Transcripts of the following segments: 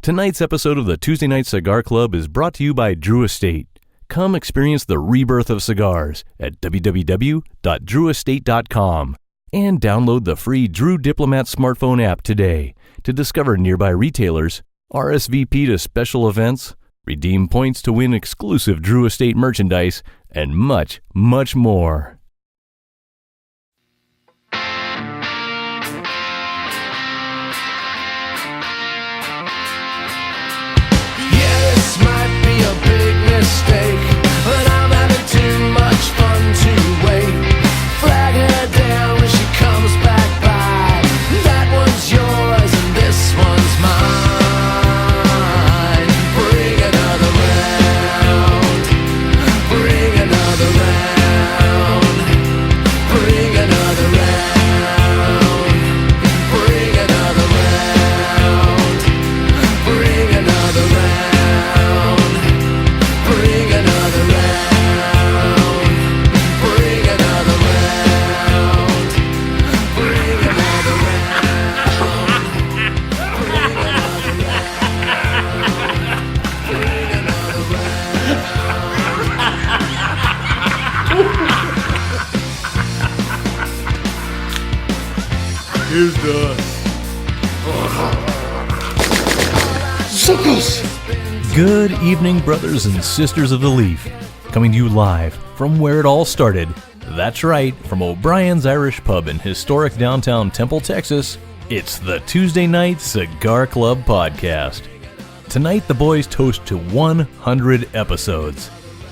Tonight's episode of the Tuesday Night Cigar Club is brought to you by Drew Estate. Come experience the rebirth of cigars at www.drewestate.com and download the free Drew Diplomat smartphone app today to discover nearby retailers, RSVP to special events, redeem points to win exclusive Drew Estate merchandise, and much, much more. Mistake, but I'm having too much fun to wait. Flag her down when she comes back by. That one's yours and this one's mine. Bring another round. Bring another round. Bring another round. Bring another round. Bring another round. Bring another round. Bring another round. Bring another round. Bring another round. Bring another round. Here's the suckers. Good evening, brothers and sisters of the Leaf. Coming to you live from where it all started. That's right, from O'Brien's Irish Pub in historic downtown Temple, Texas, it's the Tuesday Night Cigar Club podcast. Tonight, the boys toast to 100 episodes.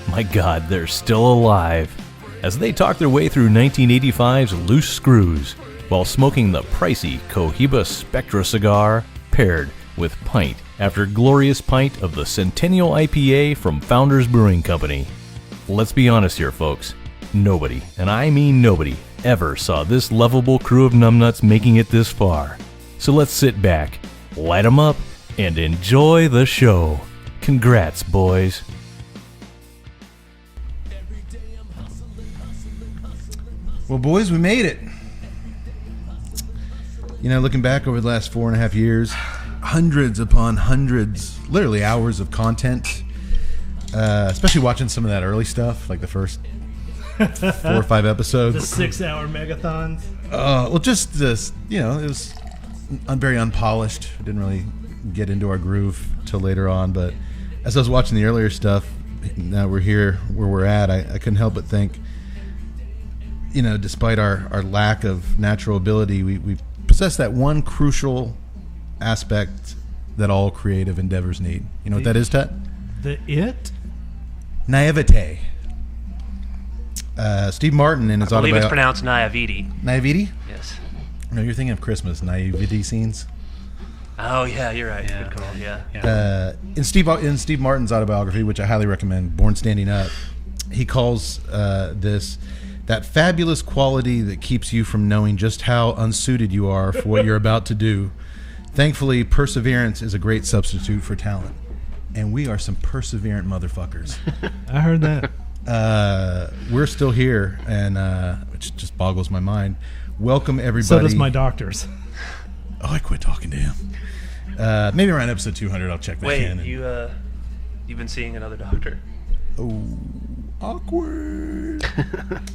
My God, they're still alive. As they talk their way through 1985's Loose Screws, while smoking the pricey Cohiba Spectre cigar, paired with pint after glorious pint of the Centennial IPA from Founders Brewing Company. Let's be honest here, folks. Nobody, and I mean nobody, ever saw this lovable crew of numbnuts making it this far. So let's sit back, light 'em up, and enjoy the show. Congrats, boys. Well, boys, we made it. You know, looking back over the last 4.5 years, hundreds upon hundreds, literally hours of content, especially watching some of that early stuff, like the first 4 or 5 episodes. The 6-hour megathons. Well, just this, you know, it was very unpolished. We didn't really get into our groove till later on, but as I was watching the earlier stuff, now we're here where we're at, I couldn't help but think, you know, despite our lack of natural ability, we possess that one crucial aspect that all creative endeavors need. You know what that is, Tet? The it? Naivete. Steve Martin in his I believe it's autobiography. pronounced naivete. Naivete? Yes. No, you're thinking of Christmas naivete scenes. Oh yeah, you're right. Yeah. Good call. Yeah. In Steve Martin's autobiography, which I highly recommend, Born Standing Up, he calls this that fabulous quality that keeps you from knowing just how unsuited you are for what you're about to do. Thankfully, perseverance is a great substitute for talent. And we are some perseverant motherfuckers. I heard that. We're still here, and which just boggles my mind. Welcome, everybody. So does my doctors. Oh, I quit talking to him. Maybe around episode 200, I'll check back in. Wait, you've been seeing another doctor? Oh, awkward.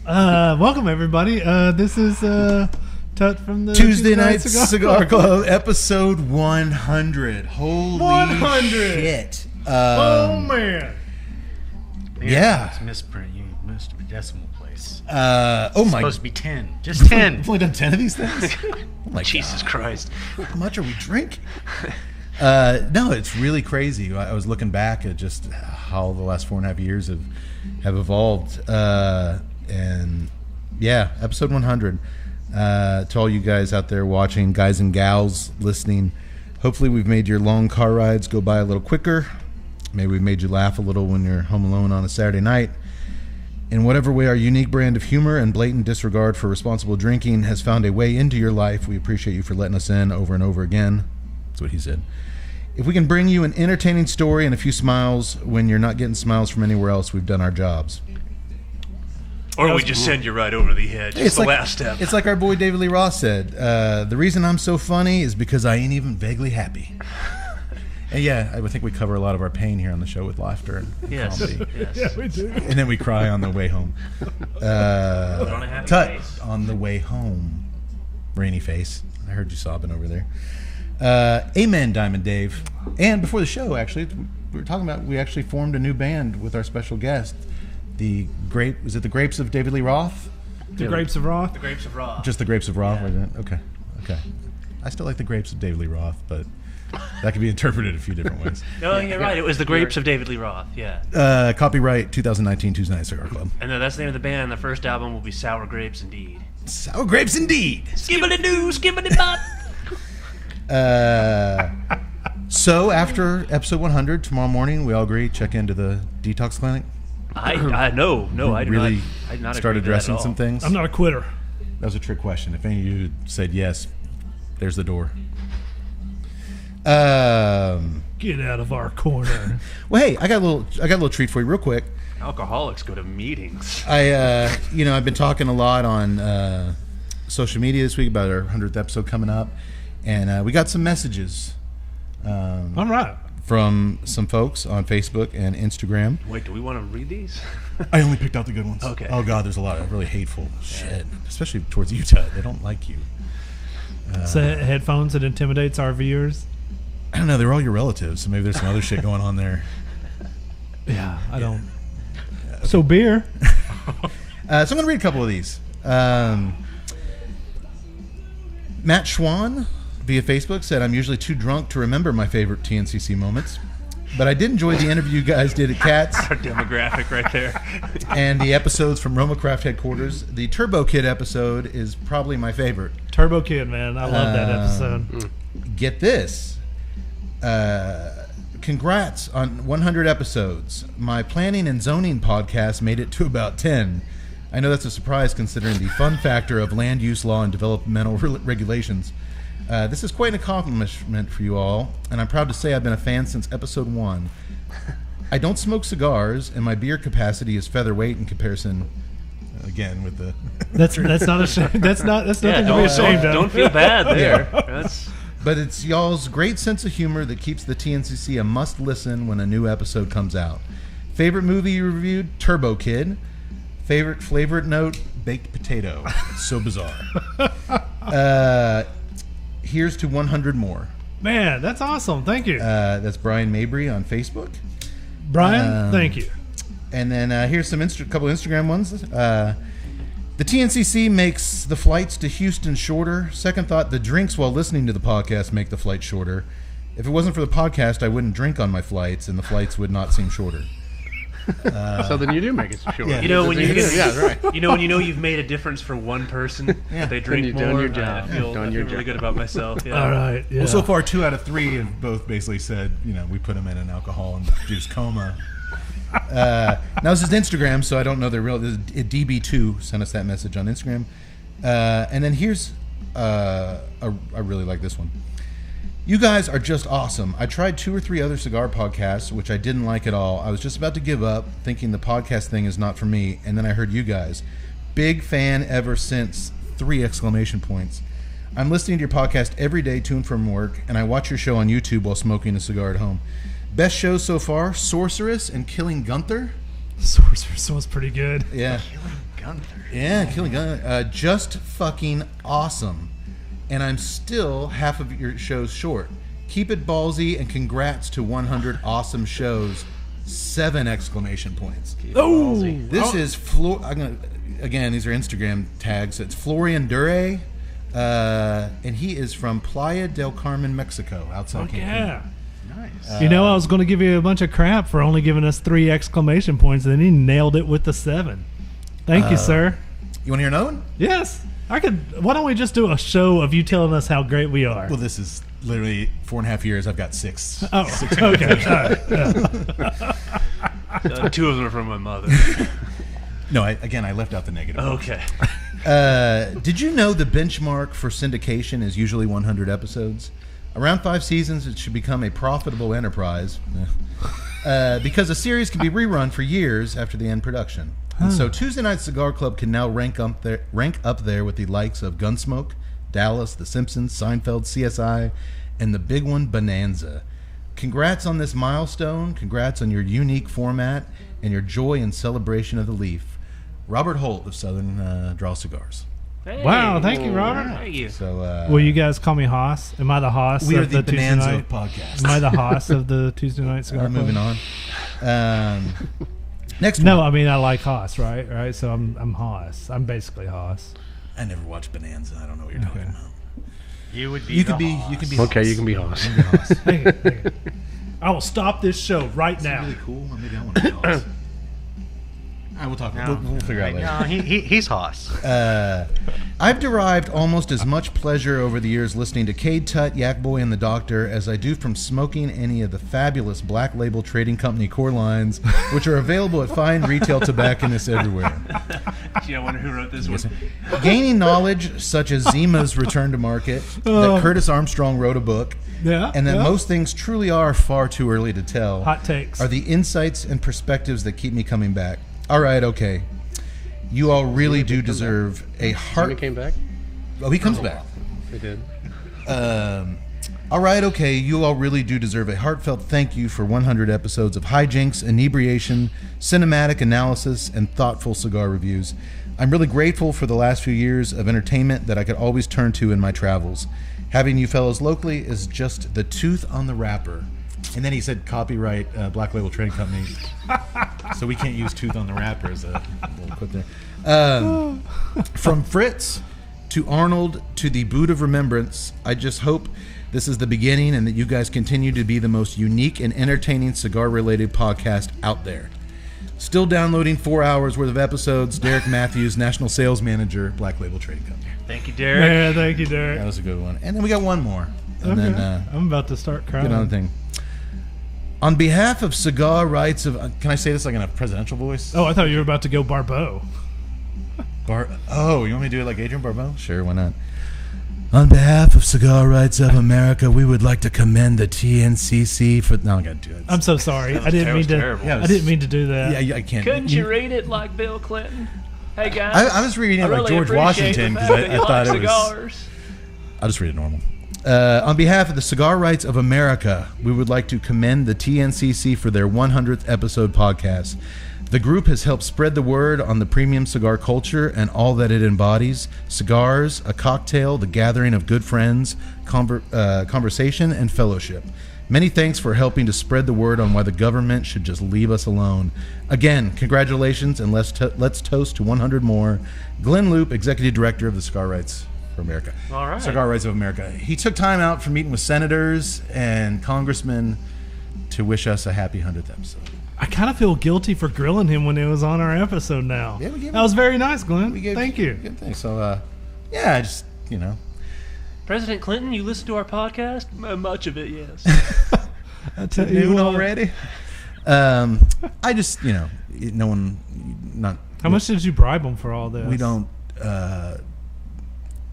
Welcome, everybody. This is Tut from the Tuesday Night Cigar Club, episode 100. Holy 100. shit. Oh, man. Yeah. It's misprint. You missed a decimal place. Oh, It's my. supposed to be 10. Just 10. We've only done 10 of these things? Oh my Jesus God. Christ. How much are we drinking? No, it's really crazy. I was looking back at just how the last 4.5 years have evolved. And yeah, episode 100. To all you guys out there watching, guys and gals listening, hopefully we've made your long car rides go by a little quicker. Maybe we've made you laugh a little when you're home alone on a Saturday night. In whatever way our unique brand of humor and blatant disregard for responsible drinking has found a way into your life, we appreciate you for letting us in over and over again. That's what he said. If we can bring you an entertaining story and a few smiles when you're not getting smiles from anywhere else, we've done our jobs. Or we just send you right over the edge. It's the last step. It's like our boy David Lee Roth said, the reason I'm so funny is because I ain't even vaguely happy. And yeah, I would think we cover a lot of our pain here on the show with laughter and comedy. Yes. Yeah, we do. And then we cry on the way home. On a happy Tut, face. on the way home. Rainy face. I heard you sobbing over there. Amen, Diamond Dave. And before the show, actually, we were talking about, we actually formed a new band with our special guest. Was it the Grapes of David Lee Roth? The Grapes of Roth. The Grapes of Raw. Just the Grapes of Roth? Yeah. Okay. I still like the Grapes of David Lee Roth, but that could be interpreted a few different ways. No, you're right. It was the Grapes of David Lee Roth. Yeah. Copyright 2019 Tuesday Night Cigar Club. And then that's the name of the band. The first album will be Sour Grapes Indeed. Sour Grapes indeed. Skibbity-doo, skibbity-bop. So after episode 100, tomorrow morning, we all agree, check into the detox clinic. I no, I do really I did not start agree to that addressing at all. some things. I'm not a quitter. That was a trick question. If any of you said yes, there's the door. Get out of our corner. Well, hey, I got a little treat for you, real quick. Alcoholics go to meetings. I've been talking a lot on social media this week about our 100th episode coming up, and we got some messages All right. from some folks on Facebook and Instagram. Wait, do we want to read these? I only picked out the good ones. Okay. Oh God, there's a lot of really hateful shit, especially towards Utah. They don't like you. So headphones that intimidates our viewers. I don't know. They're all your relatives, so maybe there's some other shit going on there. Yeah, I don't. So beer. So I'm going to read a couple of these. Matt Schwann via Facebook said, I'm usually too drunk to remember my favorite TNCC moments, but I did enjoy the interview you guys did at Cats Our demographic right there. and the episodes from Roma Craft headquarters. The Turbo Kid episode is probably my favorite. Turbo Kid, man. I love that episode. Get this. Congrats on 100 episodes. My planning and zoning podcast made it to about 10. I know that's a surprise considering the fun factor of land use law and developmental regulations. This is quite an accomplishment for you all, and I'm proud to say I've been a fan since episode 1. I don't smoke cigars, and my beer capacity is featherweight in comparison. Again, with the That's not a shame. That's nothing to be don't, ashamed don't, of. don't feel bad there. That's But it's y'all's great sense of humor that keeps the TNCC a must-listen when a new episode comes out. Favorite movie you reviewed? Turbo Kid. Favorite flavor note? Baked potato. So bizarre. Here's to 100 more. Man, that's awesome. Thank you, That's Brian Mabry on Facebook. Brian. Thank you. And then here's some couple Instagram ones. The TNCC makes the flights to Houston shorter. Second thought, the drinks while listening to the podcast make the flight shorter. If it wasn't for the podcast, I wouldn't drink on my flights, and the flights would not seem shorter. So then you do make it short. Yeah. you know when you right. you know when you know you've made a difference for one person. That they drink you've more. done your job. I feel, Done I feel your really job. good about myself. Yeah. All right. Yeah. Well, so far, 2 out of 3 have both basically said, we put them in an alcohol and juice coma. Now, this is Instagram, so I don't know their real. DB2 sent us that message on Instagram. And then here's, I really like this one. You guys are just awesome. I tried 2 or 3 other cigar podcasts, which I didn't like at all. I was just about to give up, thinking the podcast thing is not for me, and then I heard you guys. Big fan ever since, 3 exclamation points. I'm listening to your podcast every day, tuned from work, and I watch your show on YouTube while smoking a cigar at home. Best shows so far, Sorceress and Killing Gunther. Sorceress was pretty good. Yeah. Yeah, Killing Gunther. Just fucking awesome. And I'm still half of your shows short. Keep it ballsy and congrats to 100 awesome shows. 7 exclamation points. Oh, This is again, these are Instagram tags. It's Florian Dure, and he is from Playa del Carmen, Mexico, outside Cancun. yeah. Nice. I was going to give you a bunch of crap for only giving us 3 exclamation points, and then he nailed it with the 7. Thank you, sir. You want to hear another one? Yes, I could. Why don't we just do a show of you telling us how great we are? Well, this is literally 4.5 years. I've got 6. Oh, okay. All right. Yeah. 2 of them are from my mother. No, I left out the negative. Okay. Did you know the benchmark for syndication is usually 100 episodes? Around 5 seasons, it should become a profitable enterprise because a series can be rerun for years after the end production. And so Tuesday Night Cigar Club can now rank up there with the likes of Gunsmoke, Dallas, The Simpsons, Seinfeld, CSI, and the big one, Bonanza. Congrats on this milestone. Congrats on your unique format and your joy and celebration of the leaf. Robert Holt of Southern Draw Cigars. Hey. Wow, thank you, Robert. Thank you. So, Will you guys call me Haas? Am I the Haas we are of the the Tuesday Bonanza night? of podcasts. Am I the Haas of the Tuesday Night Cigar Club? Moving on. Next No, one. I mean I like Haas, right? Right. So I'm Haas. I'm basically Haas. I never watched Bonanza. I don't know what you're talking about. You would be. You could be. You could be. Okay, Hoss. you can be Haas. You can be Hoss. Hang on. I will stop this show right now. Really cool. Maybe I want to be Hoss. All right, we'll talk. We'll figure out later. No, he's Hoss. I've derived almost as much pleasure over the years listening to Cade Tut, Yak Boy, and the Doctor as I do from smoking any of the fabulous Black Label Trading Company core lines, which are available at fine retail tobacconists everywhere. Gee, I wonder who wrote this one. Gaining knowledge such as Zima's return to market, that Curtis Armstrong wrote a book, Yeah. and that yeah. most things truly are far too early to tell, Hot takes. are the insights and perspectives that keep me coming back. All right, okay. You all really do deserve a Jimmy heart... came back? Oh, he comes back. He did. All right, okay. You all really do deserve a heartfelt thank you for 100 episodes of hijinks, inebriation, cinematic analysis, and thoughtful cigar reviews. I'm really grateful for the last few years of entertainment that I could always turn to in my travels. Having you fellows locally is just the tooth on the wrapper. And then he said copyright Black Label Trading Company. So we can't use tooth on the wrapper as a little quote there. From Fritz to Arnold to the Boot of Remembrance, I just hope this is the beginning and that you guys continue to be the most unique and entertaining cigar-related podcast out there. Still downloading 4 hours worth of episodes. Derek Matthews, National Sales Manager, Black Label Trading Company. Thank you, Derek. Yeah, thank you, Derek. That was a good one. And then we got one more. And Okay. then I'm about to start crying. another thing. On behalf of Cigar Rights of... can I say this like in a presidential voice? Oh, I thought you were about to go Barbeau. Oh, you want me to do it like Adrian Barbeau? Sure, why not? On behalf of Cigar Rights of America, we would like to commend the TNCC for... No, I got to do it. I'm so sorry. I didn't mean to. terrible. Yeah, it I was- didn't mean to do that. Yeah, I can't. Couldn't you read it like Bill Clinton? Hey guys, I was reading it I like really George appreciate Washington the because fact that I you thought like it was... cigars. I'll just read it normal. On behalf of the Cigar Rights of America, we would like to commend the TNCC for their 100th episode podcast. The group has helped spread the word on the premium cigar culture and all that it embodies: cigars, a cocktail, the gathering of good friends, conversation, and fellowship. Many thanks for helping to spread the word on why the government should just leave us alone. Again, congratulations, and let's toast to 100 more. Glenn Loop, Executive Director of the Cigar Rights for America. All right. Cigar Rights of America. He took time out from meeting with senators and congressmen to wish us a happy 100th episode. I kind of feel guilty for grilling him when it was on our episode now. Yeah, we gave that him- was very nice, Glenn. Thank you. Good thing. So, yeah, I just, President Clinton, you listen to our podcast? Much of it, yes. I tell you noon what. already. I just, no one, not. How much did you bribe him for all this? We don't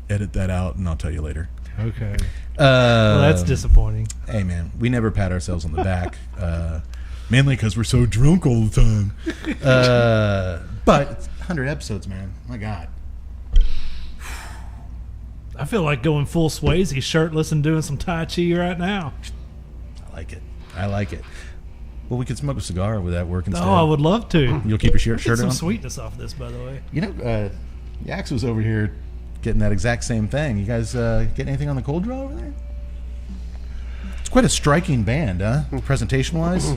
edit that out, and I'll tell you later. Okay. Well, that's disappointing. Hey, man, we never pat ourselves on the back, mainly because we're so drunk all the time. But 100 episodes, man. My God. I feel like going full Swayze, shirtless, and doing some Tai Chi right now. I like it. Well, we could smoke a cigar with that work instead. Oh, I would love to. You'll keep your Get shirt some on? sweetness off this, by the way. Yax was over here getting that exact same thing. You guys get anything on the cold draw over there? It's quite a striking band, huh? Presentation-wise.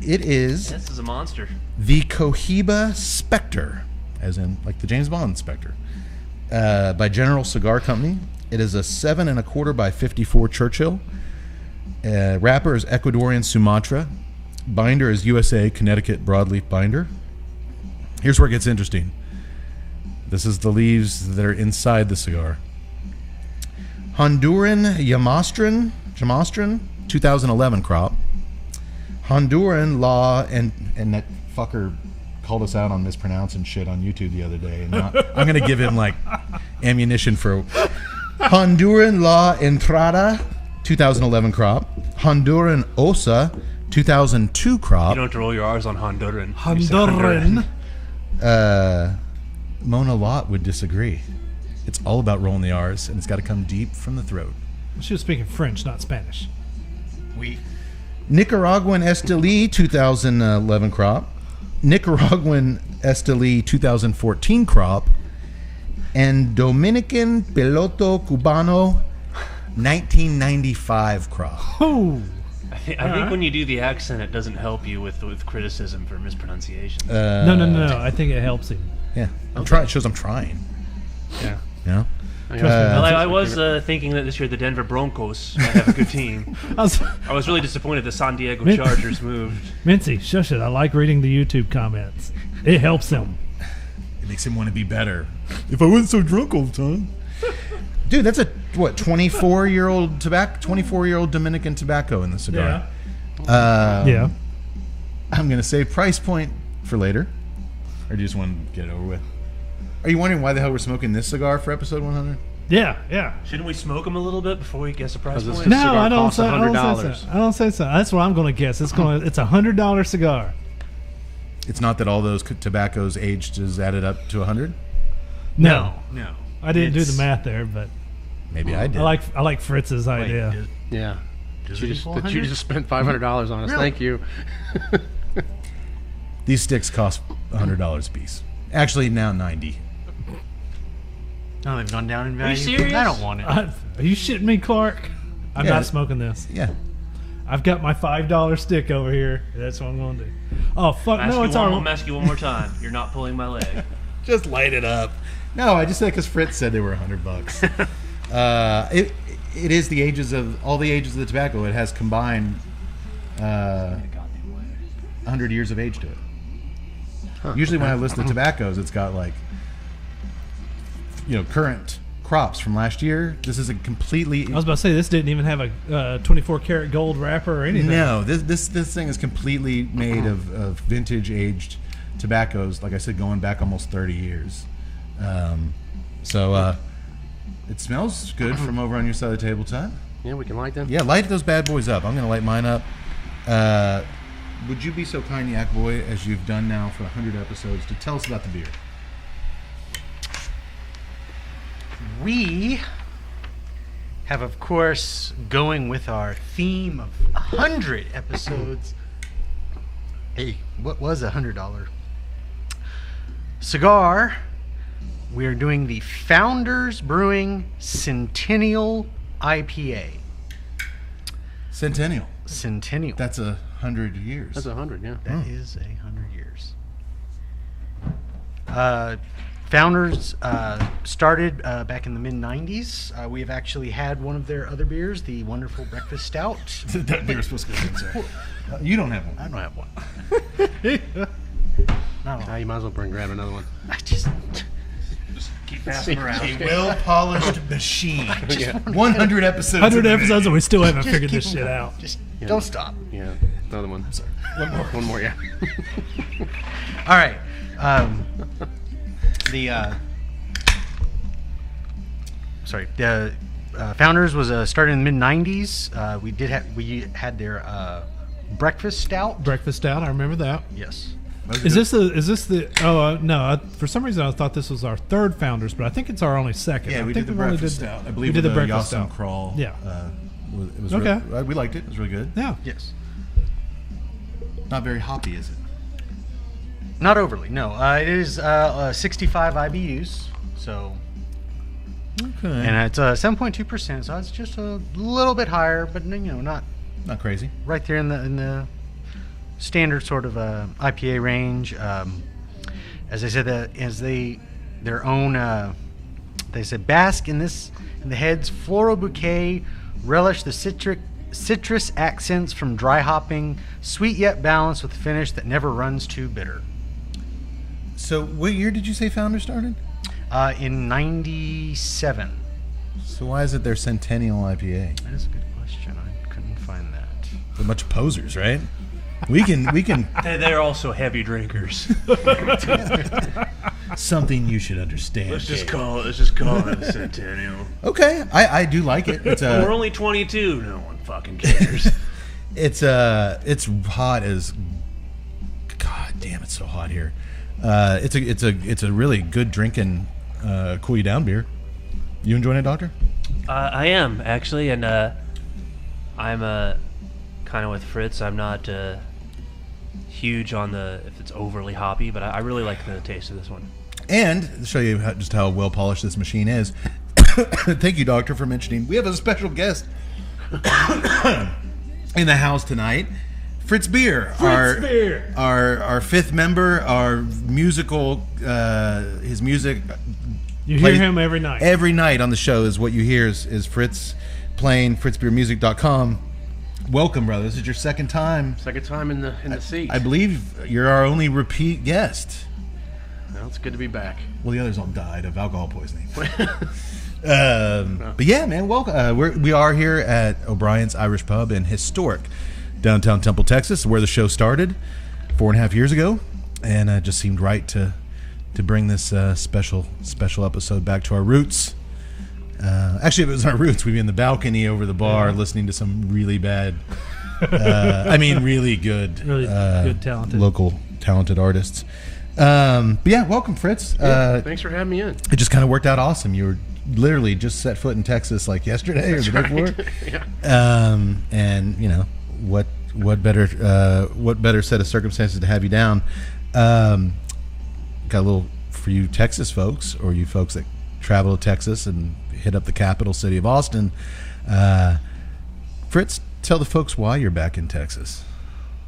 It is This is a monster. the Cohiba Spectre, as in like the James Bond Spectre, by General Cigar Company. It is a 7 1/4 by 54 Churchill. Wrapper is Ecuadorian Sumatra. Binder is USA Connecticut broadleaf binder. Here's where it gets interesting. This is the leaves that are inside the cigar. Honduran Yamastran 2011 crop. Honduran Law, and that fucker called us out on mispronouncing shit on YouTube the other day. And now I'm going to give him like ammunition for Honduran La Entrada 2011 crop. Honduran Osa 2002 crop. You don't have to roll your R's on Honduran. Honduran. Mona Lott would disagree. It's all about rolling the R's, and it's got to come deep from the throat. She was speaking French, not Spanish. Nicaraguan Esteli 2011 crop, Nicaraguan Esteli 2014 crop, and Dominican Piloto Cubano 1995 crop. Oh, I think when you do the accent, it doesn't help you with criticism for mispronunciation. No. I think it helps him. Yeah, I'm trying. It shows I'm trying. Yeah. You know? I was thinking that this year the Denver Broncos might have a good team. I was really disappointed the San Diego Chargers moved. Mincy, shush it. I like reading the YouTube comments. It helps him. It makes him want to be better. If I wasn't so drunk all the time. Dude, that's a 24-year-old tobacco, 24-year-old Dominican tobacco in the cigar. Yeah. I'm gonna save price point for later, or do you just want to get it over with? Are you wondering why the hell we're smoking this cigar for episode 100? Yeah. Shouldn't we smoke them a little bit before we guess a price Because point? this No, cigar I don't costs say. I don't $100. say so. I don't say so. That's what I'm going to guess. It's a $100 cigar. It's not that all those tobaccos aged is added up to 100. No. No. I didn't do the math there, but Maybe I did. I like Fritz's idea. Yeah. Does You it just, equal that you 100? just spent $500 on us. Really? Thank you. These sticks cost $100 a piece. Actually, now 90. Oh, they've gone down in Are value. you serious? I don't want it. Are you shitting me, Clark? I'm Yeah. not smoking this. Yeah. I've got my $5 stick over here. That's what I'm going to do. Oh, fuck. I'm No, it's all I'm asking you one more time. You're not pulling my leg. Just light it up. No, I just said because Fritz said they were $100. It is the ages of all the ages of the tobacco. It has combined 100 years of age to it. Usually, when I list the tobaccos, it's got like current crops from last year. This is a completely. I was about to say this didn't even have a 24 karat gold wrapper or anything. No, this thing is completely made of vintage aged tobaccos. Like I said, going back almost 30 years. It smells good from over on your side of the table, Todd. Yeah, we can light them. Yeah, light those bad boys up. I'm going to light mine up. Would you be so kind, Yak Boy, as you've done now for 100 episodes, to tell us about the beer? We have, of course, going with our theme of 100 episodes. Hey, what was a $100 cigar? We are doing the Founders Brewing Centennial IPA. Centennial. Centennial. That's 100 years. That's 100, yeah. That is 100 years. Founders started back in the mid-90s. We have actually had one of their other beers, the wonderful Breakfast Stout. That beer's supposed to go in, sir. You don't have one. I don't have one. No. Now you might as well grab another one. I just... Keep passing around. A well-polished machine. 100 episodes. 100 in the episodes and we still haven't just figured keep this shit going. out. Just don't stop. Yeah, another one. Sorry. One more, yeah. All right. The Founders was started in the mid-90s. We had their Breakfast Stout. Breakfast Stout, I remember that. Yes. Is this the? Oh no! For some reason, I thought this was our third Founders, but I think it's our only second. Yeah, I we think did the we've only breakfast stout. I believe we did the with breakfast Yasum stout. Crawl. Yeah. It was Okay. we liked it. It was really good. Yeah. Yes. Not very hoppy, is it? Not overly. No. It is 65 IBUs. So. Okay. And it's 7.2%. So it's just a little bit higher, but not Not crazy. right there in the standard sort of IPA range. As I said, they said bask in the head's floral bouquet, relish the citrus accents from dry hopping, sweet yet balanced with a finish that never runs too bitter. So, what year did you say Founder started? In 97. So why is it their Centennial IPA? That is a good question. I couldn't find that. They're a bunch of posers, right? We can. They're also heavy drinkers. Something you should understand. Let's just call it a Centennial. Okay, I do like it. It's We're only 22. No one fucking cares. it's hot as. God damn, it's so hot here. It's a really good drinking, cool you down beer. You enjoying it, Doctor? I am actually, and I'm kind of with Fritz. I'm not huge on if it's overly hoppy, but I really like the taste of this one. And to show you just how well polished this machine is, thank you, Doctor, for mentioning we have a special guest in the house tonight. Fritz Beer, our fifth member, our musical, his music. You hear him every night. Every night on the show is what you hear is Fritz playing fritzbeermusic.com. Welcome, brother. This is your second time. Second time in the seat. I believe you're our only repeat guest. Well, it's good to be back. Well, the others all died of alcohol poisoning. But yeah, man, welcome. We are here at O'Brien's Irish Pub in historic downtown Temple, Texas, where the show started 4.5 years ago, and it just seemed right to bring this special episode back to our roots. Actually, if it was our roots, we'd be in the balcony over the bar listening to some really bad, really good, good talented local talented artists. But yeah, welcome, Fritz. Thanks for having me in. It just kind of worked out awesome. You were literally just set foot in Texas like yesterday or the day before. Yeah. And you know what better set of circumstances to have you down. Got a little for you Texas folks, or you folks that travel to Texas and hit up the capital city of Austin. Fritz, tell the folks why you're back in Texas.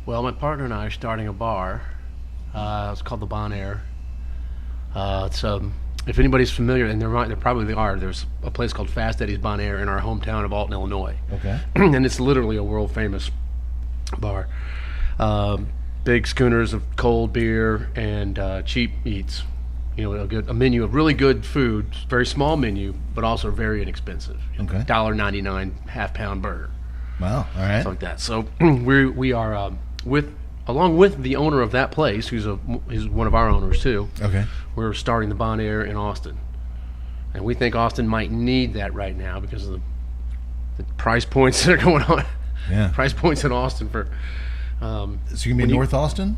Well, my partner and I are starting a bar. It's called the Bon Air. It's if anybody's familiar, and there probably are. There's a place called Fast Eddie's Bon Air in our hometown of Alton, Illinois. Okay. And it's literally a world famous bar. Big schooners of cold beer and cheap eats. You know, a menu of really good food, very small menu, but also very inexpensive. Okay. $1.99 half-pound burger. Wow. All right. Stuff like that. So we are along with the owner of that place, who's one of our owners too. Okay. We're starting the Bon Air in Austin, and we think Austin might need that right now because of the price points that are going on. Yeah. Price points in Austin for. So you can be in North Austin?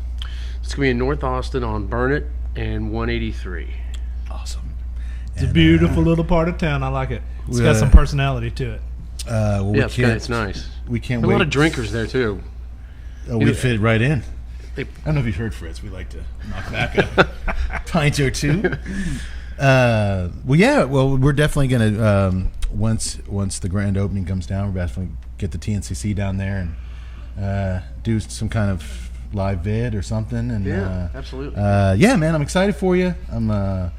It's gonna be in North Austin on Burnett and 183. Awesome. It's a beautiful little part of town. I like it. It's got some personality to it. Well, It's nice. We can't There's wait. a lot of drinkers there too. Oh, we fit right in. They- I don't know if you've heard Fritz. We like to knock back a pint or two. Well, yeah. Well, we're definitely gonna once the grand opening comes down, we're definitely get the TNCC down there and do some kind of live vid or something. And Yeah, absolutely. yeah, man, I'm excited for you. I'm,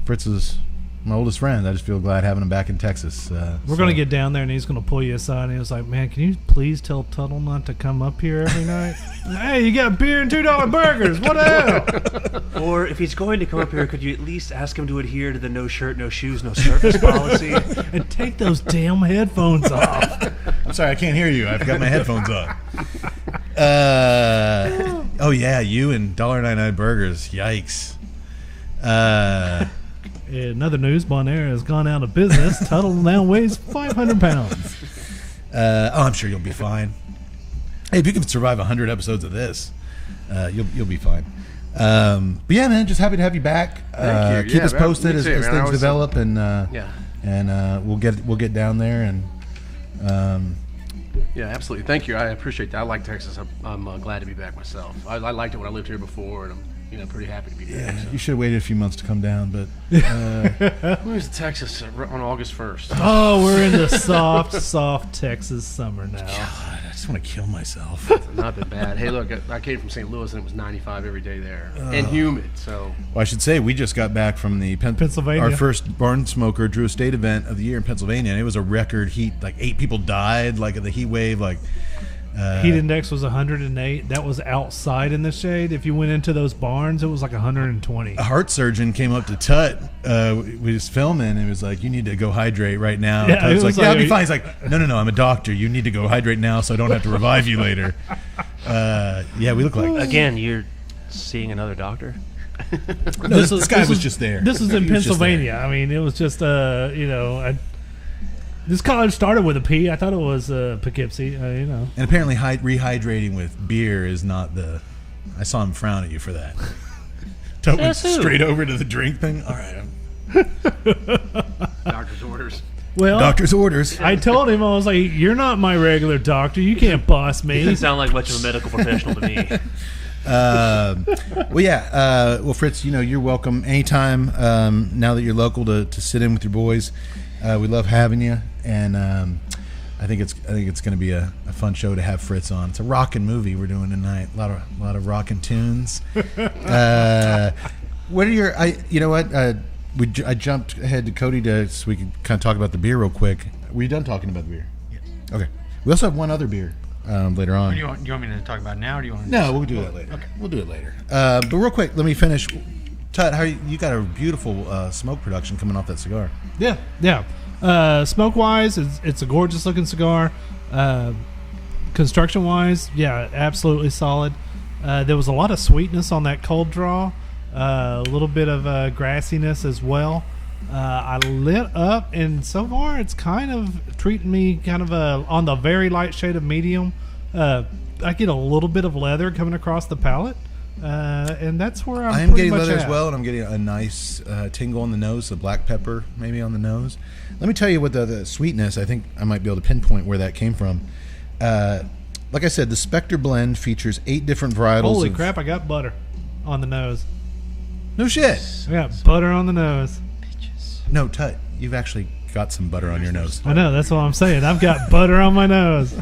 Fritz is my oldest friend. I just feel glad having him back in Texas. We're going to get down there, and he's going to pull you aside, and he was like, man, can you please tell Tuttle not to come up here every night? Hey, you got beer and $2 burgers. What the hell? Or if he's going to come up here, could you at least ask him to adhere to the no shirt, no shoes, no service policy? And take those damn headphones off. I'm sorry, I can't hear you. I've got my headphones on. Oh, yeah, you and $1.99 burgers. Yikes. Another news, Bon Air has gone out of business. Tuttle now weighs 500 pounds. I'm sure you'll be fine. Hey, if you can survive 100 episodes of this, you'll be fine. But yeah, man, just happy to have you back. Thank you. Keep Yeah, us posted me as too, man. things develop, and Yeah. we'll get down there and. Yeah, absolutely. Thank you. I appreciate that. I like Texas. I'm glad to be back myself. I liked it when I lived here before, and I'm pretty happy to be back. Yeah, So. you should have waited a few months to come down, but We moved to Texas on August 1st. Oh, we're in the soft Texas summer now. God, I just want to kill myself. Not that bad. Hey, look, I came from St. Louis, and it was 95 every day there, and humid. So Well, I should say we just got back from the Pennsylvania. Our first Barn Smoker Drew Estate event of the year in Pennsylvania, and it was a record heat. Like 8 people died, like of the heat wave. Like Heat index was 108. That was outside in the shade. If you went into those barns, it was like 120. a heart surgeon came up to Tut. We was filming, and it was like, "You need to go hydrate right now." Yeah, I was it was like, "Yeah, I'll like- be fine." He's like, "No, I'm a doctor. You need to go hydrate now, so I don't have to revive you later." Yeah, we look like Again, you're seeing another doctor? no, this guy was just there. This was in He was just there. Pennsylvania. I mean, it was just this college started with a P. I thought it was Poughkeepsie. And apparently, rehydrating with beer is not the. I saw him frown at you for that. Tut went Says who? straight over to the drink thing. All right. doctor's orders. Well, Doctor's orders. I told him, I was like, "You're not my regular doctor. You can't boss me." Doesn't sound like much of a medical professional to me. Well, Fritz, you're welcome anytime. Now that you're local to sit in with your boys, we love having you, and I think it's going to be a fun show to have Fritz on. It's a rockin' movie we're doing tonight. A lot of rockin' tunes. What are your? I jumped ahead to Cody so we could kind of talk about the beer real quick. Were you done talking about the beer? Yes. Okay. We also have one other beer later on. Do you want me to talk about it now, or do you want to? No, we'll do that later. Okay, we'll do it later. But real quick, let me finish. Todd, you got a beautiful smoke production coming off that cigar. Yeah. Smoke wise, it's a gorgeous looking cigar. Construction wise, yeah, absolutely solid. There was a lot of sweetness on that cold draw. A little bit of grassiness as well. I lit up, and so far it's kind of treating me kind of on the very light shade of medium. I get a little bit of leather coming across the palate, and that's where I'm pretty getting much leather at. as well, and I'm getting a nice tingle on the nose, the black pepper maybe on the nose. Let me tell you what the sweetness, I think I might be able to pinpoint where that came from. Like I said, the Spectre blend features 8 different varietals. Holy crap, I got butter on the nose. No shit. I got butter on the nose. No, Tut, you've actually got some butter on your nose. I know, that's what I'm saying. I've got butter on my nose.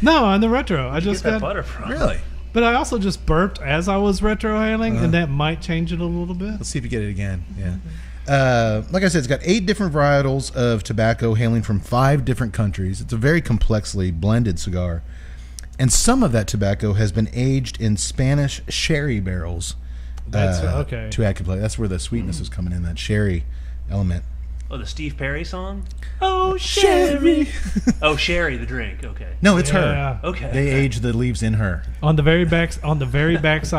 No, on the retro. I just Get that got butter from. Really? But I also just burped as I was retrohaling, and that might change it a little bit. Let's see if you get it again. Yeah. Like I said, it's got 8 different varietals of tobacco hailing from 5 different countries. It's a very complexly blended cigar. And some of that tobacco has been aged in Spanish sherry barrels. That's okay. To add complexity. That's where the sweetness is coming in, that sherry element. Oh, the Steve Perry song? Oh, sherry. Oh, Sherry, the drink. Okay. No, it's Yeah. her. Okay. They age the leaves in her. On the very back side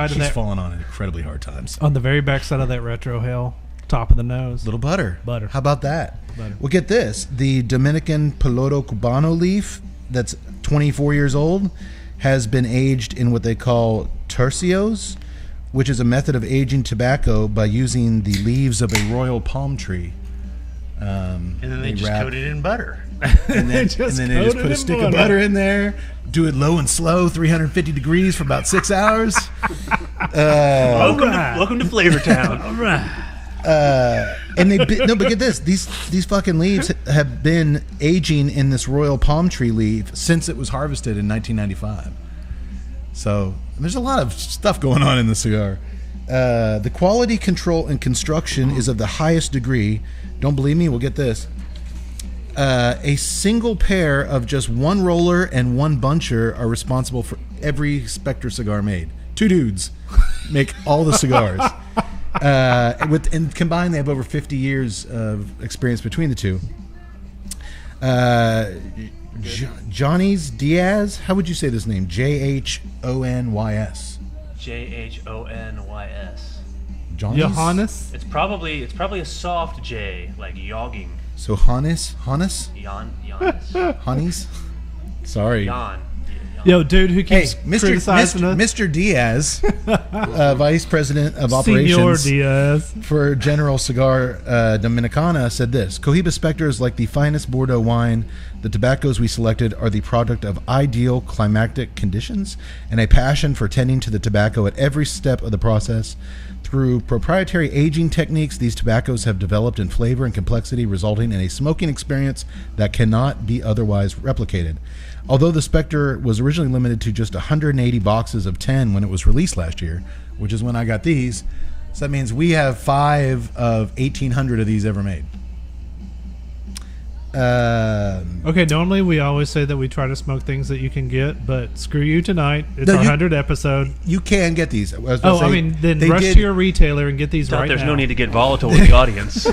of She's that. fallen on incredibly hard times. On the very back side of that retro hail, top of the nose. Little butter. Butter. How about that? Butter. Well, get this. The Dominican Piloto Cubano leaf that's 24 years old has been aged in what they call tercios, which is a method of aging tobacco by using the leaves of a royal palm tree. And then they just coat it in butter. And then they just put a stick of butter in there, do it low and slow, 350 degrees for about 6 hours. Welcome to Flavor Town. All right. And but get this, these fucking leaves have been aging in this royal palm tree leaf since it was harvested in 1995. So there's a lot of stuff going on in the cigar. The quality control and construction is of the highest degree. Don't believe me? We'll get this. A single pair of just one roller and one buncher are responsible for every Spectre cigar made. 2 dudes make all the cigars. And combined, they have over 50 years of experience between the two. Johnny's Diaz. How would you say this name? Johonys. Johonys. Johannes? It's probably a soft J, like yogging. So Hannes? Giannis. Honeys? Sorry. Jan. Yo, dude, who Hey, keeps criticizing us? Mr. Diaz, Vice President of Senor Operations Diaz. for General Cigar Dominicana, said this: Cohiba Spectre is like the finest Bordeaux wine. The tobaccos we selected are the product of ideal climatic conditions and a passion for tending to the tobacco at every step of the process. Through proprietary aging techniques, these tobaccos have developed in flavor and complexity, resulting in a smoking experience that cannot be otherwise replicated. Although the Spectre was originally limited to just 180 boxes of 10 when it was released last year, which is when I got these, so that means we have 5 of 1,800 of these ever made. Okay, normally we always say that we try to smoke things that you can get, but screw you tonight. It's our 100th episode. You can get these. Then rush to your retailer and get these right There's now. no need to get volatile with the audience.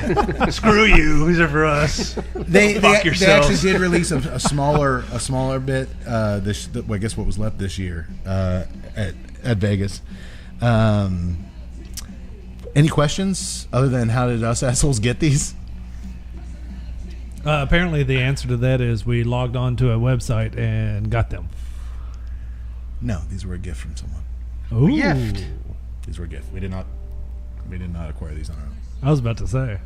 Screw you. These are for us. They yourselves. actually did release a smaller bit. I guess what was left this year at Vegas. Any questions other than how did us assholes get these? Apparently, the answer to that is we logged on to a website and got them. No, these were a gift from someone. Ooh. Gift. These were a gift. We did not acquire these on our own. I was about to say.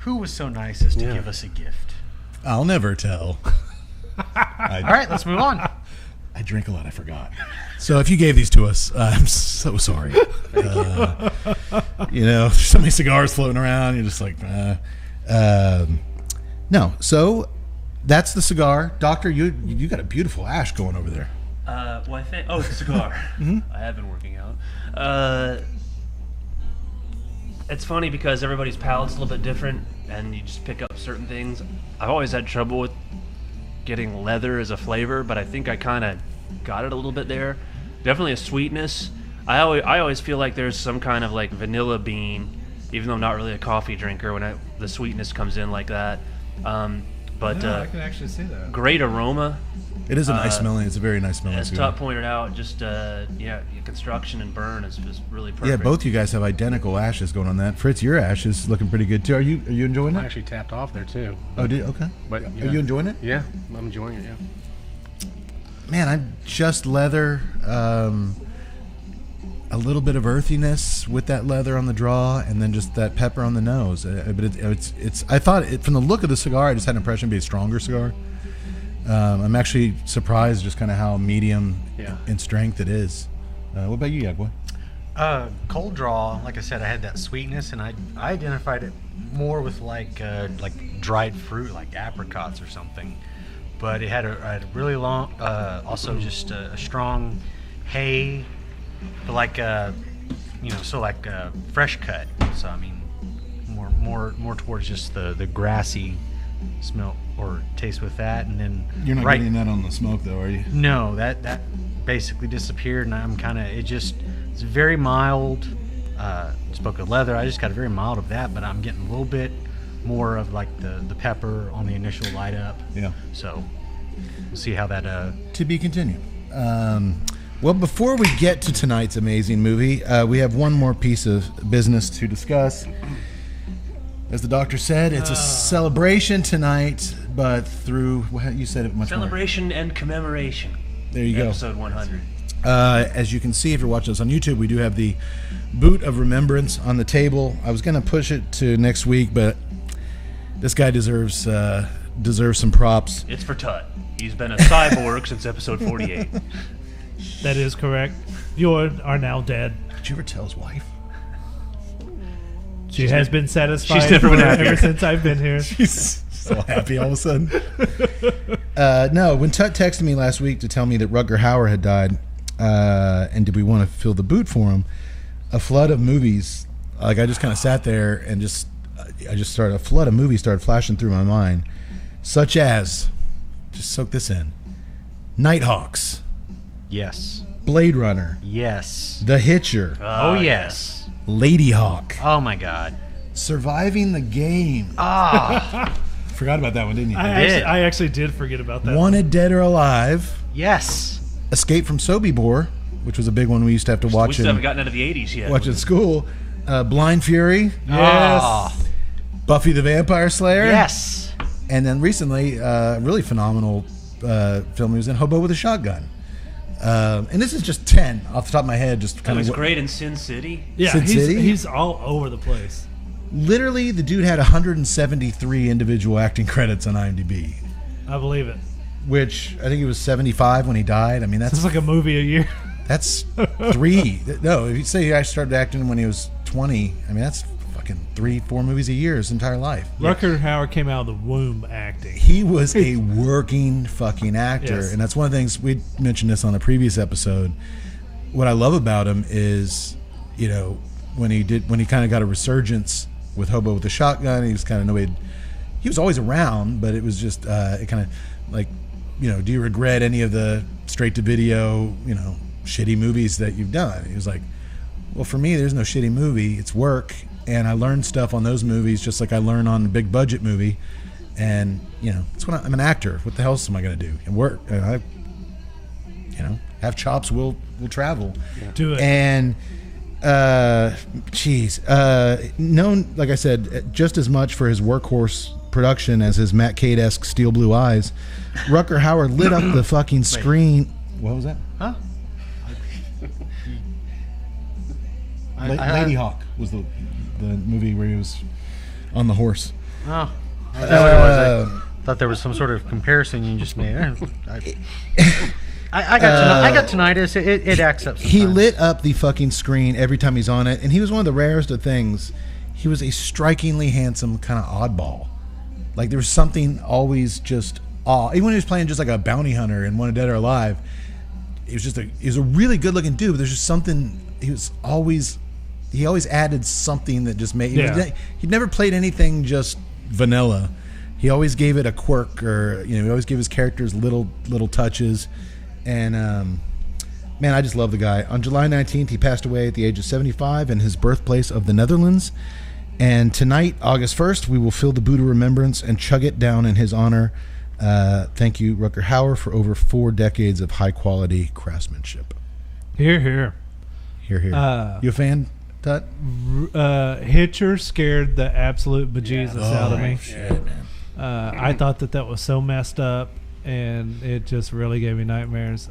Who was so nice as to give us a gift? I'll never tell. All right, let's move on. I drink a lot. I forgot. So if you gave these to us, I'm so sorry. There's so many cigars floating around. You're just like, no. So that's the cigar, Doctor. You got a beautiful ash going over there. Well, I think. Oh, the cigar. I have been working out. It's funny because everybody's palate's a little bit different, and you just pick up certain things. I've always had trouble with getting leather as a flavor, but I think I kind of got it a little bit there. Definitely a sweetness. I always feel like there's some kind of like vanilla bean, even though I'm not really a coffee drinker, when the sweetness comes in like that. But I can actually see that. Great aroma. It is a nice smelling. It's a very nice smelling As cigar. Tut pointed out, just construction and burn is really perfect. Yeah, both you guys have identical ashes going on that. Fritz, your ash is looking pretty good too. Are you enjoying I it? actually tapped off there too. Oh, okay. But Are you enjoying it? Yeah, I'm enjoying it. Yeah. Man, I'm just leather. A little bit of earthiness with that leather on the draw, and then just that pepper on the nose. But it's. I thought from the look of the cigar, I just had an impression it'd be a stronger cigar. I'm actually surprised just kind of how medium in strength it is. What about you, Yagwa? Cold draw, like I said, I had that sweetness, and I identified it more with like dried fruit, like apricots or something. But it had a really long, also just a strong hay, but like fresh cut. So I mean, more towards just the grassy smell or taste with that, and then You're not getting that on the smoke though, are you? No, that basically disappeared, and I'm kind of it's very mild. Spoke of leather, I just got a very mild of that, but I'm getting a little bit more of like the pepper on the initial light up. Yeah. So we'll see how that. To be continued. Well, before we get to tonight's amazing movie, we have one more piece of business to discuss. As the doctor said, it's a celebration tonight, but through, you said it much celebration and commemoration. There you go. Episode 100. As you can see, if you're watching us on YouTube, we do have the boot of remembrance on the table. I was going to push it to next week, but this guy deserves some props. It's for Tut. He's been a cyborg since episode 48. That is correct. You are now dead. Did you ever tell his wife? She has been satisfied. She's never been happier. Ever since I've been here. She's so happy all of a sudden. No, when Tut texted me last week to tell me that Rutger Hauer had died, and did we want to fill the boot for him, a flood of movies, like I just kind of sat there and a flood of movies started flashing through my mind, such as, just soak this in, Nighthawks, Yes. Blade Runner, Yes. The Hitcher, Oh yes. Lady Hawk, Oh my God. Surviving the Game. Forgot about that one, didn't you? I actually did forget about that. Wanted Dead or Alive, Yes. Escape from Sobibor, which was a big one we used to have to We watch still haven't in, gotten into the 80s yet. watch at school. Blind Fury, Yes. Buffy the Vampire Slayer, Yes. and then recently, a really phenomenal film he was in, Hobo with a Shotgun. And this is just 10 off the top of my head, just It kind was of great in Sin City. Yeah, Sin City? he's all over the place. Literally, the dude had 173 individual acting credits on IMDb, I believe it. which I think he was 75 when he died. I mean, It's that's like a movie a year. That's 3. No, if you say I started acting when he was 20, I mean, that's fucking 3-4 movies a year his entire life. Rutger Hauer came out of the womb acting. He was a working fucking actor. Yes. And that's one of the things, we mentioned this on the previous episode. What I love about him is, when he kind of got a resurgence with Hobo with the Shotgun, he was kind of nobody. He was always around, but it was just it kind of like, do you regret any of the straight to video, shitty movies that you've done? He was like, well, for me, there's no shitty movie. It's work, and I learned stuff on those movies just like I learned on a big budget movie. And that's what I'm an actor. What the hell else am I going to do? And work. I have chops. We'll travel. Do it. And known, like I said, just as much for his workhorse production as his Matt Cade-esque steel blue eyes, Rutger Hauer lit up the fucking screen. What was that? Huh? Lady Hawk was the movie where he was on the horse. Oh, is that what it was? I thought there was some sort of comparison you just made. I got tinnitus. It acts up sometimes. He lit up the fucking screen every time he's on it, and he was one of the rarest of things. He was a strikingly handsome kind of oddball. Like, there was something always just awe. Even when he was playing just like a bounty hunter in Wanted Dead or Alive, he was a really good looking dude, but there's just something, he always added something that just made, he'd never played anything just vanilla. He always gave it a quirk, or, he always gave his characters little touches. And, man, I just love the guy. On July 19th, he passed away at the age of 75 in his birthplace of the Netherlands. And tonight, August 1st, we will fill the boot of remembrance and chug it down in his honor. Thank you, Rutger Hauer, for over 4 decades of high-quality craftsmanship. Hear, hear. Hear, hear. You a fan, Tut? Hitcher scared the absolute bejesus out of me. Shit, man. I thought that was so messed up, and it just really gave me nightmares.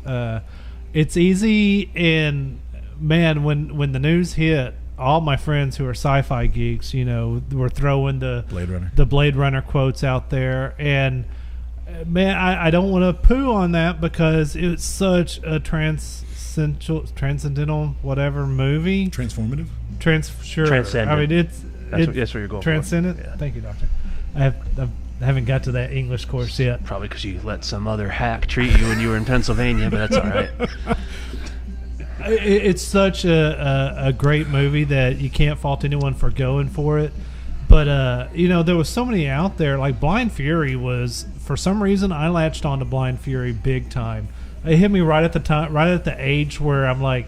It's easy, and, man, when the news hit, all my friends who are sci-fi geeks, were throwing the Blade Runner quotes out there, and man, I don't want to poo on that because it's such a transcendental whatever movie. Transformative. Transcendent. I mean, that's where you're going. Transcendent. For. Yeah. Thank you, Doctor. I haven't got to that English course yet. Probably because you let some other hack treat you when you were in Pennsylvania, but that's all right. It's such a great movie that you can't fault anyone for going for it. But, there was so many out there. Like Blind Fury was, for some reason, I latched on to Blind Fury big time. It hit me right at the age where I'm like,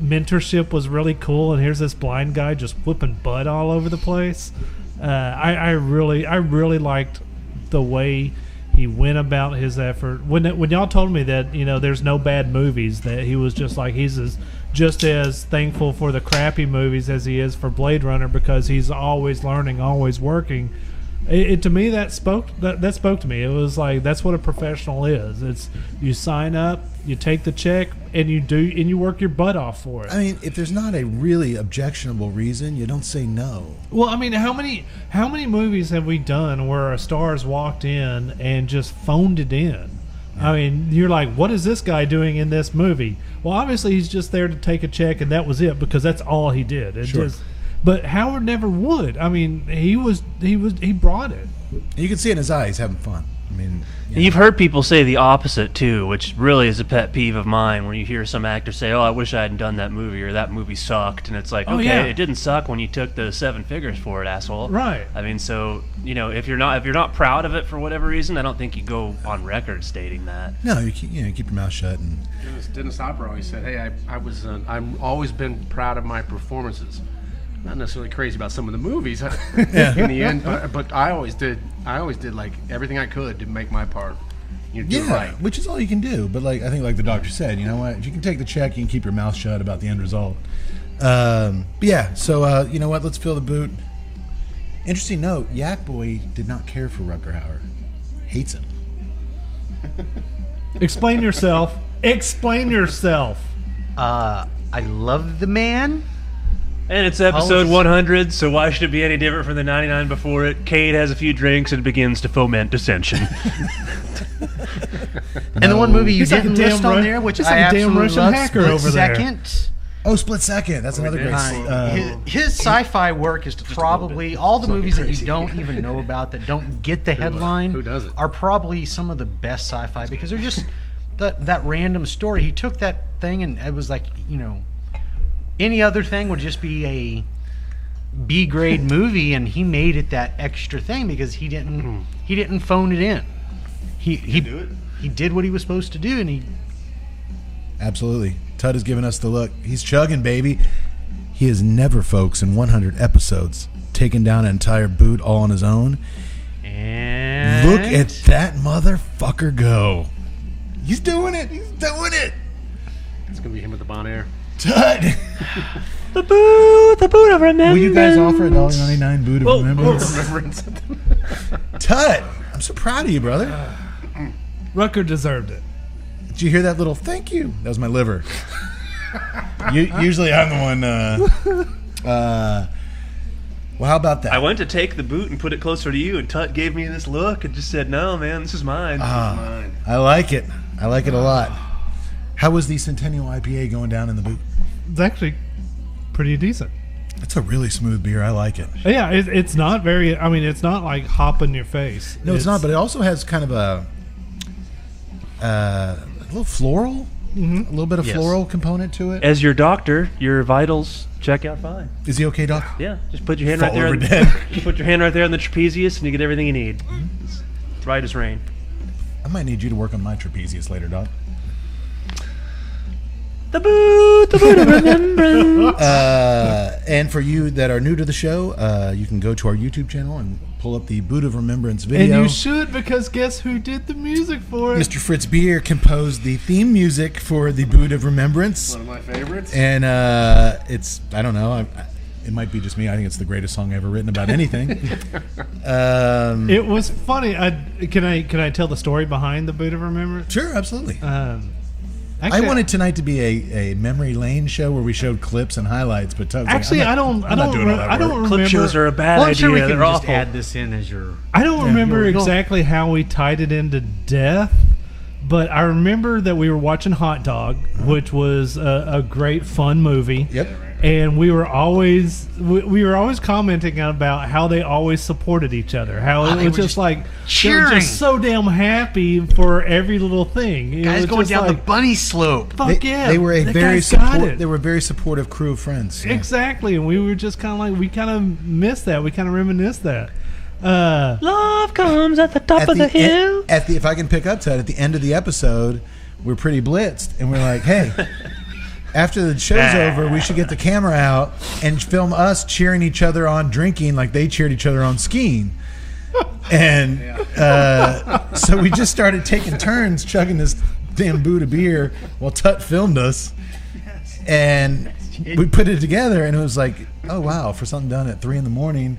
mentorship was really cool, and here's this blind guy just whooping butt all over the place. I really liked the way he went about his effort. When y'all told me that there's no bad movies, that he was just like he's just as thankful for the crappy movies as he is for Blade Runner because he's always learning, always working. To me that spoke to me. It was like that's what a professional is. It's you sign up, you take the check, and you work your butt off for it. I mean, if there's not a really objectionable reason, you don't say no. Well, I mean, how many movies have we done where a star's walked in and just phoned it in? Yeah. I mean, you're like, what is this guy doing in this movie? Well, obviously he's just there to take a check, and that was it because that's all he did. Sure. But Howard never would. I mean, he brought it. You can see in his eye he's having fun. I mean, You've heard people say the opposite too, which really is a pet peeve of mine. Where you hear some actor say, "Oh, I wish I hadn't done that movie," or "That movie sucked," and it's like, okay, it didn't suck when you took the 7 figures for it, asshole. Right. I mean, so if you're not proud of it for whatever reason, I don't think you go on record stating that. No, you keep your mouth shut. And Dennis Hopper always said, "Hey, I've always been proud of my performances." Not necessarily crazy about some of the movies in the end, but I always did like everything I could to make my part. Do it right. Which is all you can do. But I think like the doctor said, you know what? If you can take the check, you can keep your mouth shut about the end result. But yeah. So you know what? Let's fill the boot. Interesting note: Yak Boy did not care for Rutger Hauer. Hates him. Explain yourself. Explain yourself. I love the man. And it's episode 100, so why should it be any different from the 99 before it? Cade has a few drinks and begins to foment dissension. And the one movie you didn't list on there, which I absolutely love, Split Second. Oh, Split Second. That's another great. His sci-fi work is probably all the movies that you don't even know about, that don't get the headline. Who does it? Are probably some of the best sci-fi because they're just that random story. He took that thing and it was like any other thing would just be a B-grade movie, and he made it that extra thing because he didn't phone it in. He did what he was supposed to do, and he absolutely. Tut has given us the look. He's chugging, baby. He has never, folks, in 100 episodes, taken down an entire boot all on his own. And look at that motherfucker go. He's doing it. He's doing it. It's gonna be him with the Bon Air. Tut. The boot of remembrance. Will you guys offer a $1.99 boot of remembrance? Tut, I'm so proud of you, brother. Rutger deserved it. Did you hear that little thank you? That was my liver. Usually I'm the one. Well, how about that? I went to take the boot and put it closer to you, and Tut gave me this look and just said, "No, man, this is mine." I like it. I like it a lot. How was the Centennial IPA going down in the boot? It's actually pretty decent. It's a really smooth beer. I like it. Yeah, it's not very. I mean, it's not like hop in your face. No, it's not. But it also has kind of a little floral, a little bit of floral component to it. As your doctor, your vitals check out fine. Is he okay, Doc? Yeah, just put your hand Fall right there. over dead. Just put your hand right there on the trapezius, and you get everything you need. It's right as rain. I might need you to work on my trapezius later, Doc. The boot of remembrance. And for you that are new to the show, you can go to our YouTube channel and pull up the Boot of Remembrance video. And you should, because guess who did the music for it? Mr. Fritz Beer composed the theme music for the Boot of Remembrance. One of my favorites. And it's, I don't know, it might be just me. I think it's the greatest song ever written about anything. It was funny. Can I tell the story behind the Boot of Remembrance? Sure, absolutely. Actually, I wanted tonight to be a memory lane show where we showed clips and highlights, but Tug's actually, like, I don't remember. Clip shows are a bad Well, I'm idea. sure we can They're just awful. add this in as your. I don't remember you'll- exactly how we tied it into death, but I remember that we were watching Hot Dog, which was a great fun movie. Yep. And we were always commenting about how they always supported each other. How it they was were just like they were cheering. just so damn happy for every little thing. It Guys was going just down like, the bunny slope. fuck yeah! They were a that very guy's got it. they were a very supportive crew of friends. Yeah. Exactly, and we were just kind of like we kind of missed that. We kind of reminisced that. Love comes at the top of the hill. If I can pick up to it, at the end of the episode, we're pretty blitzed, and we're like, hey. After the show's over, we should get the camera out and film us cheering each other on drinking like they cheered each other on skiing. And so we just started taking turns chugging this damn boot of beer while Tut filmed us. And we put it together, and it was like, oh, wow, for something done at 3 a.m,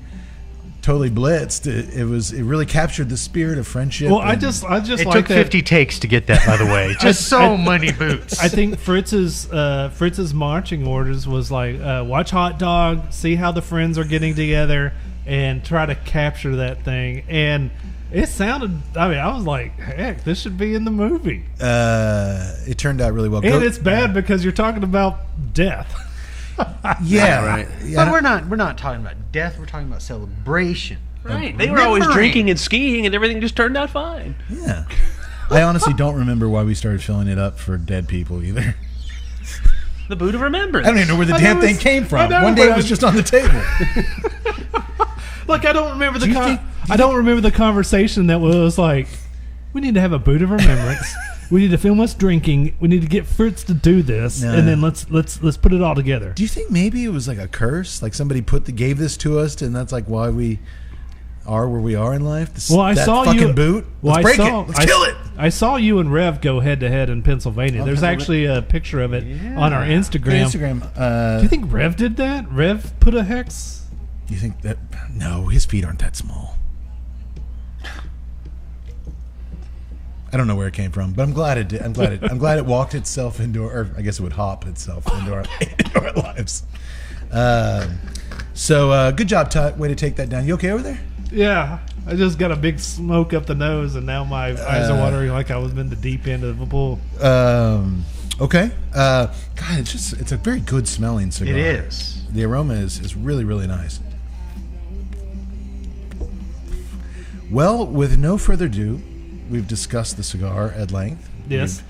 totally blitzed. It really captured the spirit of friendship. Well, I and- just It like took that. 50 takes to get that, by the way. Just so many boots. I think Fritz's marching orders was like watch Hot Dog, see how the friends are getting together, and try to capture that thing. And it sounded. I mean, I was like, heck, this should be in the movie. it turned out really well. And it's bad because you're talking about death. Yeah, right. Yeah, But we're not talking about death. We're talking about celebration. Right. They were always Remembering. drinking and skiing, and everything just turned out fine. yeah. I honestly don't remember why we started filling it up for dead people either. The boot of remembrance. I don't even know where the I damn know thing it's- came I from. know, One day but it was I- just on the table. Like I don't remember Do you think- I don't remember the conversation that was like, we need to have a boot of remembrance. We need to film us drinking. We need to get Fritz to do this, No. and then let's put it all together. Do you think maybe it was like a curse? Like somebody gave this to us, and that's like why we are where we are in life? Well, I that saw fucking you. boot. Well, Let's break I saw, it. Let's kill it. I saw you and Rev go head to head in Pennsylvania. Oh, There's actually a picture of it on our Instagram. Instagram. Do you think Rev did that? Rev put a hex? You think that? No, his feet aren't that small. I don't know where it came from, but I'm glad it did. I'm glad it walked itself into, or I guess it would hop itself into our lives. So good job, Tut. Way to take that down. You okay over there? Yeah. I just got a big smoke up the nose, and now my eyes are watering like I was in the deep end of the pool. Okay. God, it's a very good smelling cigar. It is. The aroma is really, really nice. Well, with no further ado, we've discussed the cigar at length. Yes.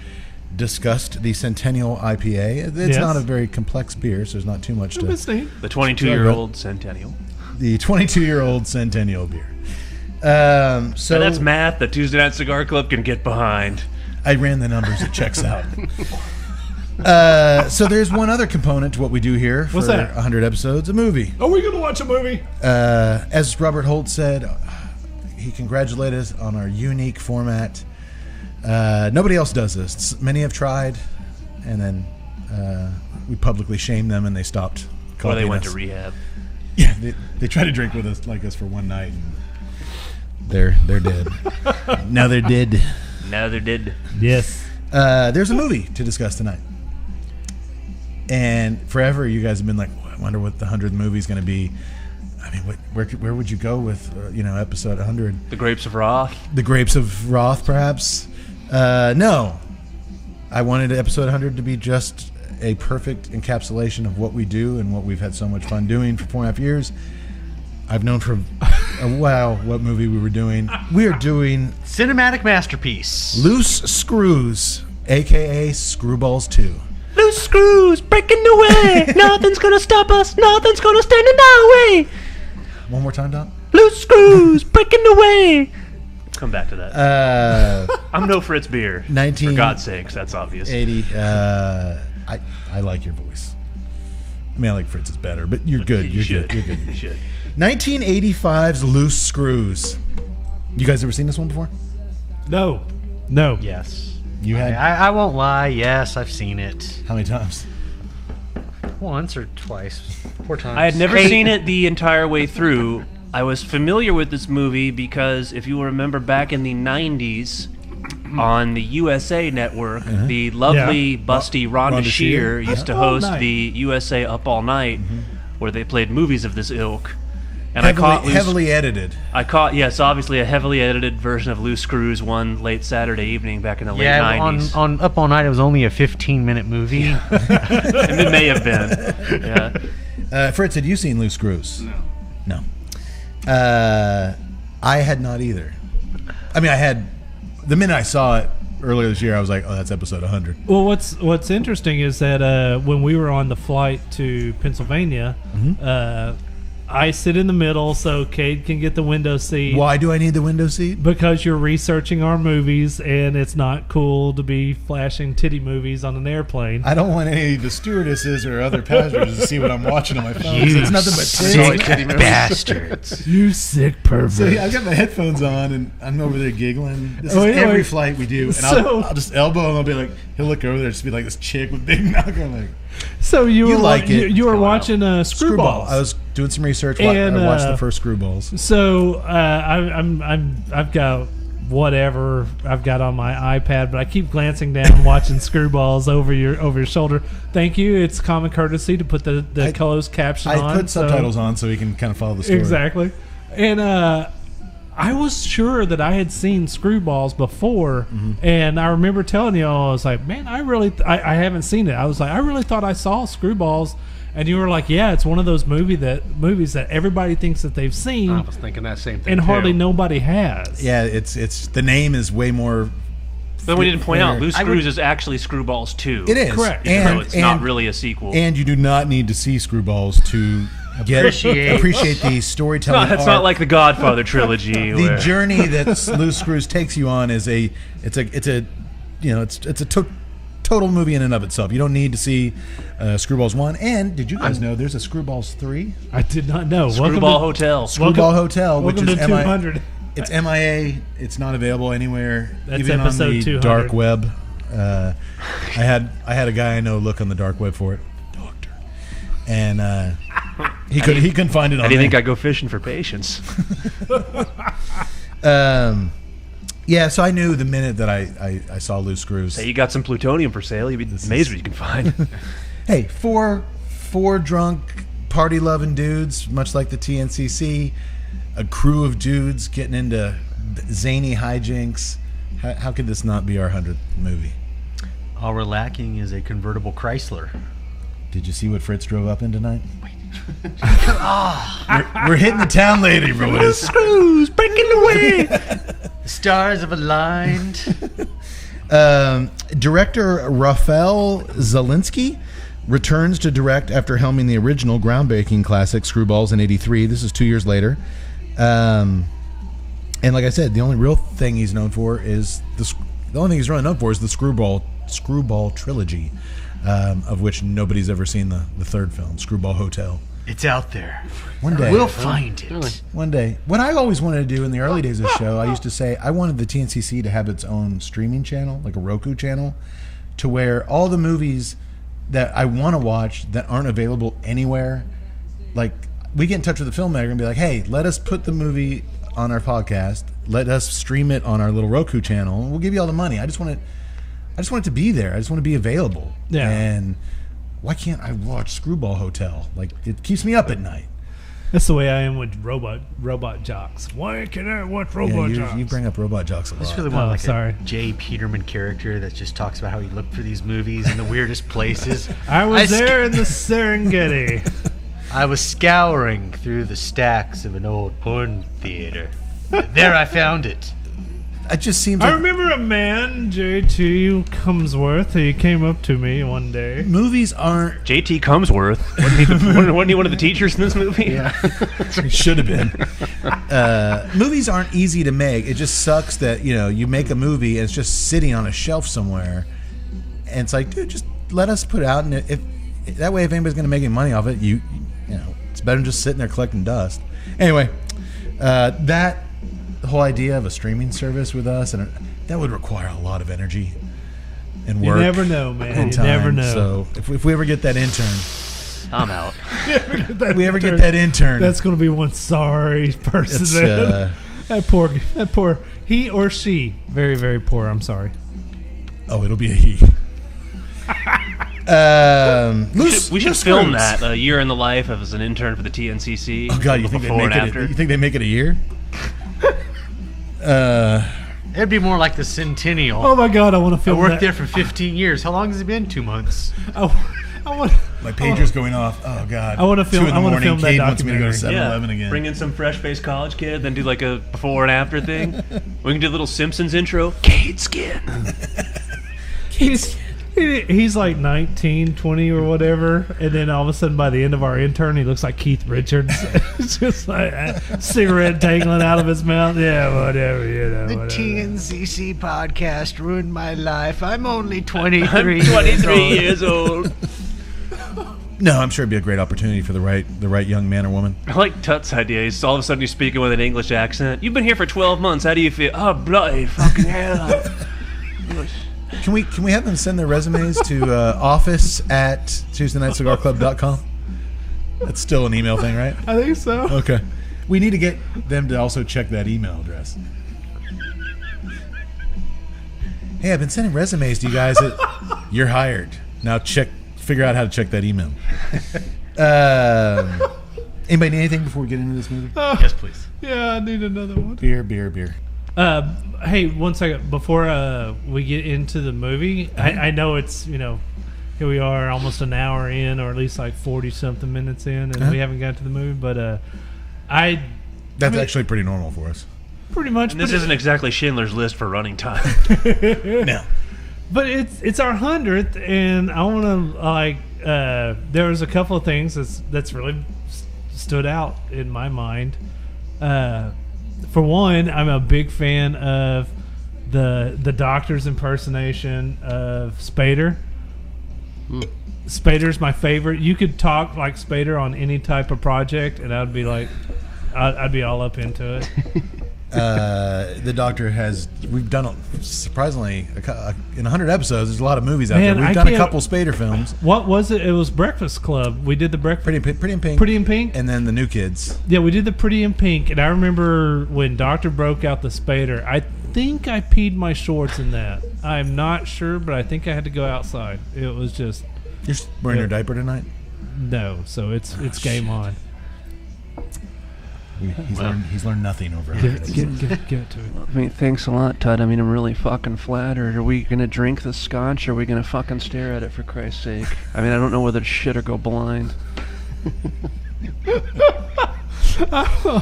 We've discussed the Centennial IPA. It's Yes. not a very complex beer, so there's not too much to... Misty. The 22-year-old Centennial. The 22-year-old Centennial beer. So And that's math that Tuesday Night Cigar Club can get behind. I ran the numbers. It checks out. So there's one other component to what we do here for What's that? 100 episodes, a movie. Are we going to watch a movie? As Robert Holt said, he congratulated us on our unique format. Nobody else does this. Many have tried, and then we publicly shamed them, and they stopped. Or they copying went us. to rehab. Yeah, they tried to drink with us like us for one night, and they're dead. Now they're dead. Now they're dead. Yes. There's a movie to discuss tonight, and forever you guys have been like, I wonder what the 100th movie is going to be. I mean, where would you go with episode 100? The Grapes of Wrath. The Grapes of Wrath, perhaps. No, I wanted episode 100 to be just a perfect encapsulation of what we do and what we've had so much fun doing for 4.5 years. I've known for a while what movie we were doing. We are doing Cinematic masterpiece. Loose Screws, a.k.a. Screwballs 2. Loose screws breaking away. Nothing's gonna stop us. Nothing's gonna stand in our way. One more time, Don. Loose screws breaking away. Come back to that. I'm no Fritz Beer. For God's sakes, that's obvious. 80. I like your voice. I mean, I like Fritz's better, but you're good. You're good. You should. 1985's Loose Screws. You guys ever seen this one before? No. Yes. You had? I won't lie. Yes, I've seen it How many times? once or twice, 4 times. I had never seen it the entire way through. I was familiar with this movie because if you remember back in the 90s on the USA Network, the lovely, busty Rhonda Shear used to host the USA Up All Night, where they played movies of this ilk. And heavily edited. Yes, obviously a heavily edited version of Loose Screws one late Saturday evening back in the late 90s. on Up All Night, it was only a 15-minute movie. And it may have been. Yeah. Fritz, had you seen Loose Screws? No. I had not either. I mean, I had... The minute I saw it earlier this year, I was like, oh, that's episode 100. Well, what's interesting is that when we were on the flight to Pennsylvania, I sit in the middle so Cade can get the window seat. Why do I need the window seat? Because you're researching our movies, and it's not cool to be flashing titty movies on an airplane. I don't want any of the stewardesses or other passengers to see what I'm watching on my phone. It's nothing but sick bastards. You sick pervert. So I've got my headphones on, and I'm over there giggling. This is every flight we do. And I'll just elbow, and I'll be like, he'll look over there, just be like this chick with big knuckles. I'm like... So you were watching Screwballs. I was doing some research. I watched the first Screwballs. So I've got whatever I've got on my iPad, but I keep glancing down, watching Screwballs over your shoulder. Thank you. It's common courtesy to put the closed caption on. I put subtitles on so we can kind of follow the story. Exactly. And I was sure that I had seen Screwballs before, and I remember telling you all, I was like, man, I haven't seen it. I was like, I really thought I saw Screwballs, and you were like, yeah, it's one of those movies that everybody thinks that they've seen. I was thinking that same thing, and hardly nobody has. Yeah, it's the name is way more. But we didn't point out, Loose Screws is actually Screwballs 2. It is. Correct. So it's not really a sequel. And you do not need to see Screwballs to appreciate the storytelling. It's not like the Godfather trilogy. The journey that Loose Screws takes you on is a total movie in and of itself. You don't need to see Screwballs 1. And did you guys know there's a Screwballs 3? I did not know. Screwball Hotel. Screwball Hotel, which is 200. It's MIA. It's not available anywhere, That's even on the 200. dark web. I had a guy I know look on the dark web for it, doctor, and he couldn't find it on. How do you there. think I go fishing for patience? Yeah, so I knew the minute that I saw Loose Screws. Hey, you got some plutonium for sale. You'd be amazed what you can find. Hey, four drunk party loving dudes, much like the TNCC. A crew of dudes getting into zany hijinks. How could this not be our 100th movie? All we're lacking is a convertible Chrysler. Did you see what Fritz drove up in tonight? We're hitting the town lady, boys. Screws breaking away. The stars have aligned. Director Raphael Zelinsky returns to direct after helming the original groundbreaking classic Screwballs in '83. This is 2 years later. And like I said, the only real thing he's known for is the Screwball trilogy, of which nobody's ever seen the third film, Screwball Hotel. It's out there. One day we'll find it. Really? One day. What I always wanted to do in the early days of the show, I used to say I wanted the TNCC to have its own streaming channel, like a Roku channel, to where all the movies that I want to watch that aren't available anywhere, like we get in touch with the filmmaker and be like, hey, let us put the movie on our podcast, let us stream it on our little Roku channel, and we'll give you all the money. I just want it to be there. I just want to be available. Yeah. And why can't I watch Screwball Hotel? Like, it keeps me up at night. That's the way I am with robot jocks. Why can I watch robot jocks? You bring up robot jocks a lot. I just really want like sorry. a J. Peterman character that just talks about how he looked for these movies in the weirdest places. I was there in the Serengeti. I was scouring through the stacks of an old porn theater. There I found it. It just seems I like remember a man, J.T. Cumsworth. He came up to me one day. movies aren't. JT Cumsworth. Wasn't he one of the teachers in this movie? Yeah. It should have been. Movies aren't easy to make. It just sucks that you make a movie and it's just sitting on a shelf somewhere, and it's like, dude, just let us put it out, and if that way, if anybody's going to make any money off it, it's better than just sitting there collecting dust. Anyway, that whole idea of a streaming service with us, and that would require a lot of energy and work. You never know, man. and You never time. know. So if we ever get that intern, I'm out. if we ever get that intern, That's going to be one sorry person. it's, That poor, he or she, very, very poor. I'm sorry. it'll be a he. We should film that, a year in the life as an intern for the TNCC. Oh God, you think before and after. You think they make it a year? It'd be more like the Centennial. Oh my God, I want to I film worked that. there for 15 years. How long has it been? 2 months. I want. My pager's going off. Oh God! I wanna film- 2 in the I wanna morning. film that Cade wants me to go to documentary. 7-Eleven again. Bring in some fresh-faced college kid, then do like a before and after thing. We can do a little Simpsons intro. Cade Skin. He's like 19, 20 or whatever, and then all of a sudden by the end of our intern, he looks like Keith Richards. It's just like a cigarette dangling out of his mouth. Yeah, whatever, The whatever. TNCC podcast ruined my life. I'm only 23. I'm 23 years old. No, I'm sure it'd be a great opportunity for the right young man or woman. I like Tut's idea. He's all of a sudden you're speaking with an English accent. You've been here for 12 months. How do you feel? Oh, bloody fucking hell. Can we have them send their resumes to office@TuesdayNightCigarClub.com? That's still an email thing, right? I think so. Okay. We need to get them to also check that email address. Hey, I've been sending resumes to you guys. You're hired. Now figure out how to check that email. Anybody need anything before we get into this movie? Yes, please. Yeah, I need another one. Beer. Hey, one second before we get into the movie. I know it's here we are almost an hour in, or at least like 40-something minutes in, and we haven't got to the movie. But That's actually pretty normal for us. pretty much. And this isn't exactly Schindler's List for running time. No. But it's our 100th, and I want to there was a couple of things that's really stood out in my mind. For one, I'm a big fan of the Doctor's impersonation of Spader. Spader's my favorite. You could talk like Spader on any type of project, and I'd be like, I'd be all up into it. The Doctor we've done surprisingly in 100 episodes. There's a lot of movies out there. We've done a couple Spader films. What was it? It was Breakfast Club. We did the Breakfast. Pretty in Pink. Pretty in Pink. And then the New Kids. Yeah, we did the Pretty in Pink, and I remember when Doctor broke out the Spader. I think I peed my shorts in that. I'm not sure, but I think I had to go outside. It was just You're wearing your diaper tonight? no. So it's game on. He's learned nothing over Give here. it to it. I mean, thanks a lot, Todd. I mean, I'm really fucking flattered. Are we going to drink the scotch, or are we going to fucking stare at it, for Christ's sake? I mean, I don't know whether to shit or go blind. I'll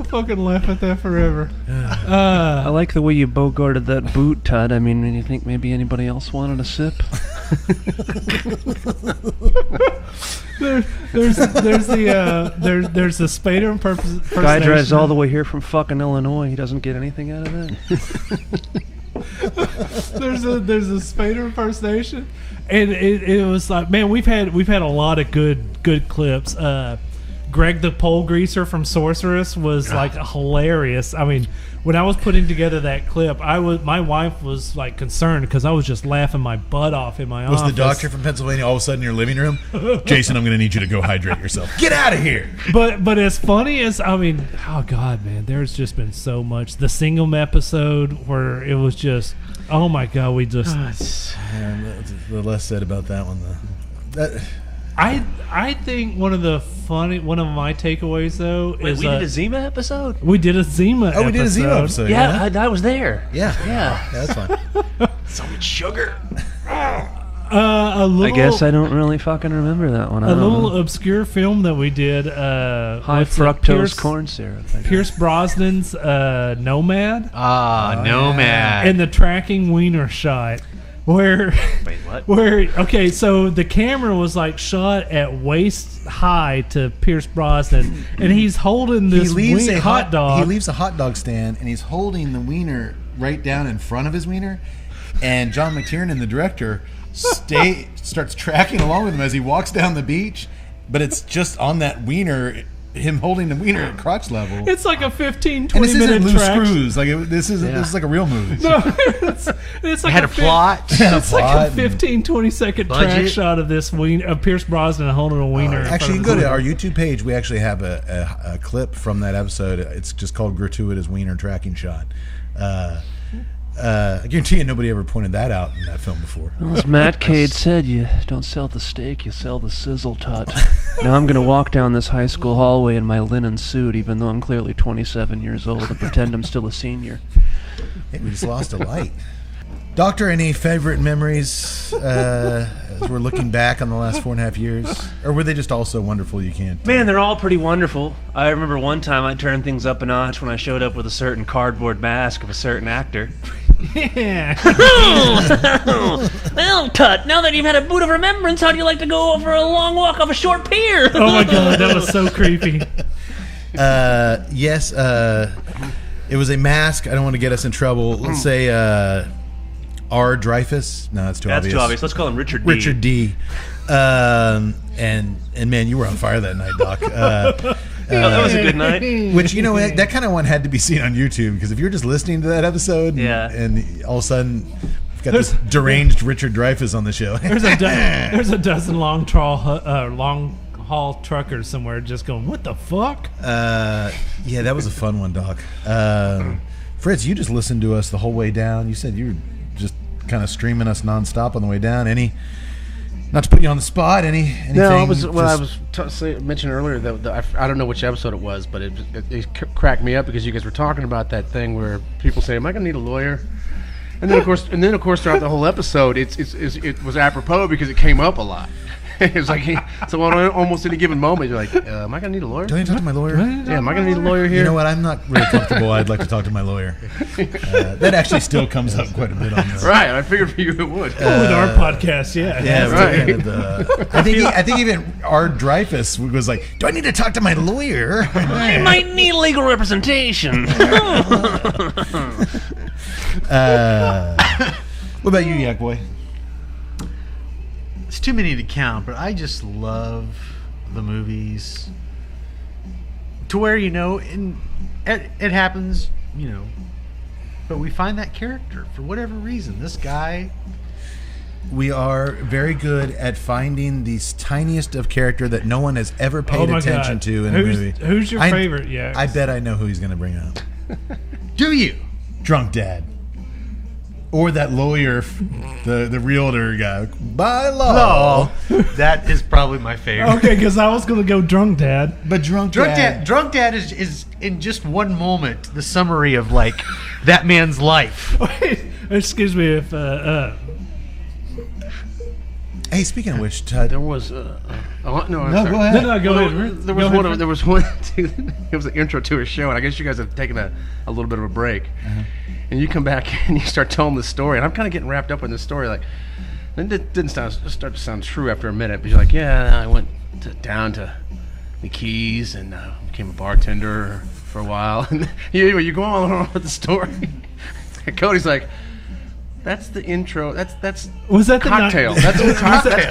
fucking laugh at that forever. I like the way you bogarted that boot, Todd. I mean, you think maybe anybody else wanted a sip? There's the Spader impersonation. Guy drives all the way here from fucking Illinois. He doesn't get anything out of it. There's a Spader impersonation, and it was like, man, we've had a lot of good clips. Greg the pole greaser from Sorceress was like hilarious. I mean, when I was putting together that clip, my wife was like concerned because I was just laughing my butt off in my office. Was the doctor from Pennsylvania all of a sudden in your living room? Jason, I'm going to need you to go hydrate yourself. Get out of here. But as funny as, I mean, oh God, man, there's just been so much. The Singham episode where it was just, oh my God, we just. Man, the less said about that one, though. I think one of my takeaways though is we did a Zima episode. We did a Zima. Oh, we did a Zima episode. Yeah, I was there. Yeah, that's fine. So much sugar. I guess I don't really fucking remember that one. A little obscure film that we did. High fructose corn syrup. Pierce Brosnan's Nomad. Nomad. And the tracking wiener shot. Where, wait, what? Okay, so the camera was like shot at waist high to Pierce Brosnan, and he's holding this hot dog. He leaves a hot dog stand, and he's holding the wiener right down in front of his wiener. And John McTiernan, the director, starts tracking along with him as he walks down the beach, but it's just on that wiener, him holding the wiener at crotch level. It's like a 15, 20 and this minute isn't loose track. screws. This is like a real movie. No, it's like had a plot. It's like a 15, 20 second track shot of this of Pierce Brosnan holding a wiener. Actually, you can go to our YouTube page. We actually have a clip from that episode. It's just called Gratuitous Wiener Tracking Shot. I guarantee you nobody ever pointed that out in that film before. Well, as Matt Cade said, you don't sell the steak, you sell the sizzle tut. Now I'm going to walk down this high school hallway in my linen suit, even though I'm clearly 27 years old, and pretend I'm still a senior. Hey, we just lost a light. Doctor, any favorite memories as we're looking back on the last 4.5 years? Or were they just all so wonderful you can't? Man, they're all pretty wonderful. I remember one time I turned things up a notch when I showed up with a certain cardboard mask of a certain actor. Yeah. Well, Tut, now that you've had a boot of remembrance, how do you like to go for a long walk off a short pier? Oh my god, that was so creepy. Yes, it was a mask. I don't want to get us in trouble. Let's say R. Dreyfus. No, that's too obvious. That's too obvious. Let's call him Richard D. Richard D. And man, you were on fire that night, Doc. That was a good night. Which, you know, that kind of one had to be seen on YouTube, because if you're just listening to that episode, and all of a sudden we've got this deranged Richard Dreyfuss on the show. There's a dozen long haul truckers somewhere just going, what the fuck? Yeah, that was a fun one, Doc. Fritz, you just listened to us the whole way down. You said you were just kind of streaming us nonstop on the way down. Not to put you on the spot, anything? No, it was what I was mentioning earlier. That I don't know which episode it was, but it cracked me up because you guys were talking about that thing where people say, "Am I going to need a lawyer?" And then of course, throughout the whole episode, it was apropos because it came up a lot. It was like, so on almost any given moment, you're like, am I going to need a lawyer? Do I need to talk to my lawyer? Yeah, am I going to need a lawyer here? You know what? I'm not really comfortable. I'd like to talk to my lawyer. That actually still comes up quite a bit on this. Right. I figured for you it would. With our podcast, yeah. Yeah, right. I think even R. Dreyfus was like, do I need to talk to my lawyer? I might need legal representation. What about you, Yak Boy? It's too many to count, but I just love the movies to where, you know, it happens, you know, but we find that character for whatever reason. This guy. We are very good at finding the tiniest of character that no one has ever paid attention to in a movie. Who's your favorite? Yeah, I bet I know who he's going to bring up. Do you? Drunk Dad. Or that lawyer, the realtor guy. By law. That is probably my favorite. Okay, because I was going to go Drunk Dad. But Drunk Dad is in just one moment the summary of, like, that man's life. Wait, excuse me if... Hey, speaking of which, Todd, there was no, go ahead. No, go ahead. There was one. It was an intro to a show, and I guess you guys have taken a little bit of a break. Uh-huh. And you come back and you start telling the story, and I'm kind of getting wrapped up in this story. Like, it didn't start to sound true after a minute, but you're like, yeah, I went down to the Keys and became a bartender for a while. And you go all along with the story. And Cody's like, that's the intro. That's was that cocktail. That's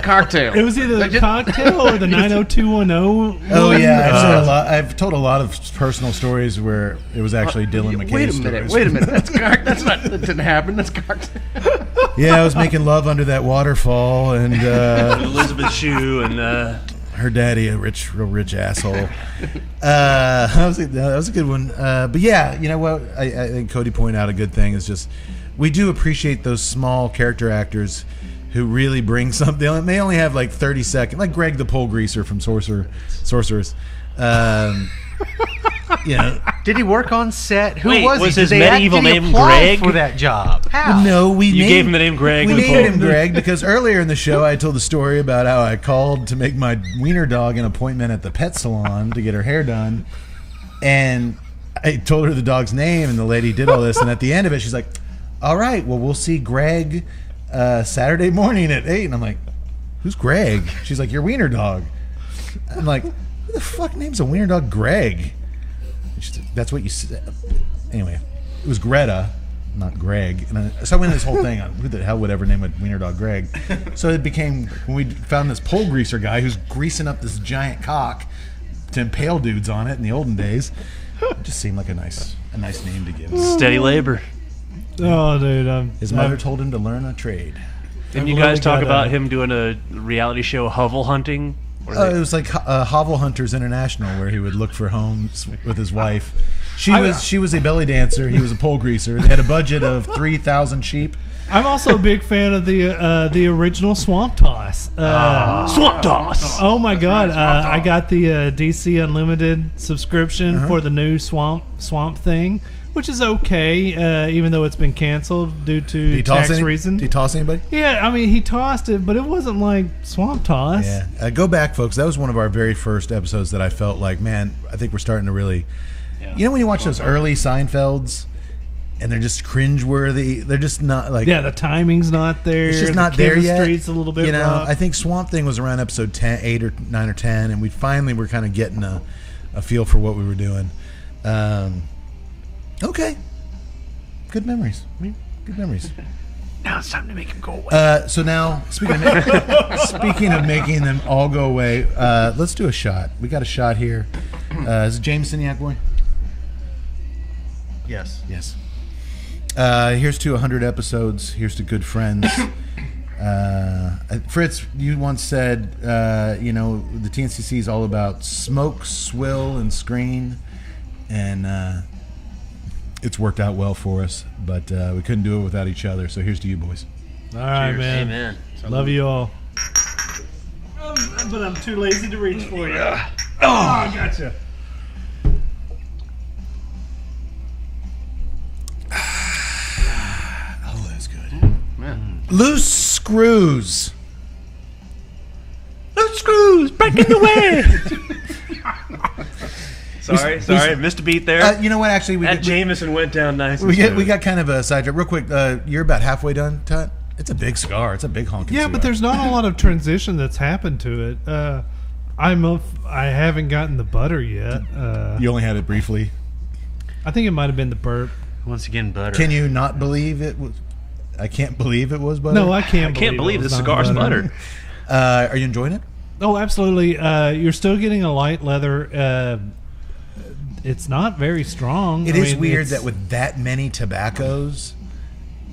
cocktail. It was either the cocktail or the 90210. Oh yeah, I've told a lot of personal stories where it was actually Dylan McKay's stories. Wait a minute. That didn't happen. That's cocktail. Yeah, I was making love under that waterfall, and Elizabeth Shue and her daddy, a real rich asshole. That was a good one. But yeah, you know what? I think Cody pointed out a good thing is just. We do appreciate those small character actors who really bring something. They only have like 30 seconds, like Greg the pole greaser from Sorceress. Did he work on set? Who Wait, was he? was Did his they medieval actually name apply Greg? for that job? How? No, You gave him the name Greg. We the named him pole- Greg because earlier in the show I told the story about how I called to make my wiener dog an appointment at the pet salon to get her hair done, and I told her the dog's name, and the lady did all this, and at the end of it she's like, all right, well, we'll see Greg Saturday morning at 8, and I'm like, who's Greg? She's like, your wiener dog. I'm like, who the fuck names a wiener dog Greg? She's like, that's what you said. Anyway, it was Greta, not Greg. And so I went this whole thing on who the hell would ever name a wiener dog Greg. So it became, when we found this pole greaser guy who's greasing up this giant cock to impale dudes on it in the olden days, it just seemed like a nice name to give him. Steady labor. Oh, dude. His mother told him to learn a trade. Didn't you guys talk about him doing a reality show, Hovel Hunting? It was like Hovel Hunters International, where he would look for homes with his wife. She was a belly dancer. He was a pole greaser. They had a budget of 3,000 sheep. I'm also a big fan of the original Swamp Toss. Swamp Toss. Oh my God! I got the DC Unlimited subscription for the new Swamp thing, which is okay, even though it's been canceled due to tax reasons. Did he toss anybody? Yeah, I mean he tossed it, but it wasn't like Swamp Toss. Yeah, go back, folks. That was one of our very first episodes that I felt like, man, I think we're starting to really. Yeah. You know when you watch those early Seinfelds, and they're just cringeworthy. They're just not like. Yeah, the timing's not there. It's just not there yet. It's a little bit. I think Swamp Thing was around episode 10, 8 or 9 or 10, and we finally were kind of getting a feel for what we were doing. Okay. Good memories. Good memories. Now it's time to make him go away. So now, speaking of making them all go away, let's do a shot. We got a shot here. Is it Jameson Yak Boy? Yes. Yes. Here's to 100 episodes. Here's to good friends. Fritz, you once said, the TNCC is all about smoke, swill, and screen, and it's worked out well for us. But we couldn't do it without each other. So here's to you, boys. All right, Cheers. man. Amen. Love you all. But I'm too lazy to reach for you. I gotcha. Oh, that's good. Man. Loose screws. Loose screws, breaking the way. Sorry, missed a beat there. You know what? Actually, that Jameson went down nice. We got kind of a sidetrack. Real quick, you're about halfway done, Tut. It's a big cigar. It's a big honking cigar. Yeah, but there's not a lot of transition that's happened to it. I haven't gotten the butter yet. You only had it briefly. I think it might have been the burp. Once again, butter. Can you not believe it was? I can't believe it was butter. No, I can't. I can't believe the cigar's butter. Are you enjoying it? Oh, absolutely. You're still getting a light leather. It's not very strong. It is weird that with that many tobaccos,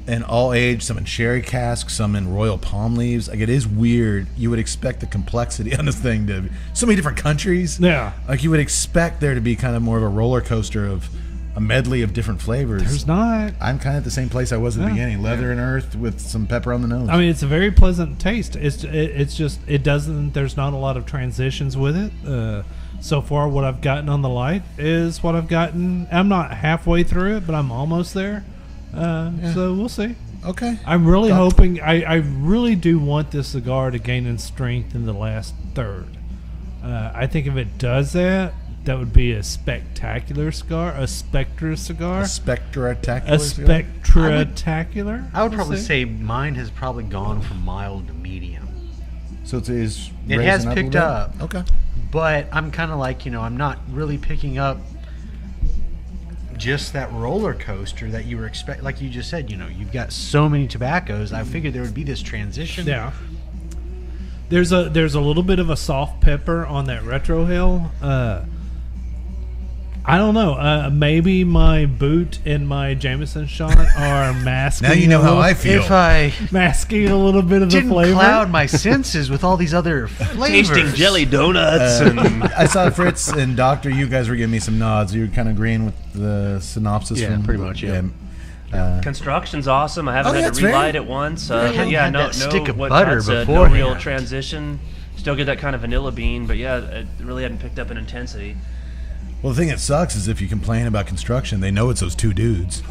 and all age, some in sherry casks, some in royal palm leaves. Like, it is weird. You would expect the complexity on this thing to so many different countries. Yeah. Like, you would expect there to be kind of more of a roller coaster of a medley of different flavors. There's not. I'm kind of at the same place I was at the beginning. Leather and earth with some pepper on the nose. I mean, it's a very pleasant taste. It's just, it doesn't, there's not a lot of transitions with it. So far, what I've gotten on the light is what I've gotten. I'm not halfway through it, but I'm almost there. So we'll see. Okay. I'm really hoping. I really do want this cigar to gain in strength in the last third. I think if it does that, that would be a spectacular cigar, a Spectre cigar, A spectratacular. a spectratacular. I would probably say mine has probably gone from mild to medium. So it is. It has picked up. Okay. But I'm kind of like, I'm not really picking up just that roller coaster that you were expecting. Like you just said, you've got so many tobaccos. I figured there would be this transition. Yeah. There's a little bit of a soft pepper on that retro hill. I don't know. Maybe my boot and my Jameson shot are masking. Now you know how I feel. If I masking a little bit of the didn't flavor. cloud my senses with all these other flavors. Tasting jelly donuts and I saw Fritz and Doctor. You guys were giving me some nods. You were kind of agreeing with the synopsis. Yeah, from, pretty much, yeah. Construction's awesome. I haven't Oh, yeah, had it's to relight very- it once. haven't Yeah, had no, that stick of what butter Todd said, no beforehand. real transition. Still get that kind of vanilla bean, but yeah, it really hadn't picked up an intensity. Well, the thing that sucks is if you complain about construction, they know it's those two dudes.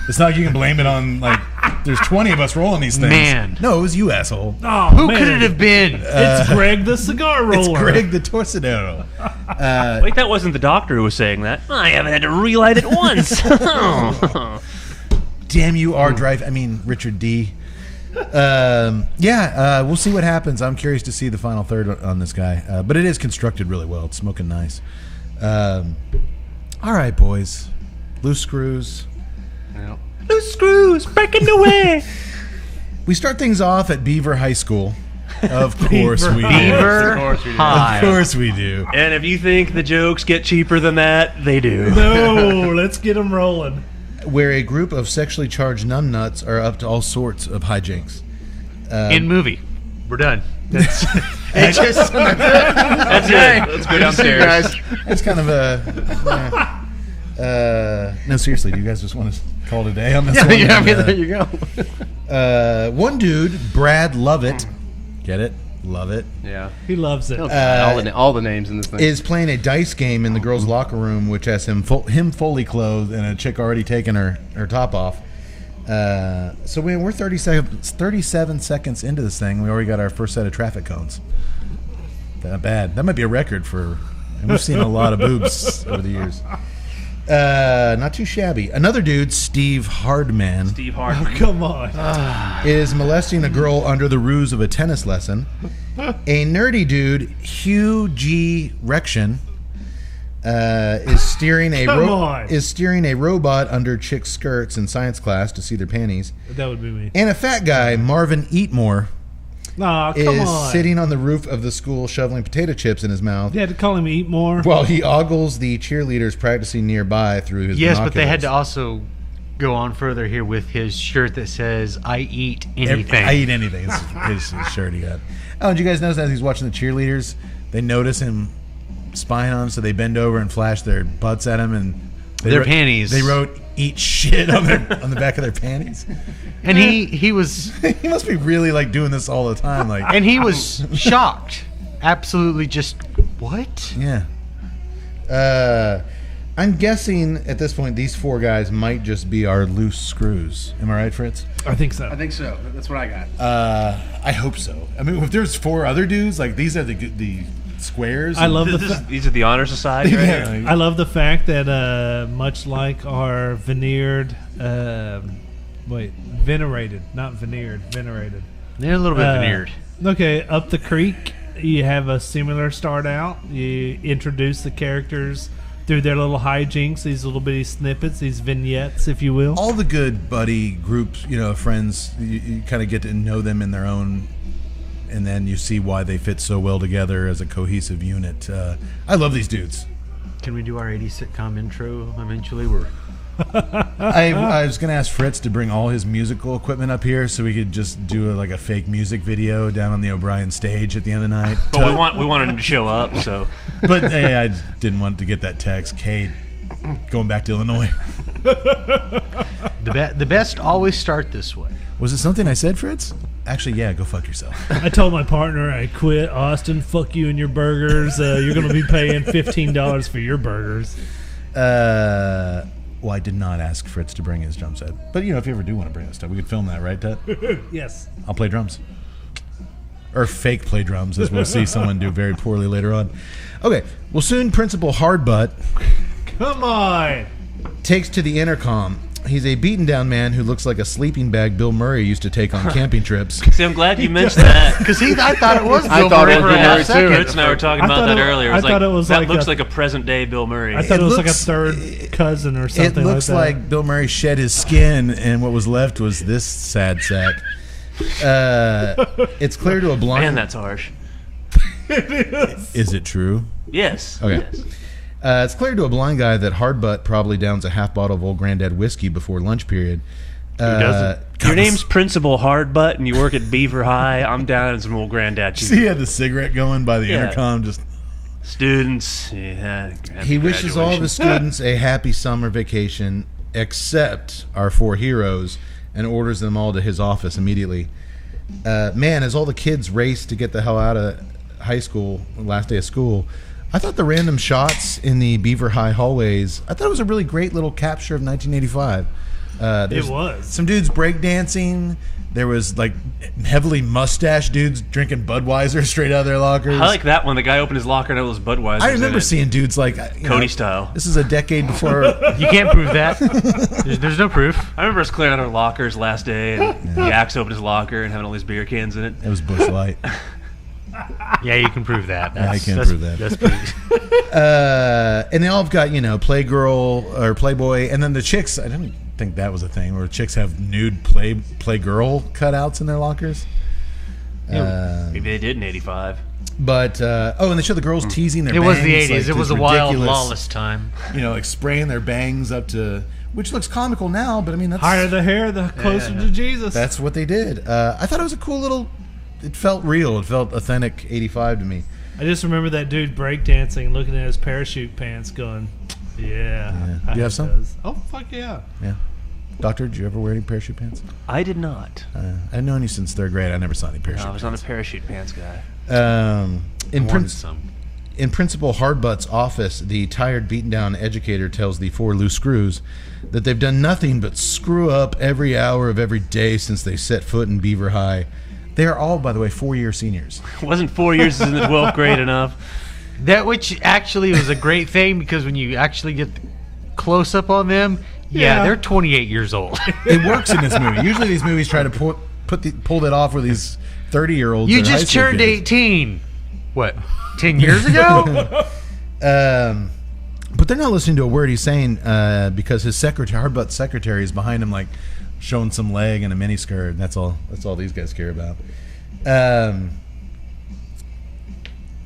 It's not like you can blame it on, like, there's 20 of us rolling these things. Man. No, it was you, asshole. Oh, Who man. could it have been? It's Greg the cigar roller. It's Greg the Torsadero. Wait, that wasn't the doctor who was saying that. I haven't had to relight it once. Damn you, Richard D. We'll see what happens. I'm curious to see the final third on this guy. But it is constructed really well. It's smoking nice. All right, boys. Loose screws. Yep. Loose screws, breaking away. We start things off at Beaver High School. Of course we do. Beaver Of course we do. High. Of course we do. And if you think the jokes get cheaper than that, they do. No, let's get them rolling. Where a group of sexually charged numbnuts are up to all sorts of hijinks. In movie. We're done. That's it. Let's go downstairs. It's kind of no, seriously, do you guys just want to call it a day on this one? There you go. One dude, Brad Lovett, get it? Love it, Yeah. He loves it. All the names in this thing. is playing a dice game in the girls' locker room, which has him fully clothed and a chick already taking her top off. So we're 37 seconds into this thing. We already got our first set of traffic cones. Not bad. That might be a record for... And we've seen a lot of boobs over the years. Not too shabby. Another dude, Steve Hardman, Steve Harvey. Come on. is molesting a girl under the ruse of a tennis lesson. A nerdy dude, Hugh G. Rection, is steering a robot under chicks' skirts in science class to see their panties. That would be me. And a fat guy, Marvin Eatmore, Nah, come is on. sitting on the roof of the school shoveling potato chips in his mouth You had to call him Eat More. while he ogles the cheerleaders practicing nearby through his Yes, but they had to binoculars. also go on further here with his shirt that says, I eat anything. I eat anything. His shirt he got. Oh, did you guys notice as he's watching the cheerleaders, they notice him spying on him, so they bend over and flash their butts at him, and Their panties. They wrote "eat shit" on the back of their panties. And he was He must be really like doing this all the time. Like, and he was shocked. Absolutely just what? yeah. I'm guessing at this point these four guys might just be our loose screws. Am I right, Fritz? I think so. I think so. That's what I got. I hope so. I mean, if there's four other dudes, like these are the squares. I love the These are the honor society, right? Yeah. here. I love the fact that much like our venerated, venerated. They're a little bit veneered. Okay, up the creek, you have a similar start out. You introduce the characters through their little hijinks, these little bitty snippets, these vignettes, if you will. All the good buddy groups, friends, you kind of get to know them in their own, and then you see why they fit so well together as a cohesive unit. I love these dudes. Can we do our 80s sitcom intro eventually? I was going to ask Fritz to bring all his musical equipment up here so we could just do a fake music video down on the O'Brien stage at the end of the night. But we wanted him to show up, so But hey, I didn't want to get that text. Kate, going back to Illinois. The best always start this way. Was it something I said, Fritz? Actually, yeah, go fuck yourself. I told my partner, I quit, Austin, fuck you and your burgers. You're going to be paying $15 for your burgers. Well, I did not ask Fritz to bring his drum set. But, if you ever do want to bring that stuff, we could film that, right, Ted? Yes. I'll play drums. Or fake play drums, as we'll see someone do very poorly later on. Okay, well, soon Principal Hardbutt Come on. takes to the intercom. He's a beaten-down man who looks like a sleeping bag Bill Murray used to take on camping trips. see, I'm glad you mentioned that. Because I thought it was Bill I thought Murray it was for Bill a Murray, half too. second. Fritz and I were talking about that earlier. I thought it was that like looks a- like a present day Bill Murray. I thought it was like a looks- third cousin or It something looks like like Bill Murray shed his skin, and what was left was this sad sack. It's clear to a blind... Man, that's harsh. Is it true? Yes. Okay. Yes. It's clear to a blind guy that Hardbutt probably downs a half bottle of Old Granddad whiskey before lunch period. doesn't? Your name's Principal Hardbutt, and you work at Beaver High. I'm down in some old granddad. See, he had the cigarette going by the Yeah. intercom. Just Students. Yeah. he wishes all of his students a happy summer vacation. except our 4 heroes, and orders them all to his office immediately. Man, as all the kids race to get the hell out of high school, last day of school, I thought the random shots in the Beaver High hallways, I thought it was a really great little capture of 1985. It was. Some dudes breakdancing. There was like heavily mustached dudes drinking Budweiser straight out of their lockers. I like that one. The guy opened his locker and it was Budweiser. I remember seeing dudes like Cody style. This is a decade before. You can't prove that. There's no proof. I remember us clearing out our lockers last day, and the axe opened his locker and having all these beer cans in it. It was Busch Light. Yeah, you can prove that. I can't prove that. That's pretty. And they all have got Playgirl or Playboy, and then the chicks. I don't think that was a thing where chicks have nude Playgirl cutouts in their lockers. Maybe they did in '85. But and they show the girls teasing their. It bangs, was the 80s. like It was this a wild, ridiculous, lawless time. Like spraying their bangs up to, which looks comical now, but I mean that's Higher the hair, the closer to Jesus. That's what they did. I thought it was a cool little. It felt real. It felt authentic. '85 to me. I just remember that dude breakdancing, looking at his parachute pants, going, "Yeah." Do you have some? Oh fuck yeah! Yeah. Doctor, did you ever wear any parachute pants? I did not. I've known you since 3rd grade. I never saw any parachute No, I was pants. not a parachute pants guy. In Principal Hardbutt's office, the tired, beaten-down educator tells the 4 loose screws that they've done nothing but screw up every hour of every day since they set foot in Beaver High. They are all, by the way, 4-year seniors. Wasn't 4 years in the 12th grade enough? That which actually was a great thing because when you actually get the close up on them, yeah, they're 28 years old. It works in this movie. Usually these movies try to pull that off with these 30-year-olds. You just turned 18. What, 10 years ago? But they're not listening to a word he's saying because his secretary, Hardbutt's secretary, is behind him like showing some leg and a miniskirt. And that's all these guys care about.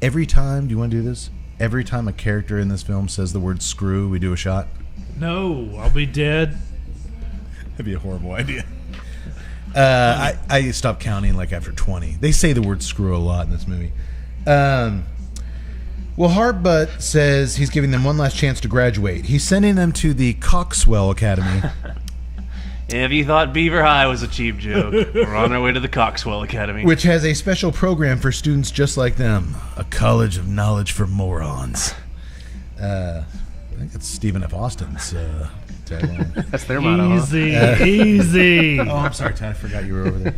Every time, do you want to do this? Every time a character in this film says the word screw, we do a shot. No, I'll be dead. That'd be a horrible idea. I stopped counting like after 20. They say the word screw a lot in this movie. Well, Hardbutt says he's giving them one last chance to graduate. He's sending them to the Coxwell Academy. If you thought Beaver High was a cheap joke, we're on our way to the Coxwell Academy. Which has a special program for students just like them. A college of knowledge for morons. I think it's Stephen F. Austin's tagline. That's their motto. Easy, easy. Oh, I'm sorry, Tad. I forgot you were over there.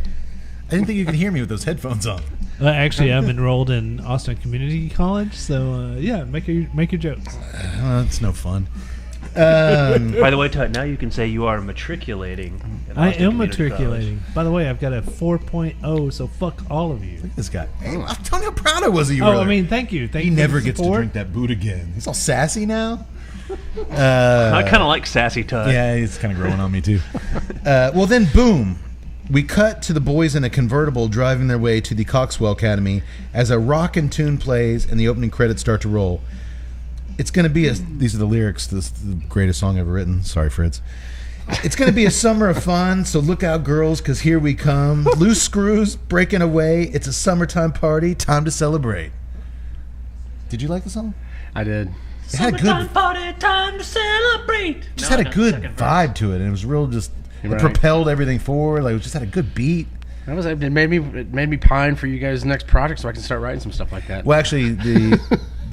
I didn't think you could hear me with those headphones on. Actually, I'm enrolled in Austin Community College, so yeah, make your jokes. It's no fun. By the way, Tut, now you can say you are matriculating. I am matriculating. By the way, I've got a 4.0, so fuck all of you. Look at this guy. Hey, I'm telling you how proud I was of you. Oh, I mean, thank you. He never gets to drink that boot again. He's all sassy now. I kind of like sassy Tut. Yeah, it's kind of growing on me too. Well, then, boom. We cut to the boys in a convertible driving their way to the Coxwell Academy as a rockin' tune plays and the opening credits start to roll. It's going to be these are the lyrics. This is the greatest song ever written. Sorry, Fritz. It's going to be a summer of fun, so look out, girls, because here we come. Loose screws, breaking away. It's a summertime party. Time to celebrate. Did you like the song? I did. It had a good party, time to celebrate. Just had a good vibe to it, and it was real. Just it propelled everything forward. Like it just had a good beat. It made me pine for you guys' next project, so I can start writing some stuff like that. Well, actually,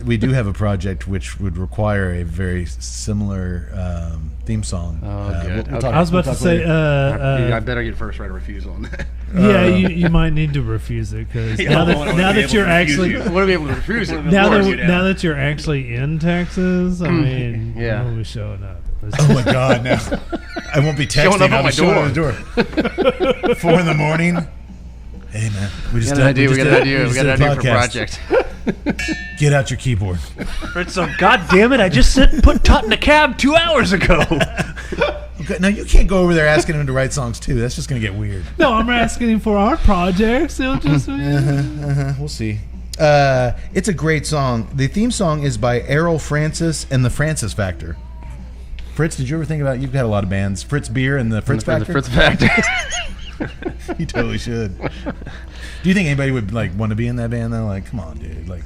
we do have a project which would require a very similar theme song. Oh, good. We'll I was about to say, I better get first right of refusal on that. Yeah, you might need to refuse it because now that you're actually I want to be able to refuse it. now that you're actually in Texas, I mean, yeah, we'll be showing up. Oh my God! Now I won't be texting. Showing up I'll at be my showing up at the door. 4 a.m. Hey man, we got an idea. We got an idea for a project. Get out your keyboard. Fritz, so God damn it! I just put Tut in a cab 2 hours ago. Okay, now you can't go over there asking him to write songs too. That's just gonna get weird. No, I'm asking him for our projects. He'll just We'll see. It's a great song. The theme song is by Errol Francis and the Francis Factor. Fritz, did you ever think about? You've got a lot of bands. Fritz Beer and the Fritz Factor. The Fritz Factor. You totally should. Do you think anybody would like want to be in that band though? Like, come on, dude. Like,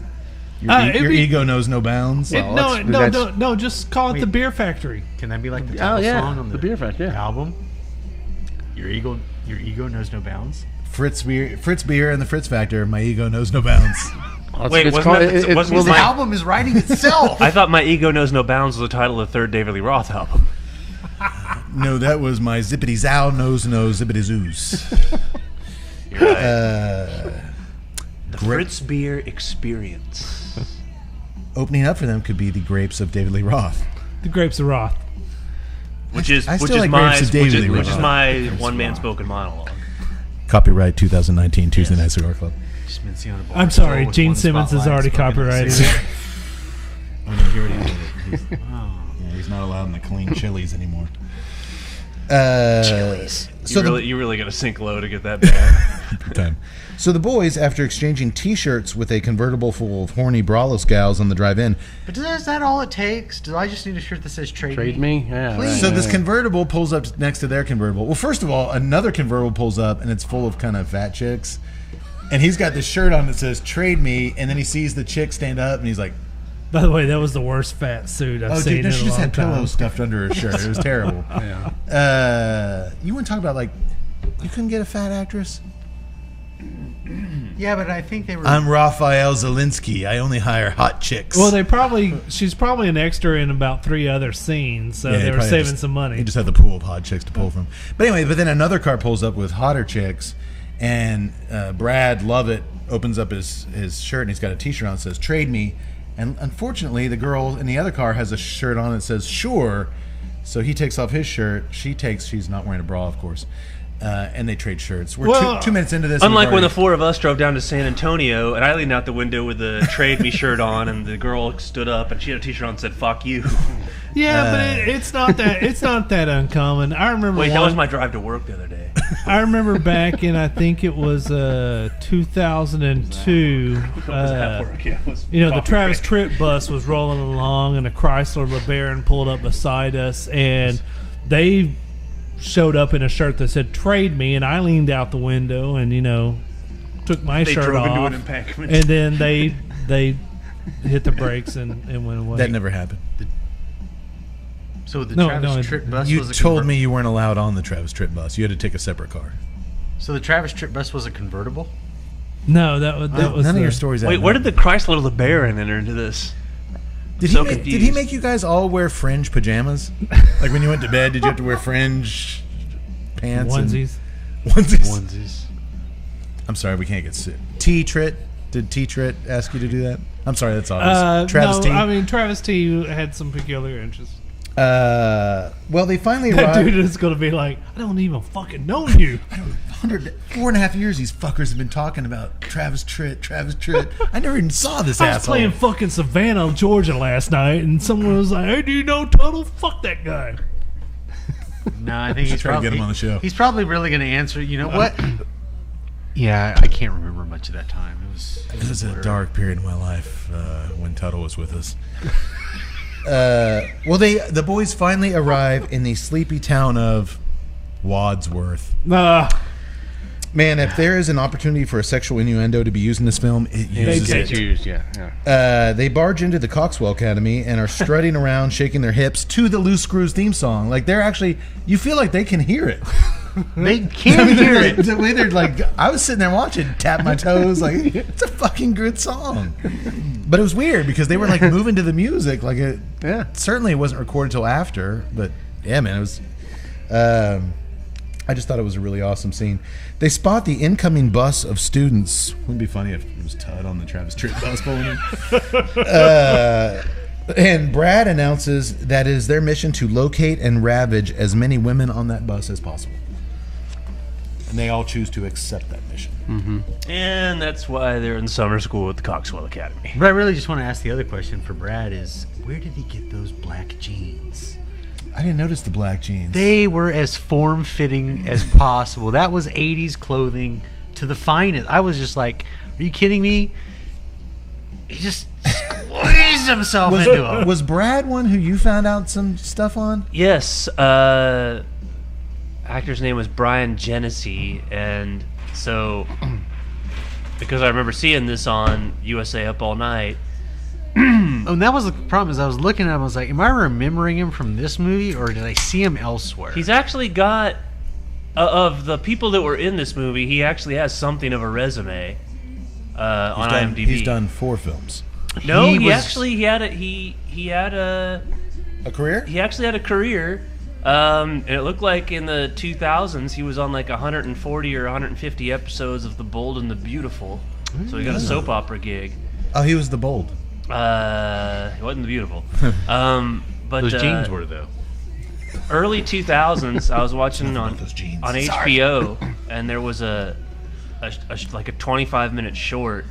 Your ego knows no bounds. No. Just call it the Beer Factory. Can that be like the title song on the Beer Factory album? Your ego knows no bounds. Fritz Beer and the Fritz Factor. My ego knows no bounds. Wait, The album is writing itself. I thought My Ego Knows No Bounds was the title of the third David Lee Roth album. No, that was my Zippity Zow Knows No Zippity Zoos. You're right. The Fritz Beer Experience. Opening up for them could be the Grapes of David Lee Roth. The Grapes of Roth. Which is I still like Grapes of David Lee Roth. Which is my one-man spoken monologue. Copyright 2019 Tuesday Night Cigar Club. I'm sorry, Gene Simmons is already copyrighted. He's not allowed in the clean chilies anymore. Chilies. You really got to sink low to get that bad. Time. So the boys, after exchanging T-shirts with a convertible full of horny braless gals on the drive-in. But is that all it takes? Do I just need a shirt that says "Trade me"? Yeah. Please. So this convertible pulls up next to their convertible. Well, first of all, another convertible pulls up, and it's full of kind of fat chicks. And he's got this shirt on that says "Trade me," and then he sees the chick stand up, and he's like, By the way, that was the worst fat suit I've seen in a long time. She just had pillows stuffed under her shirt. It was terrible. You want to talk about, like, you couldn't get a fat actress? Yeah, but I think they were... I'm Raphael Zelinsky. I only hire hot chicks. Well, she's probably an extra in about 3 other scenes, so they were saving some money. He just had the pool of hot chicks to pull from. But anyway, then another car pulls up with hotter chicks, and Brad Lovett opens up his shirt, and he's got a T-shirt on that says, "Trade me." And unfortunately, the girl in the other car has a shirt on that says "Sure." So he takes off his shirt. She's not wearing a bra, of course. And they trade shirts. We're 2 minutes into this. Unlike when the 4 of us drove down to San Antonio, and I leaned out the window with the "Trade me" shirt on, and the girl stood up, and she had a T-shirt on and said "Fuck you." Yeah, but it's not that uncommon. I remember. Wait, that was my drive to work the other day. I remember back in, I think it was 2002. The Travis Tritt bus was rolling along, and a Chrysler LeBaron pulled up beside us, and they showed up in a shirt that said "Trade me," and I leaned out the window and took my shirt off, into an embankment. and then they hit the brakes and went away. That never happened. So the Travis Tritt bus you was a told me you weren't allowed on the Travis Tritt bus. You had to take a separate car. So the Travis Tritt bus was a convertible? No, that was none of your stories. Wait, where did the Chrysler LeBaron enter into this? Did he make you guys all wear fringe pajamas? Like when you went to bed, did you have to wear fringe pants? Onesies. Onesies. I'm sorry, we can't get sued. T-Tritt. Did T-Tritt ask you to do that? I'm sorry, that's obvious. Travis T. I mean, Travis T had some peculiar interests. Well, they finally that arrived. dude is going to be like, I don't even fucking know you. 4.5 years these fuckers have been talking about Travis Tritt. I never even saw this asshole. I was playing fucking Savannah, Georgia last night, and someone was like, "Hey, do you know Tuttle? Fuck that guy." No, I think he's trying probably to get him on the show. He's probably really going to answer. You know what? Yeah, I can't remember much of that time. It was a dark period in my life when Tuttle was with us. Well, the boys finally arrive in the sleepy town of Wadsworth. Man, if there is an opportunity for a sexual innuendo to be used in this film, it uses it. They barge into the Coxwell Academy and are strutting around, shaking their hips to the Loose Screws theme song. Like they're actually, you feel like they can hear it. They can hear it. The way they're like, I was sitting there watching, tap my toes, like it's a fucking good song. But it was weird because they were like moving to the music, like it. Yeah, certainly it wasn't recorded till after, but yeah, man, it was. I just thought it was a really awesome scene. They spot the incoming bus of students. Wouldn't it be funny if it was Tud on the Travis Tritt bus pulling in? And Brad announces that it is their mission to locate and ravage as many women on that bus as possible. And they all choose to accept that mission. Mm-hmm. And that's why they're in summer school at the Coxwell Academy. But I really just want to ask the other question for Brad is, where did he get those black jeans? I didn't notice the black jeans. They were as form-fitting as possible. That was 80s clothing to the finest. I was just like, are you kidding me? He just squeezed himself into them. Was Brad one who you found out some stuff on? Yes. Actor's name was Brian Genesee, and so because I remember seeing this on USA Up All Night, And that was the problem. Is I was looking at him, I was like, am I remembering him from this movie, or did I see him elsewhere? He's actually got of the people that were in this movie. He actually has something of a resume on IMDb. He's done 4 films. No, he had A career? He actually had a career. And it looked like in the 2000s he was on like 140 or 150 episodes of The Bold and the Beautiful. So he got a soap opera gig. Oh, he was the Bold. He wasn't the Beautiful. But Those jeans were, though. Early 2000s, I was watching on HBO, and there was a 25-minute short,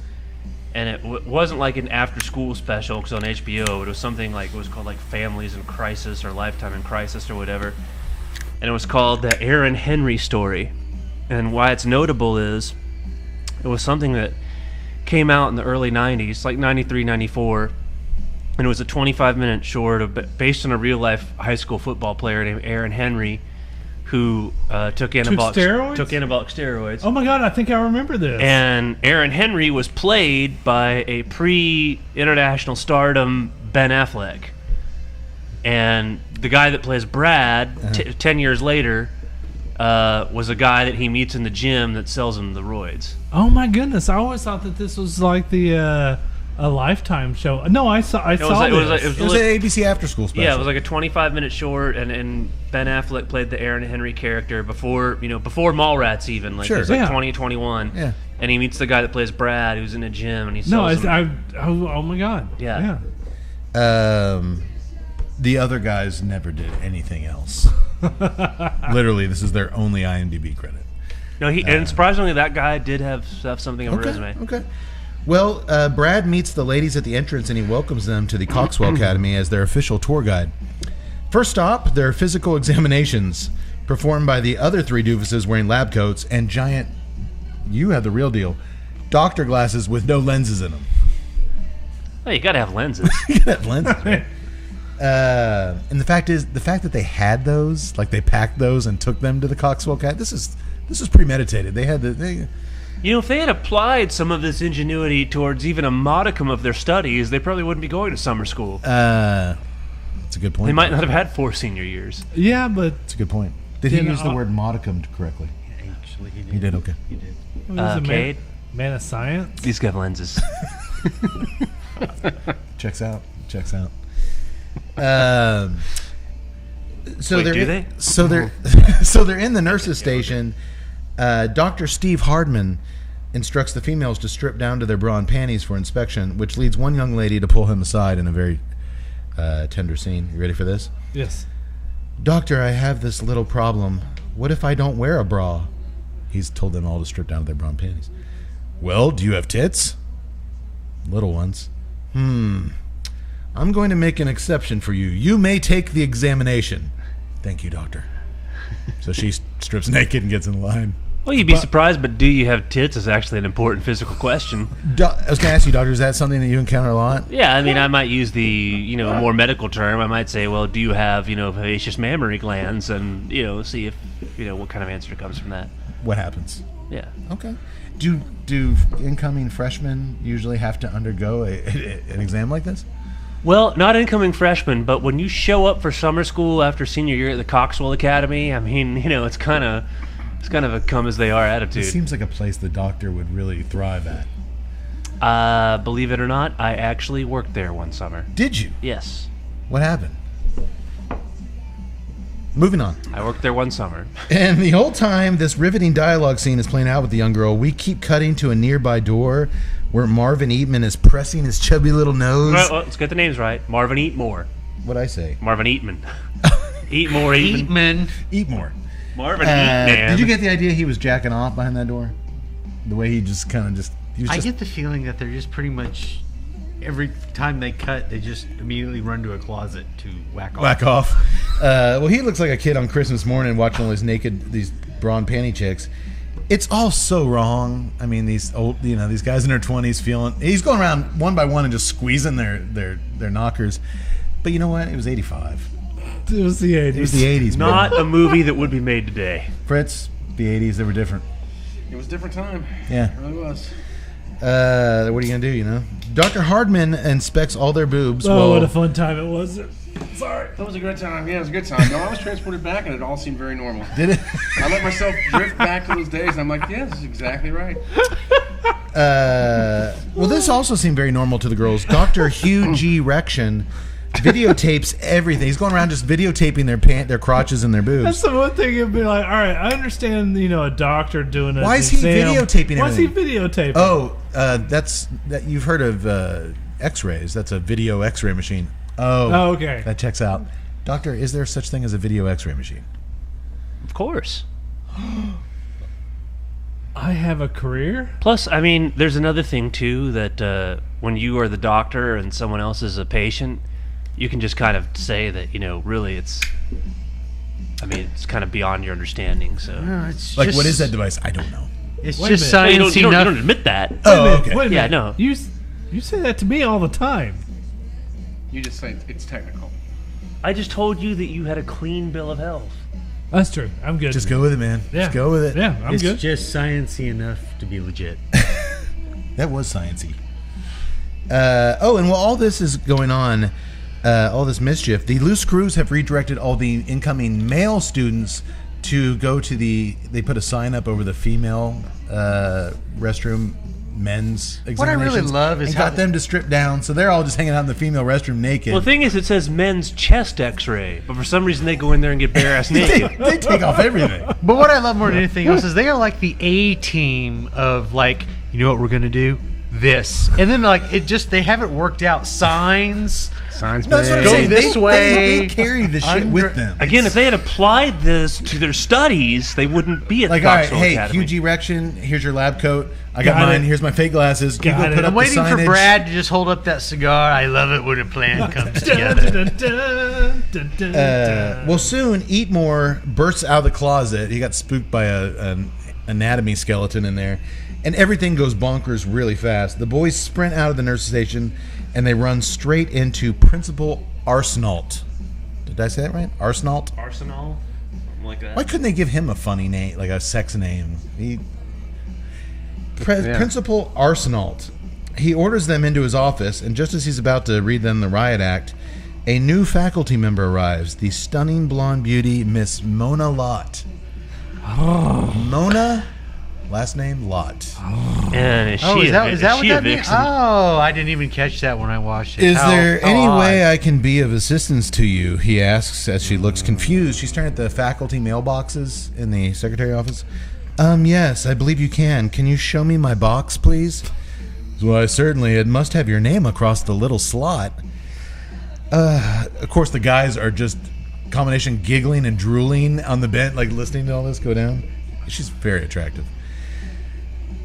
and it wasn't like an after-school special because on HBO, but it was something like it was called like Families in Crisis or Lifetime in Crisis or whatever, and it was called the Aaron Henry Story. And why it's notable is it was something that came out in the early 90s, like 93, 94, and it was a 25-minute short based on a real-life high school football player named Aaron Henry, who took anabolic steroids. Oh my God, I think I remember this. And Aaron Henry was played by a pre-international stardom Ben Affleck. And the guy that plays Brad, 10 years later, was a guy that he meets in the gym that sells him the roids. Oh my goodness, I always thought that this was like a Lifetime show. No, I saw this. It was an ABC After School special. Yeah, it was like a 25-minute short, and Ben Affleck played the Aaron Henry character before Mallrats even. Like, sure. It was like Yeah. 2021. Yeah. And he meets the guy that plays Brad, who's in a gym, and he sells him. Oh my God. Yeah. The other guys never did anything else. Literally, this is their only IMDb credit. No, and surprisingly, that guy did have something on a resume. Okay. Well, Brad meets the ladies at the entrance and he welcomes them to the Coxwell Academy as their official tour guide. First stop, their physical examinations performed by the other 3 doofuses wearing lab coats and giant, you have the real deal, doctor glasses with no lenses in them. Oh, you gotta have lenses. You gotta have lenses, right? And the fact that they had those, like they packed those and took them to the Coxwell Academy, this is premeditated. They had If they had applied some of this ingenuity towards even a modicum of their studies, they probably wouldn't be going to summer school. That's a good point. They might not have had 4 senior years. Yeah, but That's a good point. Did he use the word modicum correctly? Actually, he did. He did, okay. He did. he was a Cade? man of science. These guys have lenses. Checks out. So Wait, they're do they? So they're in the nurses' station. Dr. Steve Hardman instructs the females to strip down to their bra and panties for inspection, which leads one young lady to pull him aside in a very tender scene. You ready for this? Yes. Doctor, I have this little problem. What if I don't wear a bra? He's told them all to strip down to their bra and panties. Well, do you have tits? Little ones. I'm going to make an exception for you. You may take the examination. Thank you, doctor. So she strips naked and gets in line. Well, you'd be surprised, but do you have tits is actually an important physical question. I was going to ask you, doctor, is that something that you encounter a lot? Yeah, I mean, I might use the, more medical term. I might say, well, do you have, vivacious mammary glands? And, see if, what kind of answer comes from that. What happens? Yeah. Okay. Do incoming freshmen usually have to undergo an exam like this? Well, not incoming freshmen, but when you show up for summer school after senior year at the Coxwell Academy, I mean, it's kind of a come as they are attitude. It seems like a place the doctor would really thrive at. Believe it or not, I actually worked there one summer. Did you? Yes. What happened? Moving on. I worked there one summer. And the whole time this riveting dialogue scene is playing out with the young girl, we keep cutting to a nearby door where Marvin Eatman is pressing his chubby little nose. Well, let's get the names right. Marvin Eatmore. What'd I say? Marvin Eatman. Eat more, Eatman. Eat more. Marvin Eatman. Did you get the idea he was jacking off behind that door? The way he just kind of I get the feeling that they're just pretty much every time they cut, they just immediately run to a closet to whack off. Well, he looks like a kid on Christmas morning watching all these bra and panty chicks. It's all so wrong. I mean, these guys in their 20s he's going around one by one and just squeezing their knockers. But you know what? It was 85. It was the 80s. It was the 80s. Not man. a movie that would be made today. Fritz, the 80s, they were different. It was a different time. Yeah. It really was. What are you going to do, you know? Dr. Hardman inspects all their boobs. Oh, what a fun time it was. Sorry. That was a great time. Yeah, it was a good time. No, I was transported back, and it all seemed very normal. Did it? I let myself drift back to those days, and I'm like, yeah, this is exactly right. Well, this also seemed very normal to the girls. Dr. Hugh G. Rection videotapes everything. He's going around just videotaping their crotches and their boobs. That's the one thing. It'd be like, all right, I understand, a doctor doing Why is he videotaping everything? Why is he videotaping? Oh, that you've heard of X-rays. That's a video X-ray machine. Oh, okay. That checks out. Doctor, is there such thing as a video X-ray machine? Of course. I have a career? Plus, I mean, there's another thing, too, that when you are the doctor and someone else is a patient, you can just kind of say that, really it's kind of beyond your understanding. So, It's like, just, what is that device? I don't know. It's Wait a just minute. science you enough. don't admit that. Oh, okay. Wait a Yeah, minute. no. You say that to me all the time. You just say it's technical. I just told you that you had a clean bill of health. That's true. I'm good. Just go with it, man. Yeah. Just go with it. Yeah, I'm It's good. just sciencey enough to be legit. That was sciencey. And while all this is going on, all this mischief, the loose screws have redirected all the incoming male students to go to they put a sign up over the female restroom men's examinations. What I really love is and how got them to strip down, so they're all just hanging out in the female restroom naked. Well, the thing is, it says men's chest X-ray, but for some reason they go in there and get bare ass naked. they take off everything. But what I love more than anything else is they are like the A team of like, you know what we're gonna do? This. And then like they have it worked out. Signs. Science No, that's what I'm Go saying. this way. They carry the shit with them. Again, if they had applied this to their studies, they wouldn't be at Like, the all right, Foxhole hey, Academy. Hugh G. Rection, here's your lab coat. I got Got mine. it. Here's my fake glasses. You Got go it. put up I'm waiting the for signage. Brad to just hold up that cigar. I love it when a plan comes Dun, together. dun, dun, dun, dun, dun. Well, soon Eatmore bursts out of the closet. He got spooked by an anatomy skeleton in there, and everything goes bonkers really fast. The boys sprint out of the nurse station, and they run straight into Principal Arsenault. Did I say that right? Arsenault? Arsenal? Something like that. Why couldn't they give him a funny name, like a sex name? Principal Arsenault. He orders them into his office, and just as he's about to read them the riot act, a new faculty member arrives, the stunning blonde beauty, Miss Mona Lott. Mona, last name Lott. And is Oh, she is that what a that means? vixen? Oh, I didn't even catch that when I watched it. Is How- there how any odd. way I can be of assistance to you? He asks as she looks confused. She's staring at the faculty mailboxes in the secretary office. Yes, I believe you can. Can you show me my box, please? Why, certainly. It must have your name across the little slot. Of course, the guys are just combination giggling and drooling on the bench, like listening to all this go down. She's very attractive.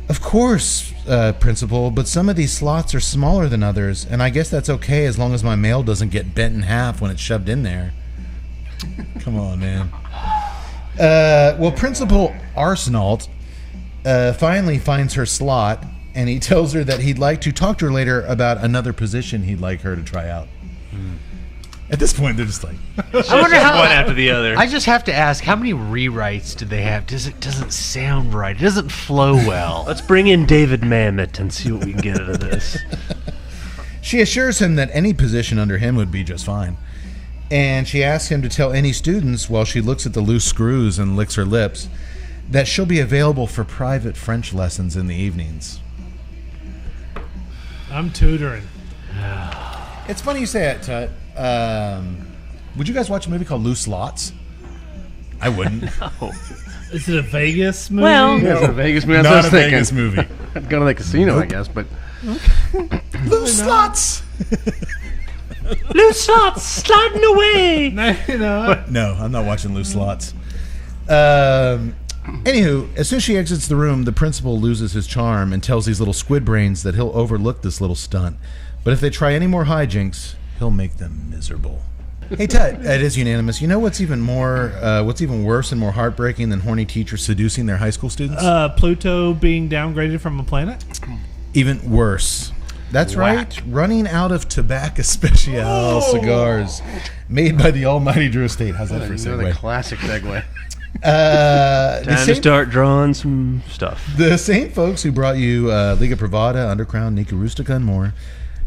Of course, Principal, but some of these slots are smaller than others, and I guess that's okay as long as my mail doesn't get bent in half when it's shoved in there. Come on, man. Well, Principal Arsenault finally finds her slot, and he tells her that he'd like to talk to her later about another position he'd like her to try out. At this point, they're just like, I wonder how. One after the other. I just have to ask, how many rewrites did they have? It doesn't sound right. It doesn't flow well. Let's bring in David Mamet and see what we can get out of this. she assures him that any position under him would be just fine. And she asks him to tell any students, while she looks at the loose screws and licks her lips, that she'll be available for private French lessons in the evenings. I'm tutoring. It's funny you say that, Tut. Would you guys watch a movie called Loose Lots? I wouldn't. Is it a Vegas movie? Well- Yeah, it's a Vegas movie. That's what I Not was a thinking. Vegas movie. I'd go to the casino, I guess, but Loose Lots! Loose slots sliding away. No, I'm not watching Loose Lots. Anywho, as soon as she exits the room, the principal loses his charm and tells these little squid brains that he'll overlook this little stunt. But if they try any more hijinks, he'll make them miserable. Hey, Tut, it is unanimous. You know what's even worse and more heartbreaking than horny teachers seducing their high school students? Pluto being downgraded from a planet? Even worse. That's right. Running out of Tobacco Special cigars made by the almighty Drew Estate. How's that for a another segue? classic segue. The Time to start drawing some stuff. The same folks who brought you Liga Privada, Undercrown, Nica Rustica, and more.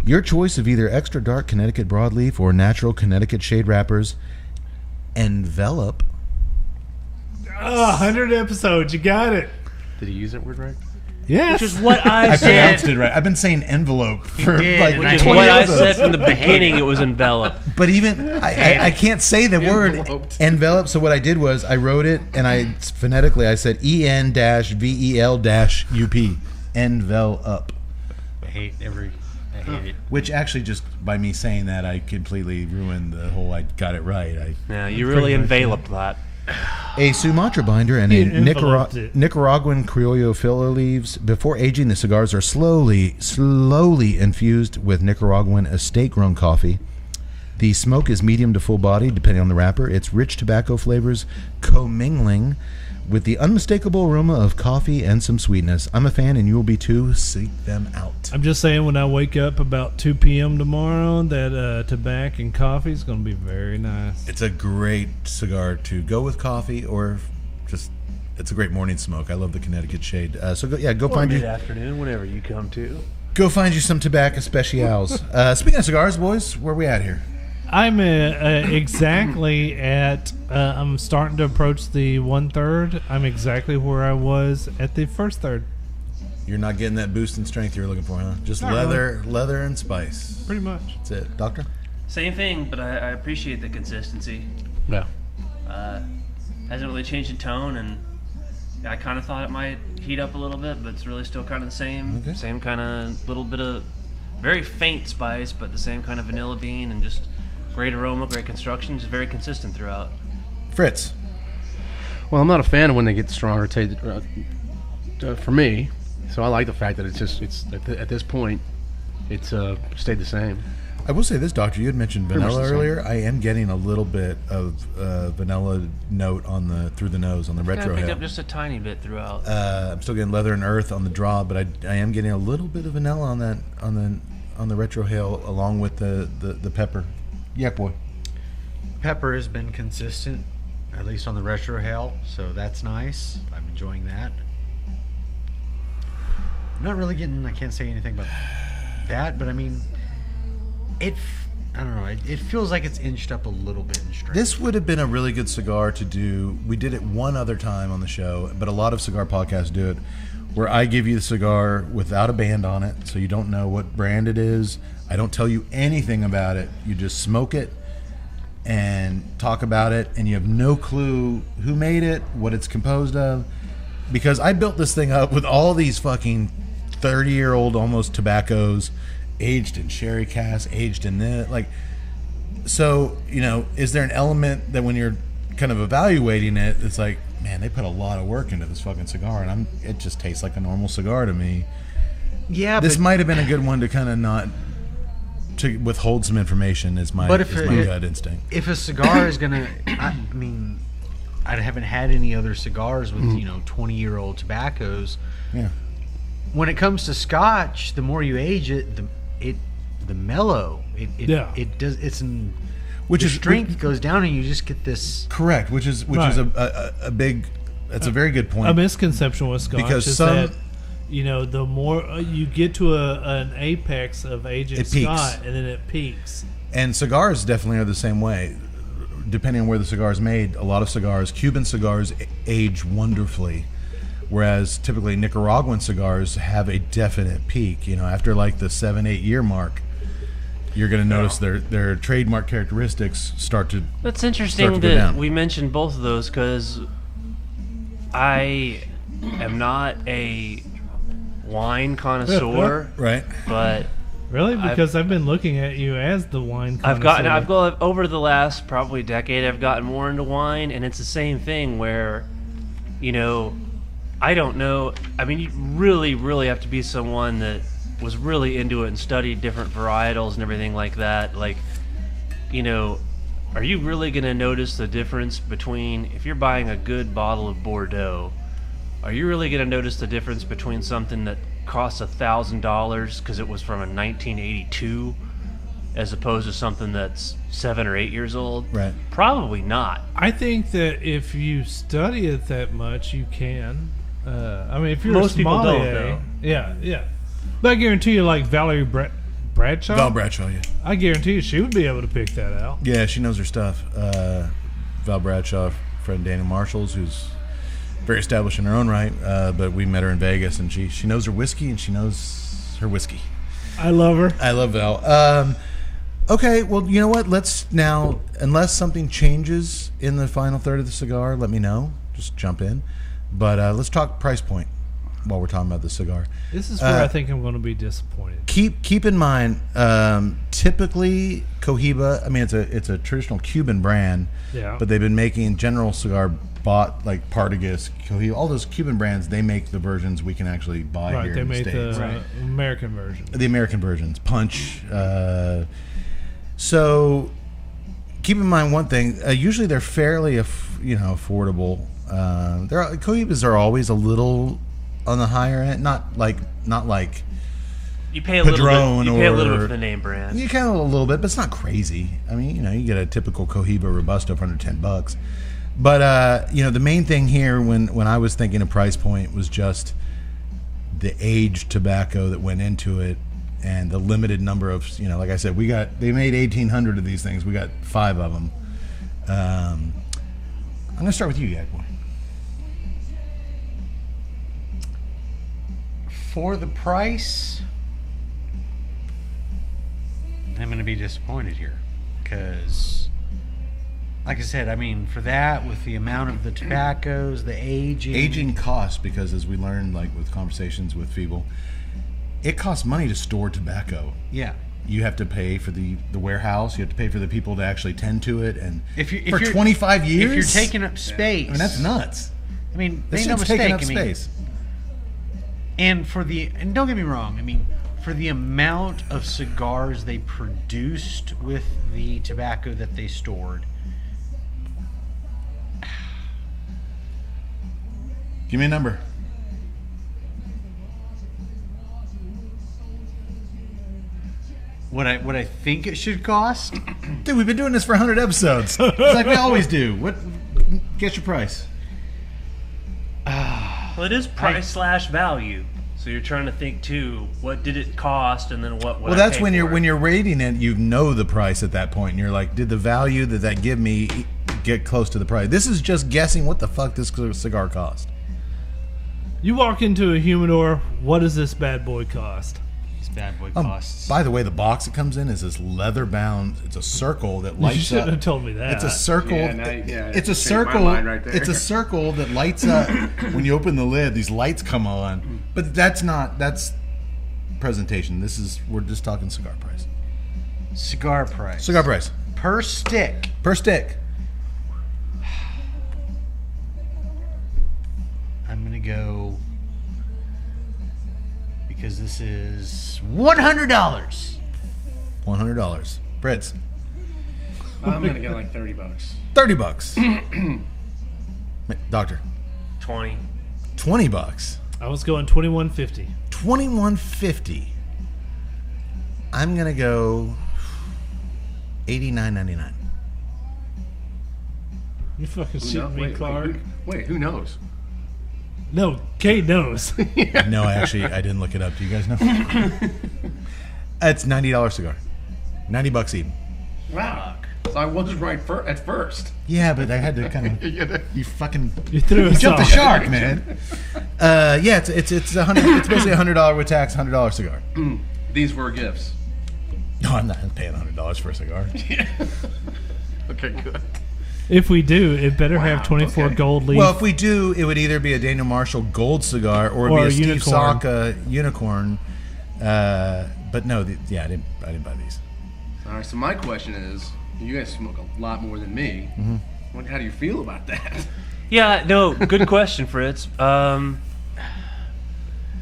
Your choice of either extra dark Connecticut broadleaf or natural Connecticut shade wrappers. Envelop. 100 episodes. You got it. Did he use that word right? Yes. Which is what I I said. pronounced it right. I've been saying envelope for did, like and Which is 20 what I episodes. said from the beginning. It was envelop. But even I can't say the word Enveloped. envelop. So what I did was I wrote it and I phonetically I said EN-VEL-UP. Envelop. I hate it. Which actually just by me saying that I completely ruined the whole I got it right. Yeah, you really enveloped that. A Sumatra binder and a It enveloped it. Nicaraguan Criollo filler leaves. Before aging, the cigars are slowly infused with Nicaraguan estate-grown coffee. The smoke is medium to full body, depending on the wrapper. Its rich tobacco flavors commingling with the unmistakable aroma of coffee and some sweetness. I'm a fan, and you will be too. Seek them out. I'm just saying, when I wake up about 2 p.m. tomorrow, that tobacco and coffee is going to be very nice. It's a great cigar to go with coffee or just. It's a great morning smoke. I love the Connecticut shade. So go Or find you. mid-afternoon, whenever you come to. Go find you some tobacco specials. Speaking of cigars, boys, where are we at here? I'm exactly at. I'm starting to approach the 1/3. I'm exactly where I was at the first third. You're not getting that boost in strength you're looking for, huh? Just Not leather and spice. Pretty much. That's it. Doctor? Same thing, but I appreciate the consistency. Yeah. Hasn't really changed in tone, and I kind of thought it might heat up a little bit, but it's really still kind of the same. Okay. Same kind of little bit of very faint spice, but the same kind of vanilla bean, and just great aroma, great construction, just very consistent throughout. Fritz? Well, I'm not a fan of when they get stronger for me. So I like the fact that it's at this point, it's stayed the same. I will say this, Doctor. You had mentioned Pretty much vanilla the same. earlier. I am getting a little bit of vanilla note through the nose on the I retro picked hail. up just a tiny bit throughout. I'm still getting leather and earth on the draw, but I am getting a little bit of vanilla on that on the retro hail along with the pepper. Yeah, boy. Pepper has been consistent, at least on the retro hail, so that's nice. I'm enjoying that. I'm not really getting. I can't say anything about that, but I mean, I don't know. It feels like it's inched up a little bit in strength. This would have been a really good cigar to do. We did it one other time on the show, but a lot of cigar podcasts do it, where I give you the cigar without a band on it, so you don't know what brand it is. I don't tell you anything about it. You just smoke it and talk about it, and you have no clue who made it, what it's composed of. Because I built this thing up with all these fucking 30-year-old almost tobaccos, aged in sherry cask, aged in this. So, is there an element that when you're kind of evaluating it, it's like, man, they put a lot of work into this fucking cigar, and it just tastes like a normal cigar to me. Yeah, This but might have been a good one to kind of not to withhold some information. Is my gut instinct. if a cigar is gonna, I mean, I haven't had any other cigars with 20-year-old tobaccos. Yeah. When it comes to Scotch, the more you age it, the mellow it does. Which the is strength goes down, and you just get this. Correct. Which is Right. a big. That's a very good point. A misconception with Scotch Because is some- that the more you get to an apex of aging It peaks. Scotch, and then it peaks. And cigars definitely are the same way. Depending on where the cigar is made, a lot of cigars, Cuban cigars, age wonderfully, whereas typically Nicaraguan cigars have a definite peak. After like the 7-8 year mark, you're going to notice their trademark characteristics start to. That's start to interesting go that down. we mentioned both of those, because I am not a wine connoisseur, Right. but Really? Because I've been looking at you as the wine I've connoisseur. got over the last probably decade, I've gotten more into wine, and it's the same thing where, I don't know. I mean, you really, really have to be someone that was really into it and studied different varietals and everything like that. Are you really going to notice the difference between, if you're buying a good bottle of Bordeaux, are you really going to notice the difference between something that costs $1,000 because it was from a 1982 as opposed to something that's 7 or 8 years old? Right. Probably not. I think that if you study it that much, you can. I mean, if you're Most a people don't, sommelier, though. yeah. But I guarantee you, like Valerie Bradshaw, Val Bradshaw, yeah. I guarantee you, she would be able to pick that out. Yeah, she knows her stuff. Val Bradshaw, friend Daniel Marshall's, who's very established in her own right, but we met her in Vegas, and she knows her whiskey, and she knows her whiskey. I love her. I love Val. Okay, well, you know what? Let's now, unless something changes in the final third of the cigar, let me know. Just jump in. But let's talk price point while we're talking about the cigar. This is where I think I'm going to be disappointed. Keep in mind, typically Cohiba. I mean, it's a traditional Cuban brand. Yeah. But they've been making General Cigar, bought like Partagas, Cohiba, all those Cuban brands. They make the versions we can actually buy Right, here they in the made States. the American version. The American versions, Punch. So keep in mind one thing. Usually they're fairly, affordable. Cohibas are always a little on the higher end, not like You pay a Padron little bit. You pay a little or- bit for the name brand. you kind of a little bit, but it's not crazy. I mean, you get a typical Cohiba Robusto for under $10. But the main thing here when I was thinking of price point was just the aged tobacco that went into it and the limited number of, like I said, they made 1,800 of these things. We got 5 of them. I'm going to start with you, Yak Boy. For the price, I'm going to be disappointed here because, like I said, I mean, for that, with the amount of the tobaccos, the Aging costs, because as we learned, like with conversations with people, it costs money to store tobacco. Yeah. You have to pay for the warehouse. You have to pay for the people to actually tend to it, and If you're 25 years, if you're taking up space, I mean, that's nuts. I mean, This make no shit's mistake. taking up I mean, space. and don't get me wrong. I mean, for the amount of cigars they produced with the tobacco that they stored, Give me a number. what I think it should cost. Dude, we've been doing this for 100 episodes. It's like we always do. What? Guess your price. Well, it is price slash value. So you're trying to think too. What did it cost, and then what? Well, that's when you're rating it. You know the price at that point, and you're like, did the value that give me get close to the price? This is just guessing what the fuck this cigar cost. You walk into a humidor. What does this bad boy cost? This bad boy costs. By the way, the box it comes in is this leather bound. It's a circle that lights You shouldn't up. have told me that. It's a circle. Yeah, it's a changed my circle. mind right there. It's a circle that lights up when you open the lid. These lights come on, but that's presentation. We're just talking cigar price. Cigar price. Cigar price Per stick. per stick. I'm gonna go because this is $100. $100. Fritz, I'm gonna get like $30. $30. Doctor, 20. $20. I was going $21.50. $21.50. I'm gonna go $89.99. You fucking Who shitting knows? me, Clark. Wait, who knows? No, Kate knows. No, I didn't look it up. Do you guys know? It's $90 cigar. $90 even. Wow. So I was right at first. Yeah, but I had to kind of. You fucking. You threw us jumped the off. shark, man. Yeah, it's basically $100 with tax, $100 cigar. These were gifts. No, I'm not paying $100 for a cigar. Okay, good. If we do, it better have 24 okay. gold leaf. Well, if we do, it would either be a Daniel Marshall Gold cigar or it'd Or be a a Steve unicorn. Saka unicorn. But no, I didn't buy these. All right. So my question is, you guys smoke a lot more than me. Mm-hmm. How do you feel about that? Yeah, no, good question, Fritz. I'll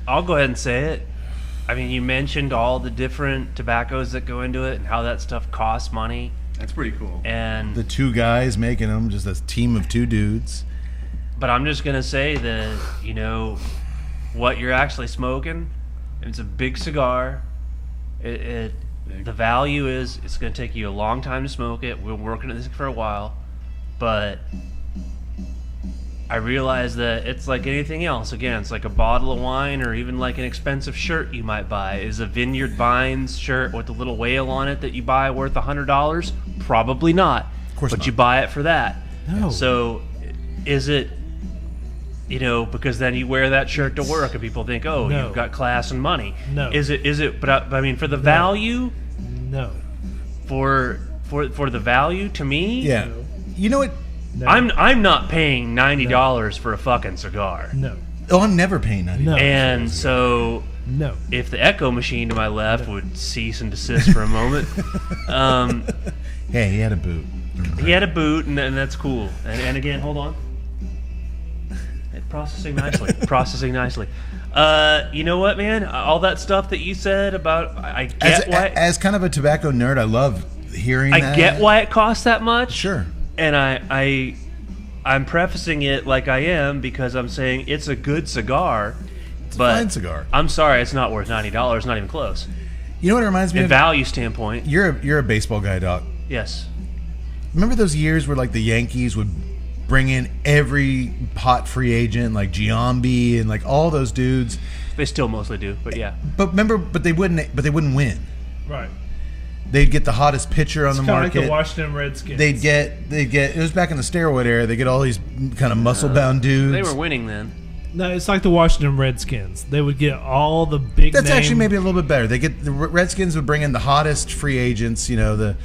go ahead and say it. I mean, you mentioned all the different tobaccos that go into it and how that stuff costs money. That's pretty cool. And The 2 guys making them, just a team of 2 dudes. but I'm just gonna say that what you're actually smoking. It's a big cigar. It The value is it's going to take you a long time to smoke it. We're working at this for a while, but I realize that it's like anything else. Again, it's like a bottle of wine or even like an expensive shirt you might buy. Is a Vineyard Vines shirt with a little whale on it that you buy worth $100? Probably not. Of course but not. you buy it for that. No. So is it, because then you wear that shirt to work and people think, oh, No. you've got class and money. No. Is it, but I mean, for the value, No. for the value to me, Yeah. You know what? No. I'm not paying $90 for a fucking cigar. No. Oh, I'm never paying $90. No. And so No. if the echo machine to my left would cease and desist for a moment, Hey, he had a boot. he had a boot, and that's cool. And again, hold on. Processing nicely. You know what, man? All that stuff that you said about, I get why. As kind of a tobacco nerd, I love hearing that. I get why it costs that much. Sure. And I'm prefacing it like I am because I'm saying it's a good cigar. It's but a fine cigar. I'm sorry, it's not worth $90. Not even close. You know what it reminds me In of? value standpoint, You're a baseball guy, Doc. yes. Remember those years where like the Yankees would bring in every hot free agent like Giambi and like all those dudes? They still mostly do, but yeah. But they wouldn't win. Right. They'd get the hottest pitcher on the Kind of market. like the Washington Redskins. They'd get it was back in the steroid era. They get all these kind of muscle bound dudes. They were winning then. No, it's like the Washington Redskins. They would get all the big. That's name. actually maybe a little bit better. The Redskins would bring in the hottest free agents. The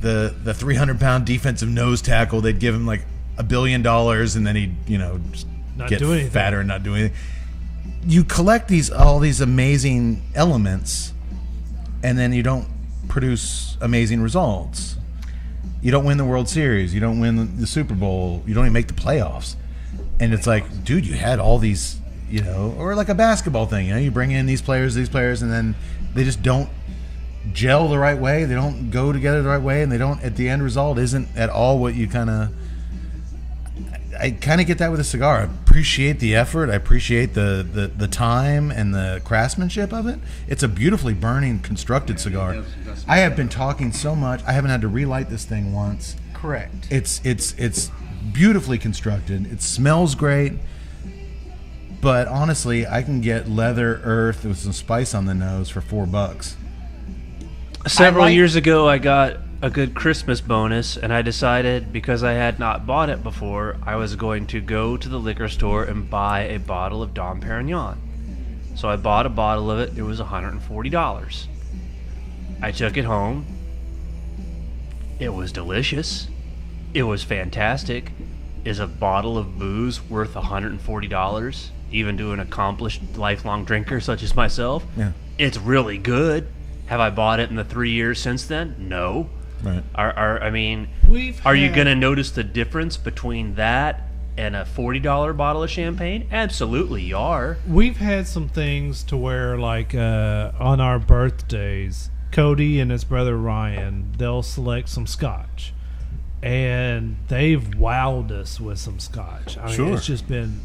300-pound defensive nose tackle. They'd give him like $1 billion, and then he'd just Not get do anything. fatter and not do anything. You collect all these amazing elements, and then you don't produce amazing results. You don't win the World Series. You don't win the Super Bowl. You don't even make the playoffs. And it's like, dude, you had all these, or like a basketball thing. You bring in these players, and then they just don't gel the right way. They don't go together the right way, and they don't. At the end result, isn't at all what you kind of. I kind of get that with a cigar. I appreciate the effort. I appreciate the time and the craftsmanship of it. It's a beautifully burning, constructed cigar. I have been talking so much. I haven't had to relight this thing once. Correct. It's beautifully constructed. It smells great. But honestly, I can get leather earth with some spice on the nose for $4. Several years ago, I got a good Christmas bonus, and I decided, because I had not bought it before, I was going to go to the liquor store and buy a bottle of Dom Perignon. So I bought a bottle of it. It was $140. I took it home. It was delicious. It was fantastic. Is a bottle of booze worth $140, even to an accomplished lifelong drinker such as myself? Yeah. It's really good. Have I bought it in the 3 years since then? No. Right. Are you going to notice the difference between that and a $40 bottle of champagne? Absolutely, you are. We've had some things to where, like, on our birthdays, Cody and his brother Ryan, they'll select some scotch. And they've wowed us with some scotch. I mean, Sure. it's just been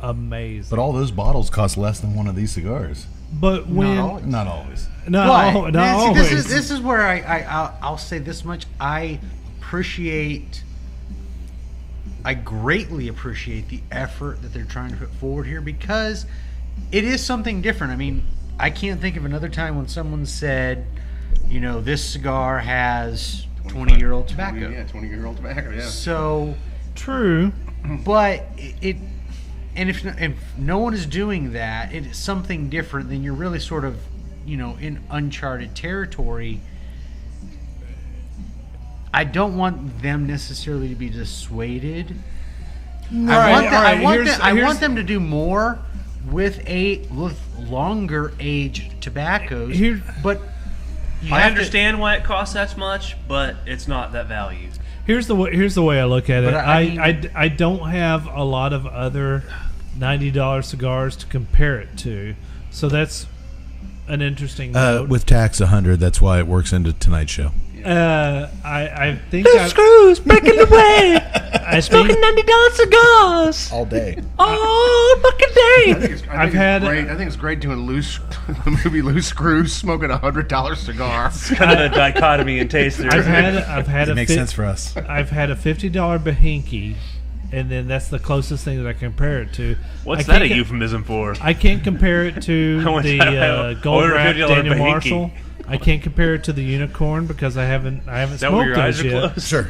amazing. But all those bottles cost less than one of these cigars. But when... Not always. Not always. This is where I'll say this much. I greatly appreciate the effort that they're trying to put forward here, because it is something different. I mean, I can't think of another time when someone said, this cigar has 20-year-old tobacco. 20-year-old tobacco, yeah. So, True. but if no one is doing that, it is something different. Then you're really sort of, in uncharted territory. I don't want them necessarily to be dissuaded. I want them to do more with longer aged tobaccos. But I understand why it costs that much, but it's not that value. Here's the way I look at it. But I don't have a lot of other $90 cigars to compare it to, so that's an interesting note. With tax 100, that's why it works into tonight's show. I think screws breaking the way. I smoking $90 cigars all day. all fucking day. I think it's great doing the movie Loose Screws, smoking $100 cigar. It's kind of a dichotomy in taste there. I've had It makes sense for us. I've had a $50 Bahinki, and then that's the closest thing that I compare it to. What's that a euphemism for? I can't compare it to the Gold Wrap Daniel Bahinki. Marshall. I can't compare it to the Unicorn because I haven't smoked those yet. Sure.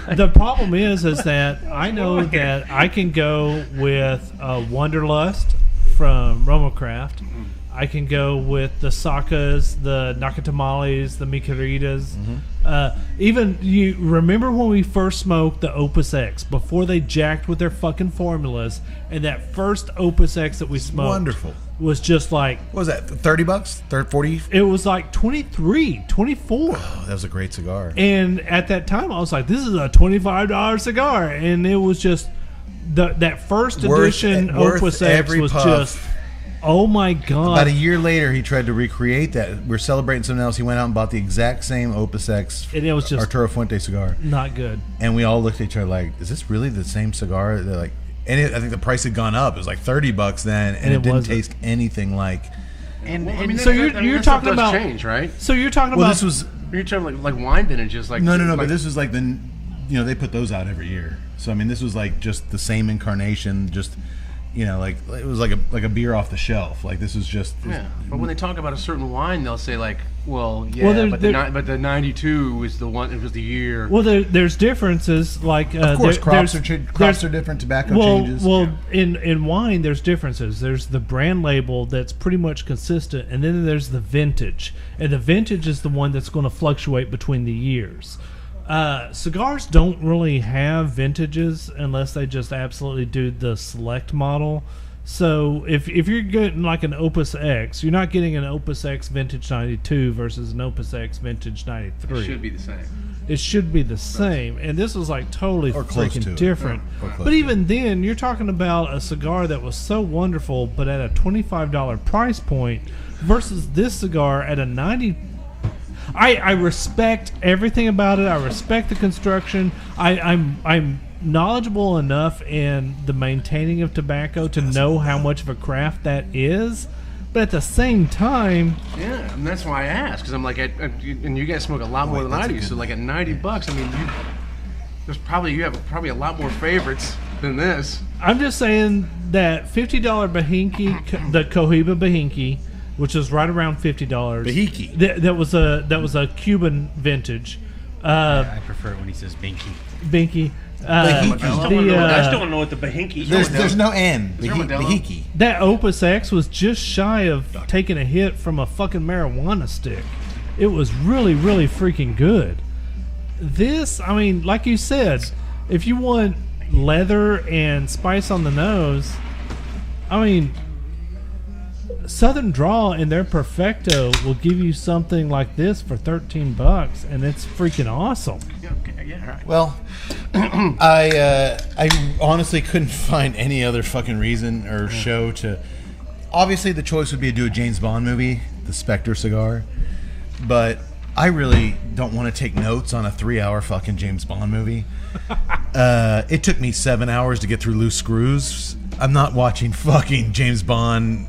The problem is that I know that I can go with Wonderlust from Romocraft. I can go with the Sakas, the Nakatamales, the Mikaritas. Even you remember when we first smoked the Opus X before they jacked with their fucking formulas, and that first Opus X that we smoked Wonderful. was just like, What was that? $30? 40? it was like 23, 24. Oh, that was a great cigar. And at that time, I was like, "This is a $25 cigar," and it was just that first edition worth Opus X every was puff. just, oh my god! About a year later, he tried to recreate that. We're celebrating something else. He went out and bought the exact same Opus X And it was just Arturo Fuente cigar. not good. And we all looked at each other like, is this really the same cigar? They're like, and I think the price had gone up. It was like $30 then, and it didn't wasn't. taste anything like. So you're talking about change, right? So you're talking Well, about this was You're talking like wine vintages, like no. like, But this was like they put those out every year. So I mean, this was like just the same incarnation, just like it was like a beer off the shelf. Like this was just Yeah, but when they talk about a certain wine, they'll say like, well, yeah, Well, but the 92 was the one. It was the year. well, there's differences. Like of course, crops are there's- different. Tobacco Well, changes. in wine, there's differences. There's the brand label that's pretty much consistent, and then there's the vintage. And the vintage is the one that's going to fluctuate between the years. Cigars don't really have vintages unless they just absolutely do the select model. So if you're getting like an Opus X, you're not getting an Opus X Vintage 92 versus an Opus X Vintage 93. It should be the same. It should be the same, and this was like totally Or close to freaking it. different. Or close But to even then, you're talking about a cigar that was so wonderful, but at a $25 price point, versus this cigar at a $90. I respect everything about it. I respect the construction. I'm knowledgeable enough in the maintaining of tobacco to know how much of a craft that is. But at the same time, Yeah, and that's why I asked, because I'm like, and you guys smoke a lot more than I do. So like at $90, I mean, you have probably a lot more favorites than this. I'm just saying that $50 Bahinki, the Cohiba Bahinki, which is right around $50. Bahiki. That was a Cuban vintage. I prefer it when he says binky. Binky. Bahiki. I still don't know what the Bahinki is. There's no N. there a Modelo? Bahiki. That Opus X was just shy of taking a hit from a fucking marijuana stick. It was really, really freaking good. This, I mean, like you said, if you want leather and spice on the nose, I mean, Southern Draw and their Perfecto will give you something like this for $13, and it's freaking awesome. Yeah, right. Well, I honestly couldn't find any other fucking reason or show to. Obviously, the choice would be to do a James Bond movie, the Spectre cigar, but I really don't want to take notes on a 3-hour fucking James Bond movie. It took me 7 hours to get through Loose Screws. I'm not watching fucking James Bond.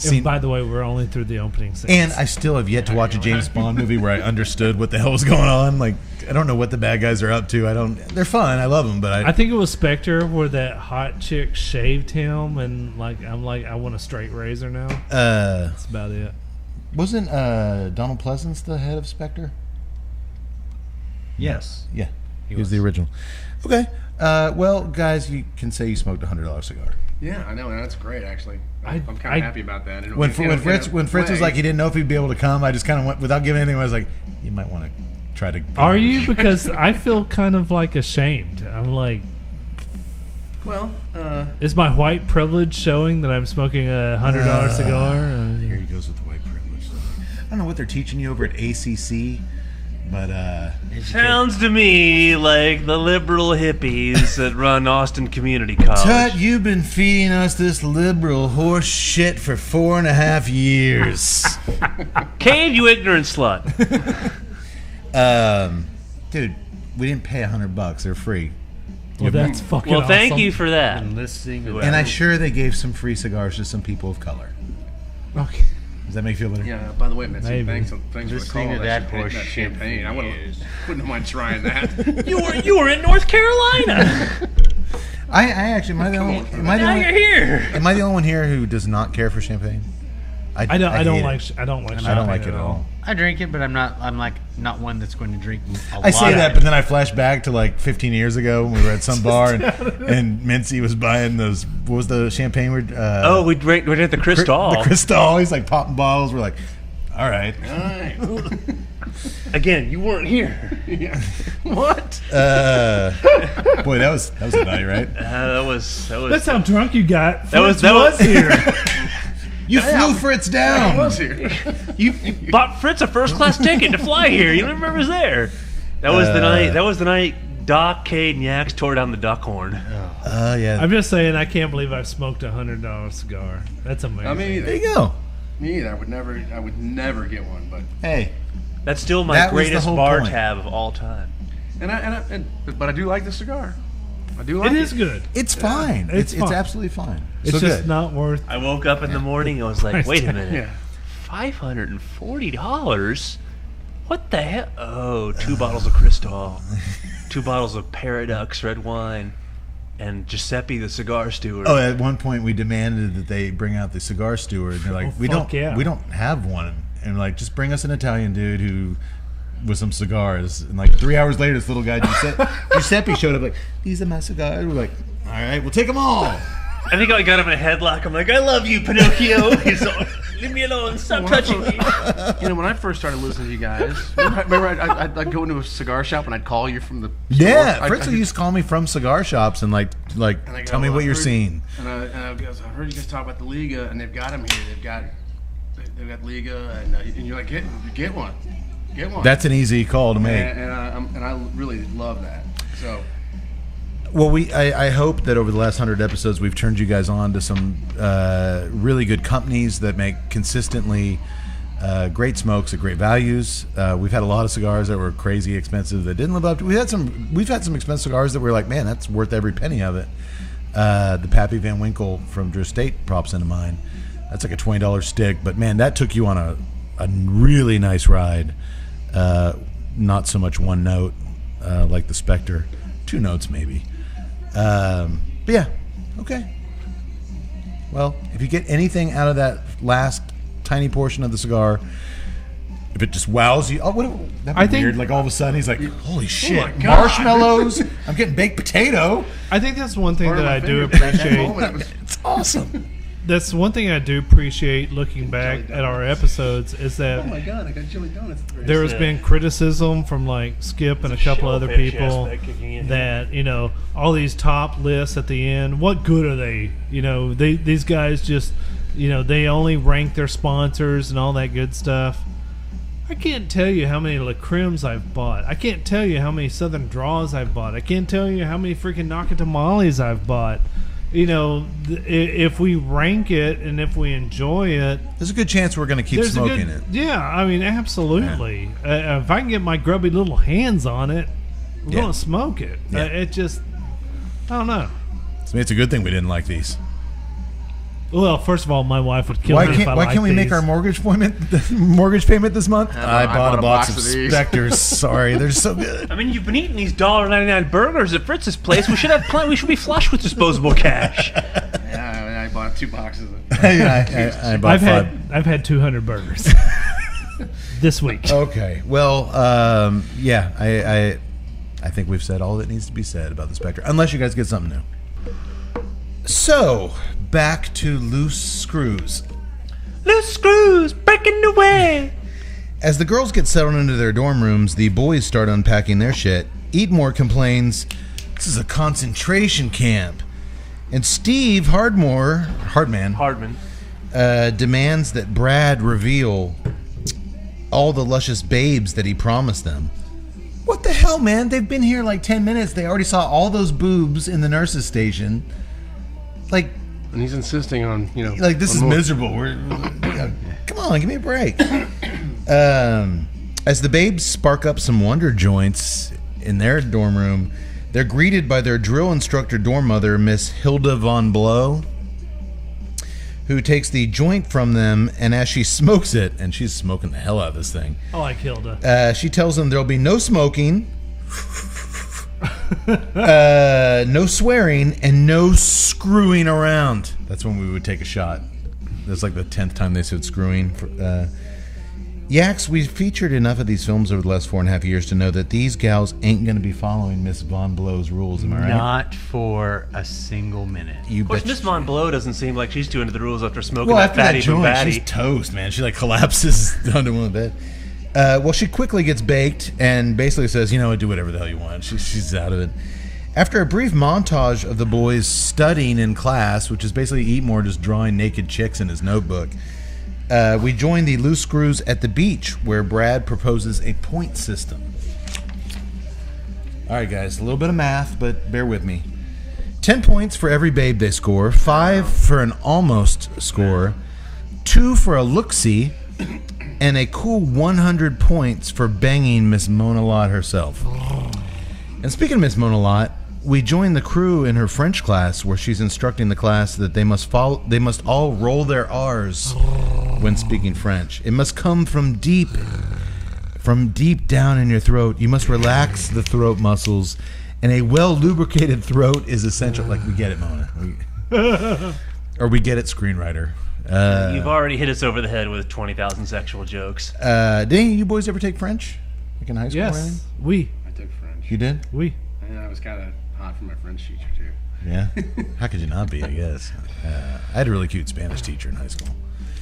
And by the way, we're only through the opening scene. And I still have yet to watch a James Bond movie where I understood what the hell was going on. Like, I don't know what the bad guys are up to. They're fun. I love them, but I think it was Spectre where that hot chick shaved him, and I'm like, I want a straight razor now. That's about it. Wasn't Donald Pleasance the head of Spectre? Yes. Yeah, he was the original. Okay. Well, guys, you can say you smoked a $100 cigar. Yeah, I know, and that's great, actually. I'm kind of happy about that. When Fritz was like he didn't know if he'd be able to come, I just kind of went without giving anything. I was like, you might want to try to. Are you? Because I feel kind of like ashamed. I'm like, well, is my white privilege showing that I'm smoking a $100 cigar? Here he goes with the white privilege. I don't know what they're teaching you over at ACC, but Sounds to me like the liberal hippies that run Austin Community College. Tut, you've been feeding us this liberal horse shit for 4.5 years. Cave, you ignorant slut. Dude, we didn't pay $100. They're free. Well, that's fucking Well, awesome. thank you for that. And I'm sure they gave some free cigars to some people of color. Okay. Does that make you feel better? Yeah. By the way, Mitzi, Maybe. thanks for the Listening call. to that That champagne. I wouldn't mind trying that. You were in North Carolina. I actually, am I the only Now you're here. Am I the only one here who does not care for champagne? I don't hate like it. I don't like I don't like champagne it at all. I drink it, but I'm not one that's going to drink a lot. I say of that, it. but then I flash back to like 15 years ago when we were at some bar and Mincy was buying those. What was the champagne? We drank the Cristal. The Cristal. He's like popping bottles. We're like, all right. Again, you weren't here. What? Boy, that was a night, right? That was. That's how drunk you got. That was here. You flew Fritz down. I was here. You bought Fritz a first class ticket to fly here. You don't remember I was there. That was the night. That was the night Doc, Cade, and Yax tore down the duck horn. Yeah. I'm just saying, I can't believe I've smoked a $100 cigar. That's amazing. I mean, There you go. me either. I would never get one. But Hey, That's still my That was the greatest whole bar point. tab of all time. but I do like the cigar. I do like it it. is good. it's fine. It's It's fine. absolutely fine. It's So just good. not worth. I woke up in the morning and was like, Price wait a tag. minute. Yeah. $540? What the hell? Oh, 2 bottles of Cristal, 2 bottles of Paradox red wine, and Giuseppe the cigar steward. Oh, at one point we demanded that they bring out the cigar steward. And they're like, Oh, we fuck yeah. don't have one. And like, just bring us an Italian dude who with some cigars. And like 3 hours later, this little guy Giuseppe showed up like, these are my cigars. We're like, all right, we'll take them all. I think I got him in a headlock. I'm like, I love you, Pinocchio. He's like, leave me alone. Stop touching me. You know, when I first started listening to you guys, remember I'd go into a cigar shop and I'd call you from the Yeah, store. Fritz used to call me from cigar shops and like And I go, tell me what "I you're heard-" seeing. And I heard you guys talk about the Liga, and they've got them here. They've got Liga, and you're like, get one. That's an easy call to make. and I really love that. So Well, I hope that over the last 100 episodes we've turned you guys on to some really good companies that make consistently great smokes at great values. We've had a lot of cigars that were crazy expensive that didn't live up to. We've had some expensive cigars that were like, man, that's worth every penny of it. The Pappy Van Winkle from Drew Estate pops into mind. That's like a $20 stick, but man, that took you on a really nice ride. Not so much one note like the Spectre, 2 notes maybe. But yeah, okay. Well, if you get anything out of that last tiny portion of the cigar, if it just wows you, that'd be weird. Like all of a sudden he's like, holy shit, marshmallows! I'm getting baked potato. I think that's one thing part of that my I do finger, that appreciate. moment, it was- It's awesome. That's one thing I do appreciate looking back at our episodes is that oh my god, I got jelly donuts. there has been criticism from like Skip and a couple other shellfish people aspect kicking in. that, you know, all these top lists at the end, what good are they? You know, these guys just, you know, they only rank their sponsors and all that good stuff. I can't tell you how many La Crimes I've bought. I can't tell you how many Southern Draws I've bought. I can't tell you how many freaking Naka Tamales I've bought. You know, if we rank it and if we enjoy it, There's a good chance we're going to keep there's smoking a good, it. Yeah, I mean, absolutely. If I can get my grubby little hands on it, I'm Yeah. going to smoke it. Yeah. It just, I don't know. So maybe it's a good thing we didn't like these. Well, first of all, my wife would kill Why me if I can't liked we make these. our mortgage payment this month? I bought a box of these. Spectres. Sorry, they're so good. I mean, you've been eating these $1.99 burgers at Fritz's place. We should have we should be flush with disposable cash. Yeah, I bought 2 boxes of I bought 5. I've had 200 burgers this week. Okay. Well, yeah, I think we've said all that needs to be said about the Spectre, unless you guys get something new. So, back to loose screws. Loose screws breaking away. As the girls get settled into their dorm rooms, the boys start unpacking their shit. Eatmore complains, "This is a concentration camp." And Steve Hardman demands that Brad reveal all the luscious babes that he promised them. What the hell, man? They've been here like 10 minutes. They already saw all those boobs in the nurse's station. Like, And he's insisting on, you know, this on is more. miserable. Come on, give me a break. As the babes spark up some wonder joints in their dorm room, they're greeted by their drill instructor dorm mother, Miss Hilda von Blow, who takes the joint from them, and as she smokes it, and she's smoking the hell out of this thing. I like Hilda. She tells them there'll be no smoking, no swearing, and no screwing around. That's when we would take a shot. That's like the 10th time they said screwing. Yaks, we've featured enough of these films over the last 4.5 years to know that these gals ain't going to be following Miss Von Blow's rules, am I right? Not for a single minute. Of course, Miss Von Blow doesn't seem like she's too into the rules after smoking Well, that after fatty that joint, Bugatti. she's toast, man. She like collapses under one bed. Well, she quickly gets baked and basically says, you know what, do whatever the hell you want. She's out of it. After a brief montage of the boys studying in class, which is basically Eatmore just drawing naked chicks in his notebook, we join the loose screws at the beach where Brad proposes a point system. All right, guys, a little bit of math, but bear with me. 10 points for every babe they score, 5 for an almost score, 2 for a look-see, and a cool 100 points for banging Miss Mona Lott herself. And speaking of Miss Mona Lott, we join the crew in her French class where she's instructing the class that they must all roll their R's when speaking French. It must come from deep down in your throat. You must relax the throat muscles, and a well-lubricated throat is essential. Like, we get it, Mona. Or we get it, screenwriter. You've already hit us over the head with 20,000 sexual jokes. Did any of you boys ever take French? Like in high school or anything? Yes, we. I took French. You did? We. And I was kind of hot for my French teacher, too. Yeah? How could you not be, I guess? I had a really cute Spanish teacher in high school.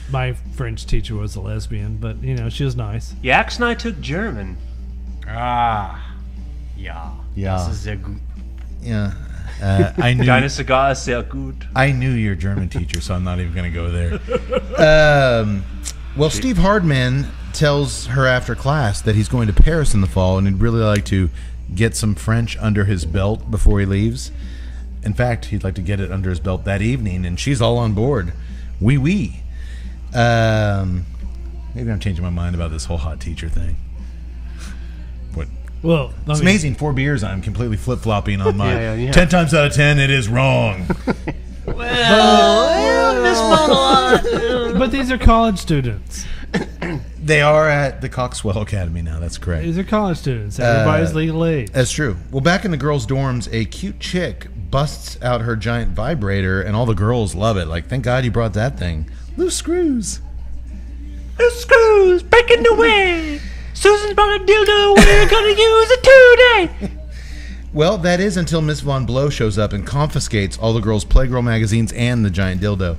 My French teacher was a lesbian, but, she was nice. Yax and I took German. Yeah. Yeah. This is a good. Yeah. I knew Deine Cigar ist sehr gut. I knew your German teacher, so I'm not even going to go there. Well, Steve Hardman tells her after class that he's going to Paris in the fall and he'd really like to get some French under his belt before he leaves. In fact, he'd like to get it under his belt that evening, and she's all on board. Oui, oui. Maybe I'm changing my mind about this whole hot teacher thing. What? Well, It's amazing. 4 beers, I'm completely flip-flopping on my... Yeah. 10 times out of 10, it is wrong. But these are college students. They are at the Coxwell Academy now. That's correct. These are college students. Everybody's legal age. That's true. Well, back in the girls' dorms, a cute chick busts out her giant vibrator, and all the girls love it. Like, thank God you brought that thing. Loose screws. Loose screws breaking the way. Susan's brought a dildo. We're gonna use it today. Well, that is until Miss Von Blow shows up and confiscates all the girls' Playgirl magazines and the giant dildo.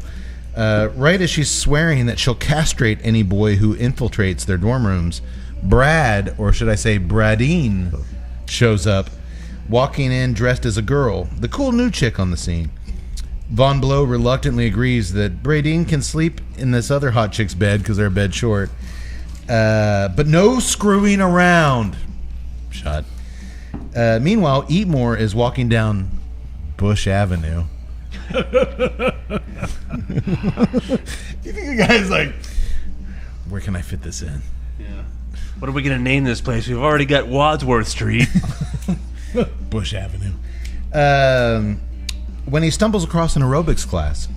Right as she's swearing that she'll castrate any boy who infiltrates their dorm rooms, Brad, or should I say Bradine, shows up, walking in dressed as a girl, the cool new chick on the scene. Von Blow reluctantly agrees that Bradine can sleep in this other hot chick's bed because they're a bed short. But no screwing around. Shut. Meanwhile, Eatmore is walking down Bush Avenue. You think the guy's like, where can I fit this in? Yeah. What are we gonna name this place? We've already got Wadsworth Street. Bush Avenue. When he stumbles across an aerobics class,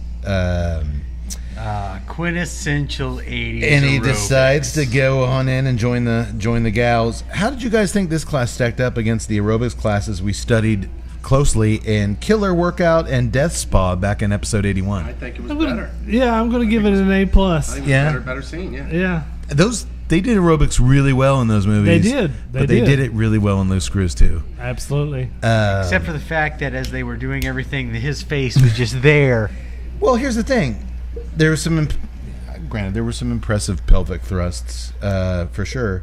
Quintessential 80s and he aerobics. decides to go on in and join the gals. How did you guys think this class stacked up against the aerobics classes we studied closely in Killer Workout and Death Spa back in episode 81? I think it was better. I'm going to give it an A+. I think it was Yeah. better scene, yeah. Yeah. They did aerobics really well in those movies. They did. But they did it really well in Loose Screws too. Absolutely. Except for the fact that as they were doing everything, his face was just there. Well, here's the thing. There was granted, there were some impressive pelvic thrusts, for sure.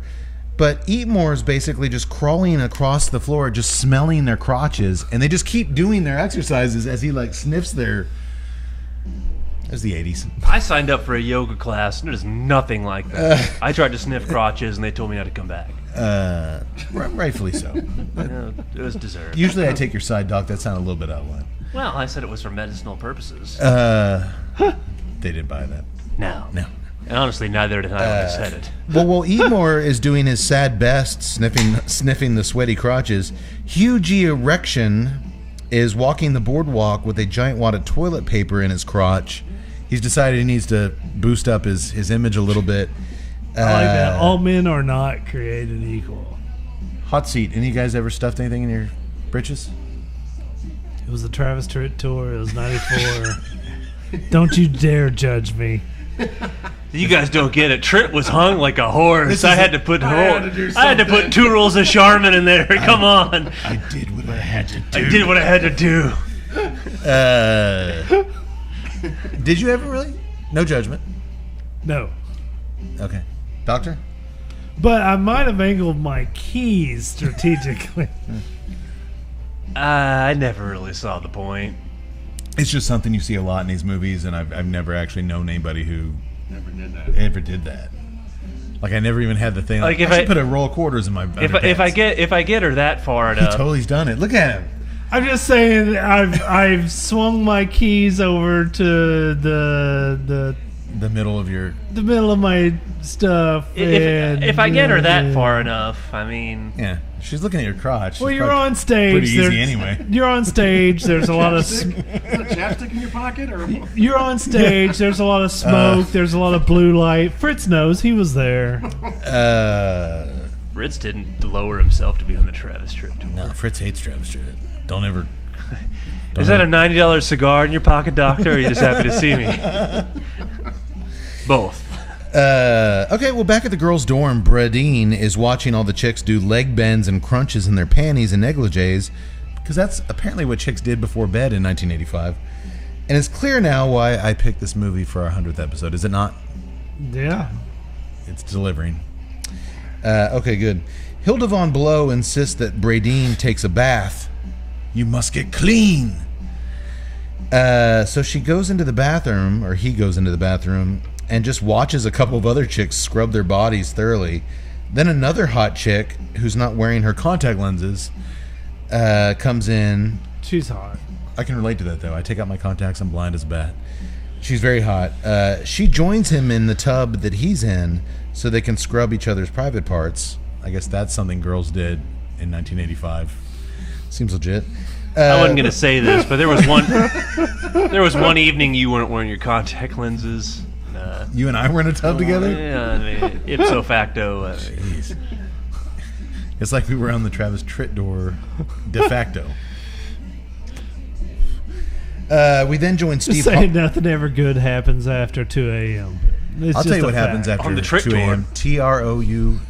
But Eatmore's basically just crawling across the floor, just smelling their crotches, and they just keep doing their exercises as he like sniffs their. It was the 80s. I signed up for a yoga class, and there's nothing like that. I tried to sniff crotches, and they told me not to come back. Rightfully so. It was deserved. Usually I take your side, Doc. That sounded a little bit out of line. Well, I said it was for medicinal purposes. They didn't buy that. No. No. And honestly, neither did I when I said it. Well, while Edmore is doing his sad best, sniffing the sweaty crotches, Hugh G. Erection is walking the boardwalk with a giant wad of toilet paper in his crotch. He's decided he needs to boost up his image a little bit. I like that. All men are not created equal. Hot seat. Any of you guys ever stuffed anything in your britches? It was the Travis Tritt tour. It was 94. Don't you dare judge me. You guys don't get it. Tritt was hung like a horse. I had to put 2 rolls of Charmin in there. Come on. I did what I had to do. I did what I had to do. Did you ever really? No judgment. No. Okay. Doctor? But I might have angled my keys strategically. I never really saw the point. It's just something you see a lot in these movies, and I've never actually known anybody who ever did that. Like, I never even had the thing. Like, if I put a roll of quarters in my if I get her that far enough, he totally done it. Look at him. I'm just saying, I've swung my keys over to the middle of my stuff. If I get her that far enough, I mean, yeah, she's looking at your crotch. Well, you're on stage. Pretty easy anyway. You're on stage. There's a lot of chapstick in your pocket, or you're on stage. There's a lot of smoke. There's a lot of blue light. Fritz knows he was there. Fritz didn't lower himself to be on the Travis Tritt tour. No, Fritz hates Travis Tritt. Don't ever. Is that a $90 cigar in your pocket, Doctor, or are you just happy to see me? Both. Okay, well, back at the girls' dorm, Bradine is watching all the chicks do leg bends and crunches in their panties and negligees, because that's apparently what chicks did before bed in 1985. And it's clear now why I picked this movie for our 100th episode, is it not? Yeah. It's delivering. Okay, good. Hilda Von Blow insists that Bradine takes a bath. You must get clean. So she goes into the bathroom, or he goes into the bathroom, and just watches a couple of other chicks scrub their bodies thoroughly. Then another hot chick, who's not wearing her contact lenses, comes in. She's hot. I can relate to that, though. I take out my contacts, I'm blind as a bat. She's very hot. She joins him in the tub that he's in so they can scrub each other's private parts. I guess that's something girls did in 1985. Seems legit. I wasn't going to say this, but there was one evening you weren't wearing your contact lenses. You and I were in a tub together? Yeah, I mean, ipso facto. Jeez. It's like we were on the Travis Tritt door de facto. We then joined Steve. Say nothing ever good happens after 2 a.m. I'll tell you what happens after 2 a.m. Trouble.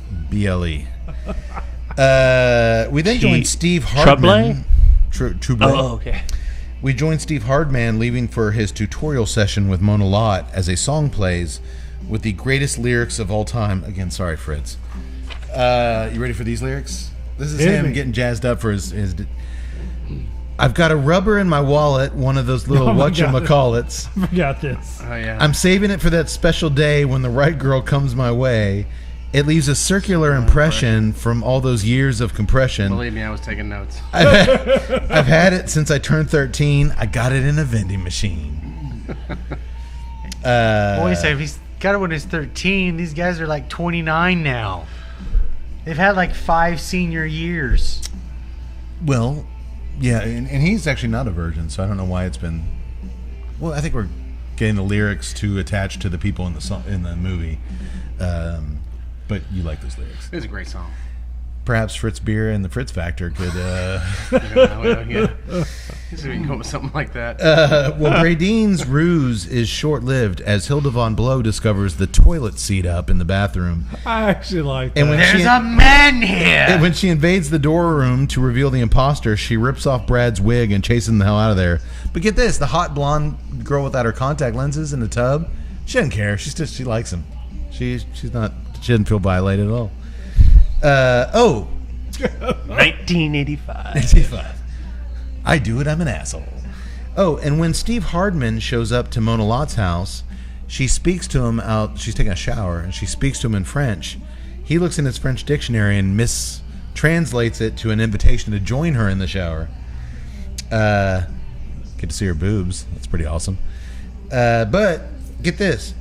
We then joined Steve Hardman. Trouble. Oh, okay. We joined Steve Hardman leaving for his tutorial session with Mona Lott as a song plays with the greatest lyrics of all time. Again, sorry, Fritz. You ready for these lyrics? This is him getting jazzed up for his I've got a rubber in my wallet, one of those little whatchamacallits. I forgot this. Oh, yeah. I'm saving it for that special day when the right girl comes my way. It leaves a circular impression from all those years of compression. Believe me, I was taking notes. I've had it since I turned 13. I got it in a vending machine. Boy, so if he's got it when he's 13, these guys are like 29 now. They've had like 5 senior years. Well, yeah, and he's actually not a virgin, so I don't know why it's been. Well, I think we're getting the lyrics too attached to the people in the movie. But you like those lyrics. It's a great song. Perhaps Fritz Beer and the Fritz Factor could. Yeah. We can go with something like that. Well, Bradine's ruse is short-lived as Hilda Von Blow discovers the toilet seat up in the bathroom. I actually like that. And when There's a man here! And when she invades the door room to reveal the imposter, she rips off Brad's wig and chases him the hell out of there. But get this, the hot blonde girl without her contact lenses in the tub, she doesn't care. She likes him. She doesn't feel violated at all. 1985. I do it, I'm an asshole. Oh, and when Steve Hardman shows up to Mona Lott's house, she speaks to him out. She's taking a shower, and she speaks to him in French. He looks in his French dictionary and mistranslates it to an invitation to join her in the shower. Get to see her boobs. That's pretty awesome. But get this.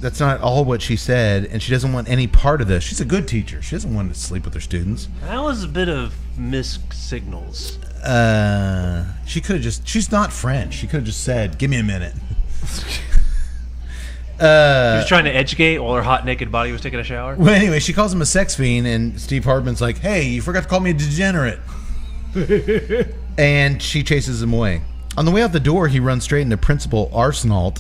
That's not all what she said, and she doesn't want any part of this. She's a good teacher. She doesn't want to sleep with her students. That was a bit of missed signals. She could have just... She's not French. She could have just said, give me a minute. He was trying to educate while her hot naked body was taking a shower. Well, anyway, she calls him a sex fiend, and Steve Hartman's like, hey, you forgot to call me a degenerate. And she chases him away. On the way out the door, he runs straight into Principal Arsenault,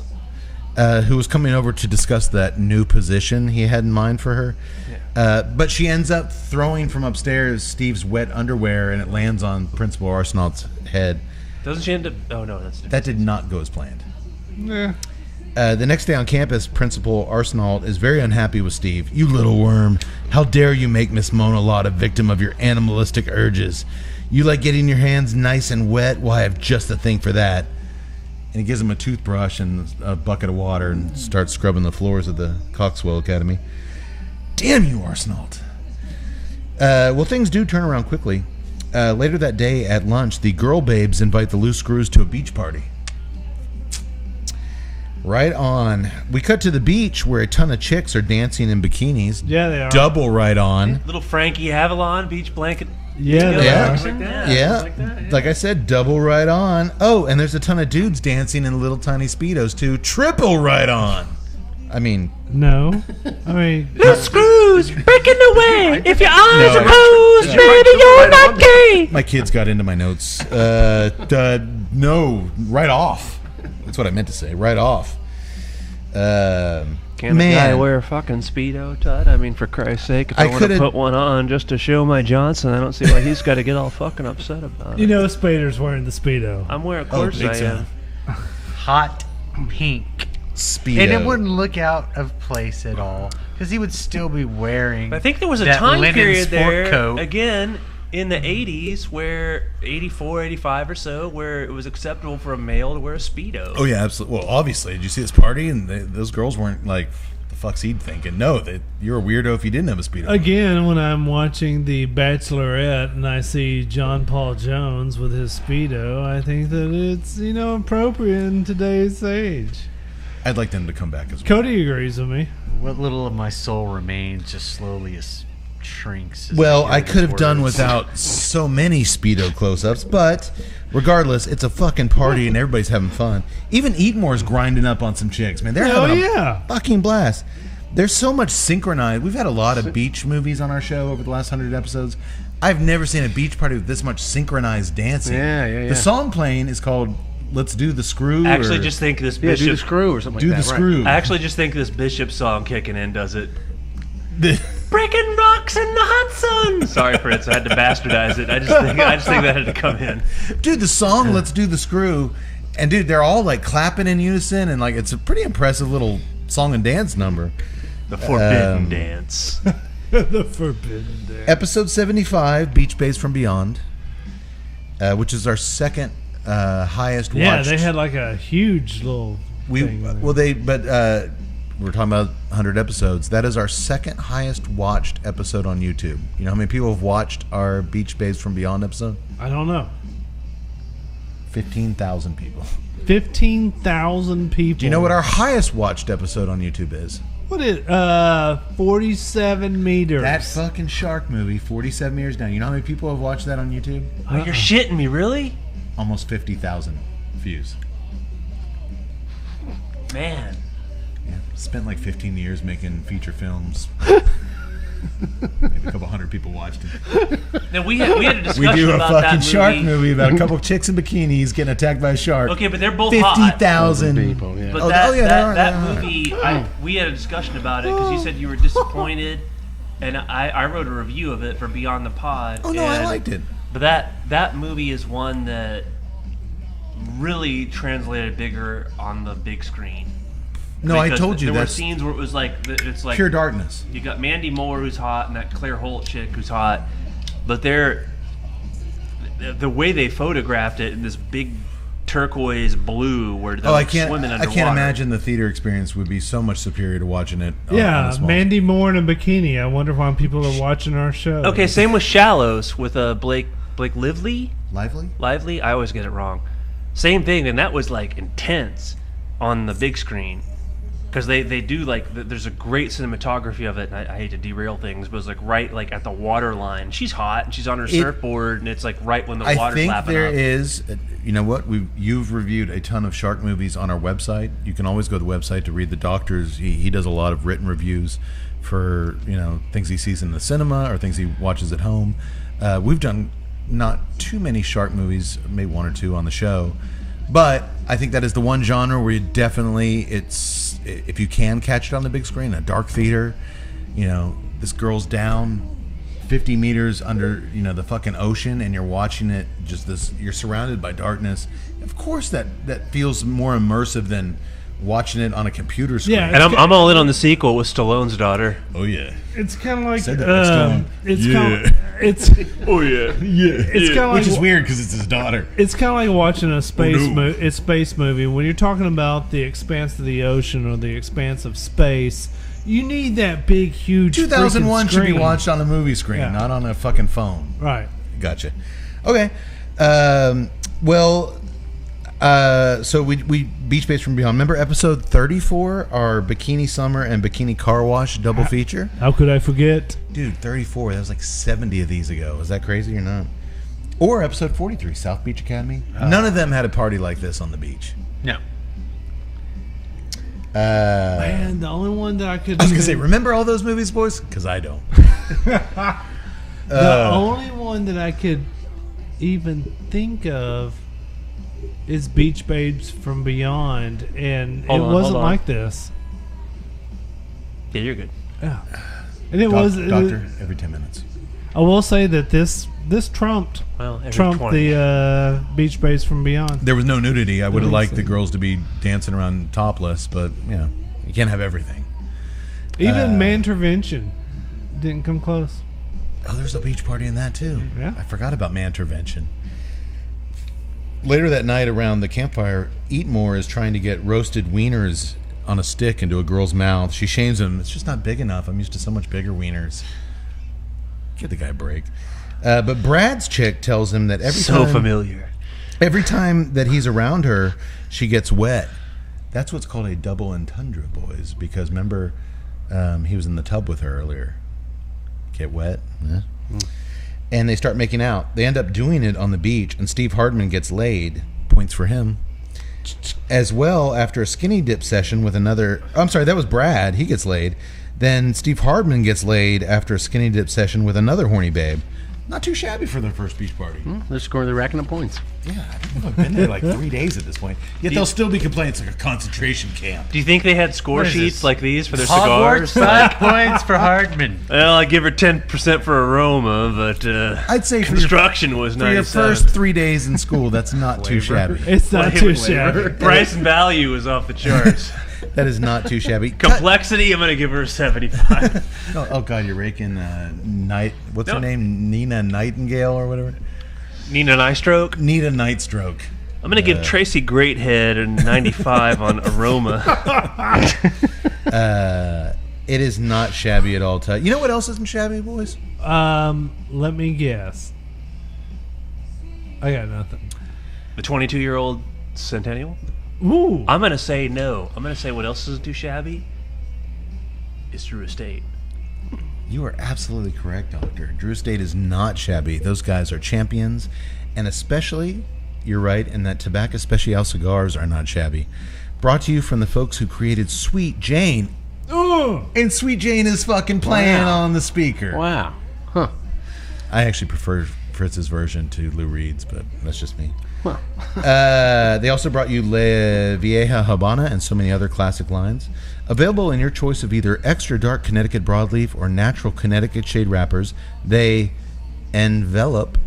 who was coming over to discuss that new position he had in mind for her. Yeah. But she ends up throwing from upstairs Steve's wet underwear, and it lands on Principal Arsenault's head. Doesn't she end up... Oh, no, that's different. That did not go as planned. Yeah. The next day on campus, Principal Arsenault is very unhappy with Steve. You little worm. How dare you make Miss Mona Lott a victim of your animalistic urges? You like getting your hands nice and wet? Well, I have just the thing for that. And he gives him a toothbrush and a bucket of water and starts scrubbing the floors of the Coxwell Academy. Damn you, Arsenault. Well, things do turn around quickly. Later that day at lunch, the girl babes invite the loose screws to a beach party. Right on. We cut to the beach where a ton of chicks are dancing in bikinis. Yeah, they are. Double right on. Little Frankie Avalon beach blanket. Yeah, they Yeah. are. Like that. Yeah. Like that, yeah. Like I said, double right on. Oh, and there's a ton of dudes dancing in little tiny Speedos too. Triple right on. I mean, No. I mean, Loose screws breaking away. If your eyes No, are closed, baby, you're not gay. my kids got into my notes. No, right off. That's what I meant to say. Right off. Can a Man. guy wear a fucking Speedo, Todd? I mean, for Christ's sake, if I I want to coulda- put one on just to show my Johnson, I don't see why he's got to get all fucking upset about it. you know, Spader's wearing the Speedo. I'm wearing, of course big I time. am. Hot pink. Speedo. And it wouldn't look out of place at all because he would still be wearing. I think there was a that time linen period sport there, coat. again, in the 80s, where 84, 85 or so, where it was acceptable for a male to wear a Speedo. Oh yeah, absolutely. Well, obviously, did you see this party? And those girls weren't like, the fuck's he thinking? No, that you're a weirdo if you didn't have a Speedo. Again, when I'm watching The Bachelorette and I see John Paul Jones with his Speedo, I think that it's, appropriate in today's age. I'd like them to come back as well. Cody agrees with me. What little of my soul remains just slowly shrinks. as Well, I I hear could have these done words. without so many Speedo close-ups, but regardless, it's a fucking party and everybody's having fun. Even Eatmore's grinding up on some chicks, man. They're Oh, having a yeah. fucking blast. There's so much synchronized. We've had a lot of beach movies on our show over the last 100 episodes. I've never seen a beach party with this much synchronized dancing. Yeah. The song playing is called "Let's Do the Screw." I actually or just think this Yeah, do the Bishop... screw or something Do like the that. Screw. I actually just think this Bishop song kicking in does it. The- Breaking rocks in the hot sun. Sorry, Fritz. I had to bastardize it. I just think that had to come in. Dude, the song "Let's Do the Screw," and dude, they're all like clapping in unison, and like it's a pretty impressive little song and dance number. The Forbidden Dance. The Forbidden Dance. Episode 75, Beach Bays from Beyond, which is our second highest Yeah, watched. they had like a huge little thing. We're talking about 100 episodes. That is our second highest watched episode on YouTube. You know how many people have watched our Beach Bays from Beyond episode? I don't know. 15,000 people. 15,000 people. Do you know what our highest watched episode on YouTube is? What is 47 meters? That fucking shark movie, 47 years down. You know how many people have watched that on YouTube? Oh, you're shitting me, really? Almost 50,000 views. Man. Yeah, spent like 15 years making feature films. Maybe a couple hundred people watched it. Now we had a discussion We do a about fucking that shark movie about a couple chicks in bikinis getting attacked by a shark. Okay, but they're both hot. 50,000 people, yeah. But Oh, that, oh, yeah, that, they are, that they are. movie, we had a discussion about it because you said you were disappointed, and I wrote a review of it for Beyond the Pod. Oh no, I and- liked it. But that movie is one that really translated bigger on the big screen. No, I Because told you there were that's scenes where it was like it's like pure darkness. you got Mandy Moore who's hot and that Claire Holt chick who's hot, but the way they photographed it in this big turquoise blue where they're Oh, I like can't. swimming I underwater. can't imagine the theater experience would be so much superior to watching it. On Yeah, a small- Mandy Moore in a bikini. I wonder why people are watching our show. Okay, same with Shallows with Blake Lively. Lively. I always get it wrong. Same thing, and that was like intense on the big screen. because they do there's a great cinematography of it. And I hate to derail things, but it's right at the water line. She's hot and she's on her surfboard, and it's right when the water's lapping up. I think there is. You know what? You've reviewed a ton of shark movies on our website. You can always go to the website to read the doctor's. He does a lot of written reviews for things he sees in the cinema or things he watches at home. We've done not too many shark movies, maybe one or two on the show. But I think that is the one genre where you definitely, if you can catch it on the big screen, a dark theater, this girl's down 50 meters under, the fucking ocean, and you're watching it, you're surrounded by darkness. Of course that feels more immersive than watching it on a computer screen. Yeah, and I'm all in on the sequel with Stallone's daughter. Oh yeah. It's kind of like Said that like Stallone. It's oh yeah, it's kind of like, which is weird because it's his daughter. It's kind of like watching a space movie. When you're talking about the expanse of the ocean or the expanse of space, you need that big, huge 2001 should be screen. watched on a movie screen, not on a fucking phone. Right. Gotcha. Okay. So we Beach Base from Beyond. Remember episode 34, our Bikini Summer and Bikini Car Wash double feature? How could I forget? Dude, 34. That was 70 of these ago. Is that crazy or not? Or episode 43, South Beach Academy. None of them had a party like this on the beach. No. Man, the only one that I could... I was going to say, remember all those movies, boys? Because I don't. The only one that I could even think of is Beach Babes from Beyond, and it wasn't like this. Yeah, you're good. Yeah, and it was Doctor every 10 minutes. I will say that this trumped every 20. the Beach Babes from Beyond. There was no nudity. I would have liked the girls to be dancing around topless, but you can't have everything. Even Mantervention didn't come close. Oh, there's a beach party in that too. Yeah, I forgot about Mantervention. Later that night around the campfire, Eatmore is trying to get roasted wieners on a stick into a girl's mouth. She shames him. It's just not big enough. I'm used to so much bigger wieners. Give the guy a break. But Brad's chick tells him that every time that he's around her, she gets wet. That's what's called a double entendre, boys. Because remember, he was in the tub with her earlier. Get wet. Yeah. And they start making out. They end up doing it on the beach, and Steve Hardman gets laid. Points for him. As well, after a skinny dip session with another... I'm sorry, that was Brad. He gets laid. Then Steve Hardman gets laid after a skinny dip session with another horny babe. Not too shabby for their first beach party. They're racking up points. Yeah, I think I've been there 3 days at this point. Yet they'll still be complaining it's like a concentration camp. Do you think they had score sheets like these for their Hogwarts, cigars? 5 points for Hardman. Well, I give her 10% for aroma, but I'd say construction was for your first 3 days in school, that's not too shabby. It's not too shabby. Price and value is off the charts. That is not too shabby. Complexity, I'm going to give her a 75. Oh God, you're raking what's her name? Nina Nightingale or whatever? Nina Nightstroke? Nina Nightstroke. I'm going to give Tracy Greathead a 95 on aroma. It is not shabby at all. You know what else isn't shabby, boys? Let me guess. I got nothing. The 22-year-old Centennial? Ooh. I'm going to say no. I'm going to say what else isn't too shabby is Drew Estate. You are absolutely correct, Doctor. Drew Estate is not shabby. Those guys are champions. And especially, you're right, in that Tobacco Special cigars are not shabby. Brought to you from the folks who created Sweet Jane. Ooh. And Sweet Jane is fucking playing on the speaker. Wow. Huh. I actually prefer Fritz's version to Lou Reed's, but that's just me. Well. They also brought you La Vieja Habana and so many other classic lines. Available in your choice of either extra dark Connecticut broadleaf or natural Connecticut shade wrappers, they envelop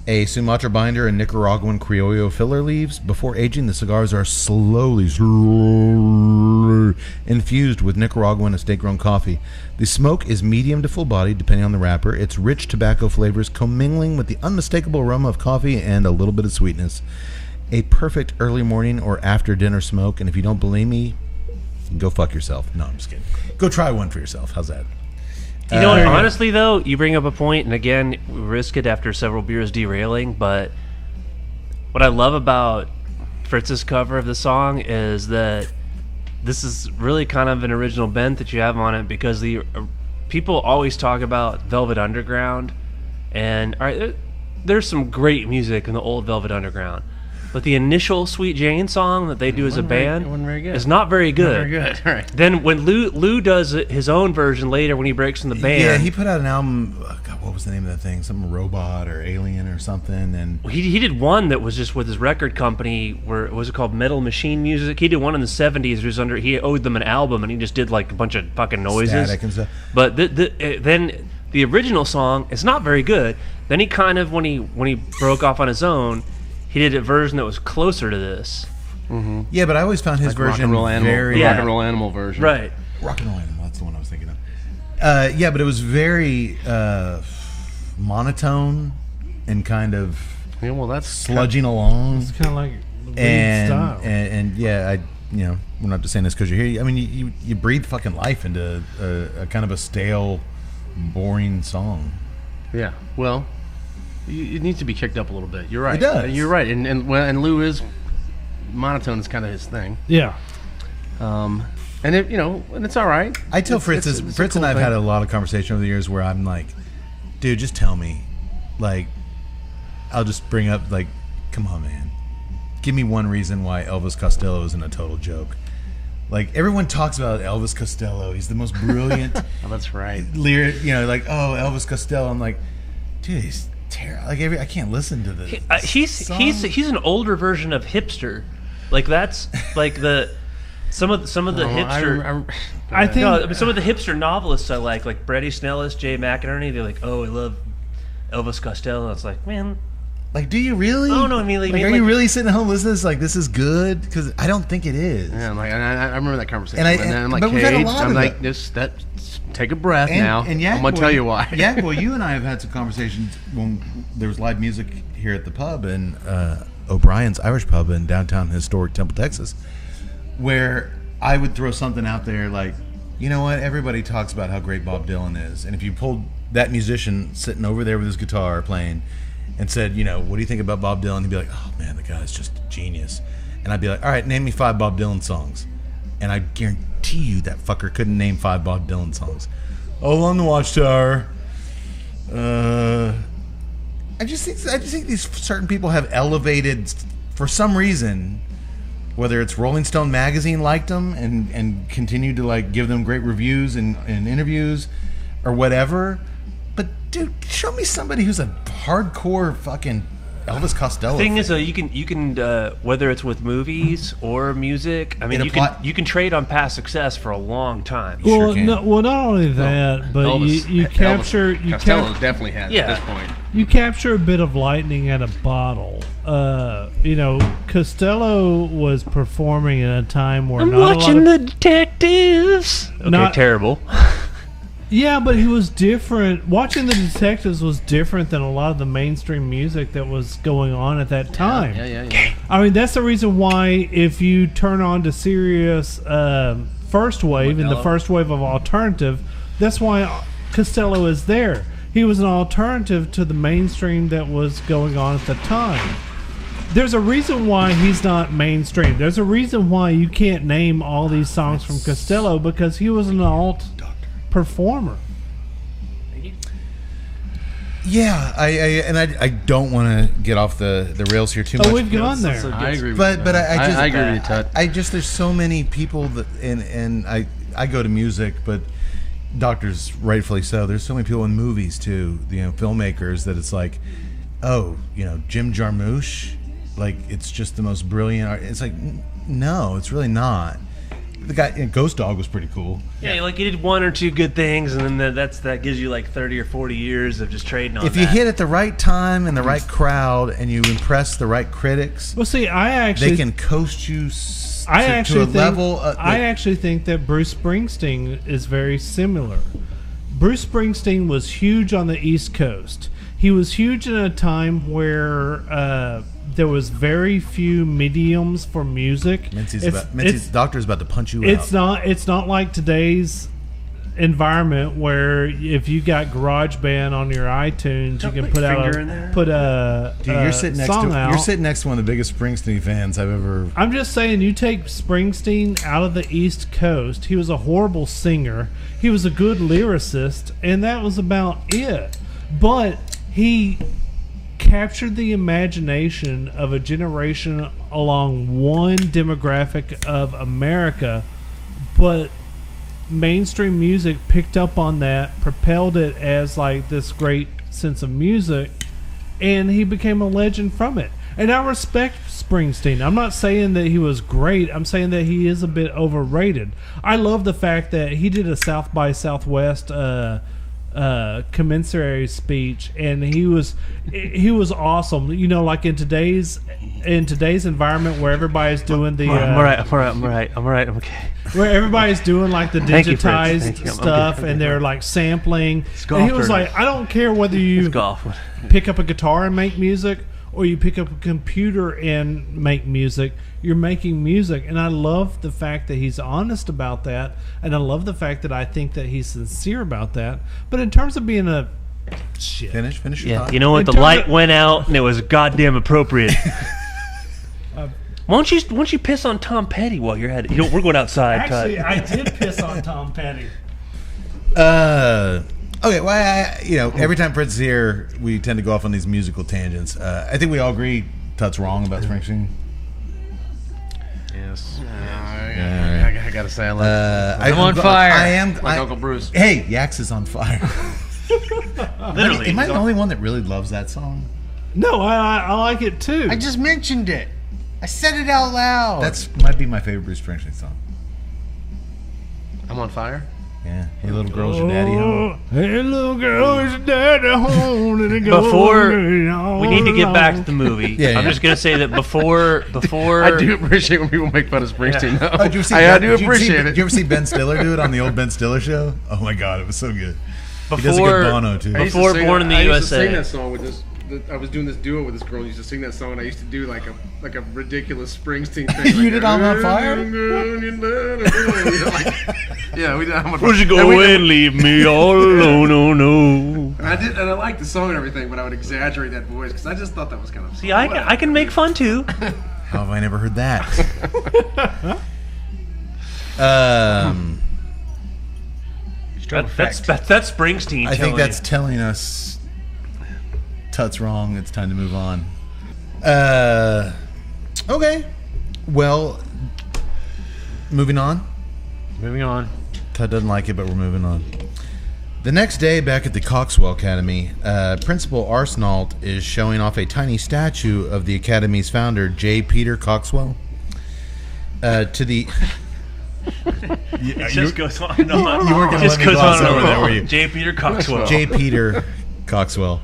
a Sumatra binder and Nicaraguan Criollo filler leaves. Before aging, the cigars are slowly infused with Nicaraguan estate-grown coffee. The smoke is medium to full-bodied, depending on the wrapper. Its rich tobacco flavors commingling with the unmistakable aroma of coffee and a little bit of sweetness. A perfect early morning or after-dinner smoke, and if you don't believe me, go fuck yourself. No, I'm just kidding. Go try one for yourself. How's that? You know what, honestly, though, you bring up a point, and again, we risk it after several beers derailing, but what I love about Fritz's cover of the song is that this is really kind of an original bent that you have on it, because the people always talk about Velvet Underground, and all right, there's some great music in the old Velvet Underground, but the initial Sweet Jane song that they do as a band is not very good. Not very good. All right. Then when Lou does his own version later, when he breaks from the band, Yeah, he put out an album. God, what was the name of that thing? Some robot or alien or something. And he did one that was just with his record company. Where was it called? Metal Machine Music. He did one in the '70s. He owed them an album, and he just did like a bunch of fucking noises. static and stuff. But then the original song is not very good. Then he kind of when he broke off on his own, he did a version that was closer to this. Yeah, but I always found his Like version Rock and Roll Animal, very the Rock and Roll Animal version. Right. Rock and Roll Animal. That's the one I was thinking of. Yeah, but it was very monotone and kind of Yeah, well, that's sludging along. It's kind of like the weird And, style. and yeah, we're not just saying this because you're here. I mean, you breathe fucking life into a kind of a stale, boring song. Yeah. Well, it needs to be kicked up a little bit. You're right. It does. You're right. And Lou is monotone is kind of his thing. Yeah. And and it's all right. I tell Fritz it's a and cool I've thing. had a lot of conversation over the years where I'm like, dude, just tell me. Like, I'll just bring up, like, come on, man. Give me one reason why Elvis Costello isn't a total joke. Like, everyone talks about Elvis Costello. He's the most brilliant Oh, that's right. lyric, like, oh, Elvis Costello. I'm like, dude, he's terrible. Like, I can't listen to this. He's an older version of hipster. Like that's like some of the hipster. I think Some of the hipster novelists I like Brady Snellis, Jay McInerney. They're like, oh, I love Elvis Costello. It's like, man, Like, do you really? Oh, no, I mean, like, are you really sitting at home listening to this? Like, this is good? Because I don't think it is. Yeah, I'm like, and I remember that conversation. And then I'm like, but we've had a Cade, lot I'm of like, it. just take a breath now. And yeah, I'm gonna tell you why. Yeah, well, you and I have had some conversations when there was live music here at the pub in O'Brien's Irish Pub in downtown historic Temple, Texas, where I would throw something out there like, you know what? Everybody talks about how great Bob Dylan is, and if you pulled that musician sitting over there with his guitar playing and said, what do you think about Bob Dylan? He'd be like, oh man, the guy's just a genius. And I'd be like, all right, name me 5 Bob Dylan songs. And I guarantee you that fucker couldn't name 5 Bob Dylan songs. Oh, on the Watchtower. I just think these certain people have elevated, for some reason, whether it's Rolling Stone magazine liked them and continued to like give them great reviews and interviews or whatever. But dude, show me somebody who's a hardcore fucking Elvis Costello. The thing is, you can whether it's with movies or music. I mean, you can trade on past success for a long time. Well, not only that, but you capture Costello definitely has at this point. You capture a bit of lightning at a bottle. Costello was performing at a time where I'm watching the detectives. Okay, terrible. Yeah, but he was different. Watching the detectives was different than a lot of the mainstream music that was going on at that time. Yeah. I mean, that's the reason why if you turn on to Sirius first wave and the first wave of alternative, that's why Costello is there. He was an alternative to the mainstream that was going on at the time. There's a reason why he's not mainstream. There's a reason why you can't name all these songs from Costello, because he was an alt performer. Yeah, I don't want to get off the rails here too much. Oh, we've gone there. I agree. But I agree with you, Tut. I just there's so many people that and I go to music, but doctors rightfully so. There's so many people in movies too, filmmakers, that it's like, oh, Jim Jarmusch, like it's just the most brilliant art. It's like, no, it's really not. The guy Ghost Dog was pretty cool. Yeah, like he did 1 or 2 good things, and then that gives you like 30 or 40 years of just trading on. If you hit at the right time and the right crowd, and you impress the right critics, well, see, they can coast you. I actually think that Bruce Springsteen is very similar. Bruce Springsteen was huge on the East Coast. He was huge in a time where there was very few mediums for music. Mincy's doctor's about to punch you out. It's not like today's environment where if you got GarageBand on your iTunes, you can put a Dude, you're sitting next song to out. you're sitting next to one of the biggest Springsteen fans I've ever. I'm just saying, you take Springsteen out of the East Coast. He was a horrible singer. He was a good lyricist, and that was about it. But he captured the imagination of a generation along one demographic of America, but mainstream music picked up on that, propelled it as like this great sense of music, and he became a legend from it. And I respect Springsteen. I'm not saying that he was great. I'm saying that he is a bit overrated. I love the fact that he did a South by Southwest commensurary speech, and he was awesome. You know, like in today's environment where everybody's doing the I'm all right. I'm okay. where everybody's doing like the Thank you, Fritz. digitized Thank you. I'm stuff, good. and they're like sampling. golf And he was tournament. like, I don't care whether you It's golf. pick up a guitar and make music, or you pick up a computer and make music. You're making music, and I love the fact that he's honest about that, and I love the fact that I think that he's sincere about that. But in terms of being a shit, Finish your Yeah, thought. you know what? In The terms light of- went out, and it was goddamn appropriate. Why don't you piss on Tom Petty while you're at it? You know, we're going outside. actually, Todd. I did piss on Tom Petty. Okay, well, every time Fritz is here, we tend to go off on these musical tangents. I think we all agree Tut's wrong about Springsteen. Yes. I gotta say, I like I'm on fire. I am. like Uncle Bruce. Hey, Yax is on fire. Literally. Am I the only one that really loves that song? No, I like it too. I just mentioned it. I said it out loud. That's might be my favorite Bruce Springsteen song. I'm on fire. Yeah. Hey, little girl, is your daddy home? Hey, little girl, is your daddy home? And it goes Before on we need to get and back on. to the movie. Yeah, I'm yeah. just gonna say that before I do appreciate when people make fun of Springsteen. Though. Oh, did you see I do appreciate Did you it. ever see Ben Stiller do it on the old Ben Stiller show? Oh my God, it was so good. He does a before good Bono too. I used to Before sing Born that- in the I used to USA. sing that song with this. I was doing this duo with this girl. And used to sing that song, and I used to do like a ridiculous Springsteen thing. You like, did I'm on fire? Yeah, we did. I'm on fire. Would you go And we away did- and leave me all alone? Oh no. And I did, and I liked the song and everything, but I would exaggerate that voice because I just thought that was kind of. See, I can make fun too. How have I never heard that? That's Springsteen. I think telling that's you. telling us Tut's wrong. It's time to move on. Okay. Well, moving on. Moving on. Tut doesn't like it, but we're moving on. The next day, back at the Coxwell Academy, Principal Arsenault is showing off a tiny statue of the Academy's founder, J. Peter Coxwell. To the... It just goes on and on. You weren't gonna It just let me goes gloss on and over on. that, were you? J. Peter Coxwell. J. Peter Coxwell.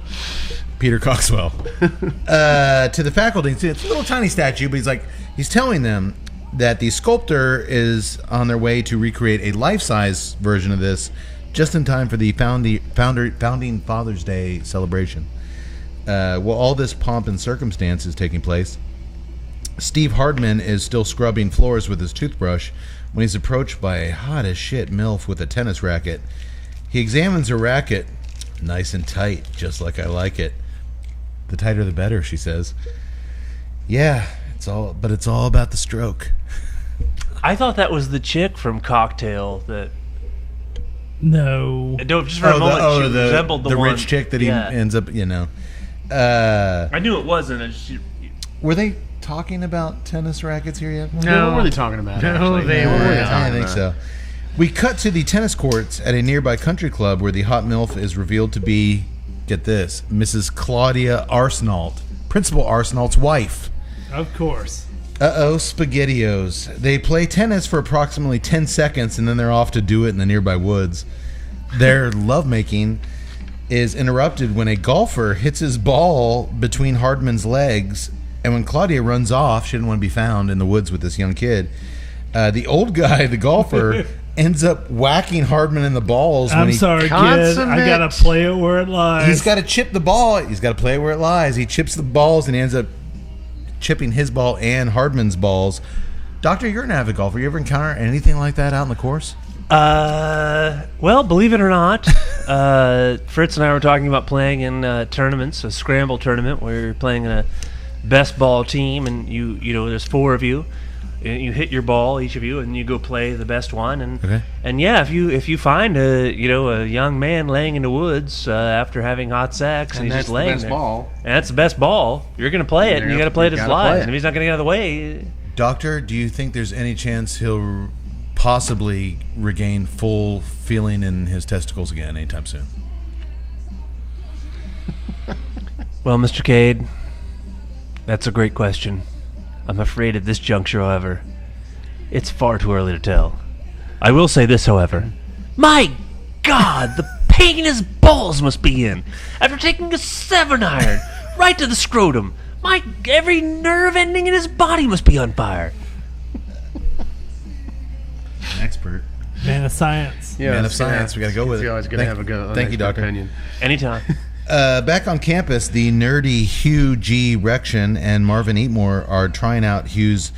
Peter Coxwell. To the faculty, it's a little tiny statue, but he's telling them that the sculptor is on their way to recreate a life-size version of this just in time for the Founding Father's Day celebration. While all this pomp and circumstance is taking place, Steve Hardman is still scrubbing floors with his toothbrush when he's approached by a hot-as-shit MILF with a tennis racket. He examines her racket. Nice and tight, just like I like it. The tighter the better, she says. Yeah, it's all about the stroke. I thought that was the chick from Cocktail that. No. No, just for a moment, she resembled the one. rich chick that he Yeah. ends up, I knew it wasn't. Were they talking about tennis rackets here yet? No, what were they talking about? No, actually? they What were weren't. they I talking think about? so. We cut to the tennis courts at a nearby country club where the hot MILF is revealed to be, get this, Mrs. Claudia Arsenault, Principal Arsenault's wife. Of course. Uh-oh, SpaghettiOs. They play tennis for approximately 10 seconds and then they're off to do it in the nearby woods. Their lovemaking is interrupted when a golfer hits his ball between Hardman's legs, and when Claudia runs off, she didn't want to be found in the woods with this young kid. The old guy, the golfer, ends up whacking Hardman in the balls. I'm sorry, kid. I Consummate. gotta play it where it lies. He's got to chip the ball. He's got to play it where it lies. He chips the balls and he ends up chipping his ball and Hardman's balls. Doctor, you're an avid golfer. You ever encounter anything like that out in the course? Well, believe it or not, Fritz and I were talking about playing in tournaments, a scramble tournament where you're playing in a best ball team, and you know, there's 4 of you. And you hit your ball, each of you, and you go play the best one. And yeah, if you find a young man laying in the woods after having hot sex, and he's just laying there, and that's the best ball, you're gonna play it, and you got to play it his life. And if he's not gonna get out of the way, Doctor, do you think there's any chance he'll possibly regain full feeling in his testicles again anytime soon? Well, Mr. Cade, that's a great question. I'm afraid at this juncture, however, it's far too early to tell. I will say this, however. My God, the pain his balls must be in after taking a 7-iron right to the scrotum. Every nerve ending in his body must be on fire. An expert. Man of science. Yeah, man of science. We got to go with it. You're always going to have a good Thank you, Doctor. opinion. Anytime. Back on campus, the nerdy Hugh G. Rection and Marvin Eatmore are trying out Hugh's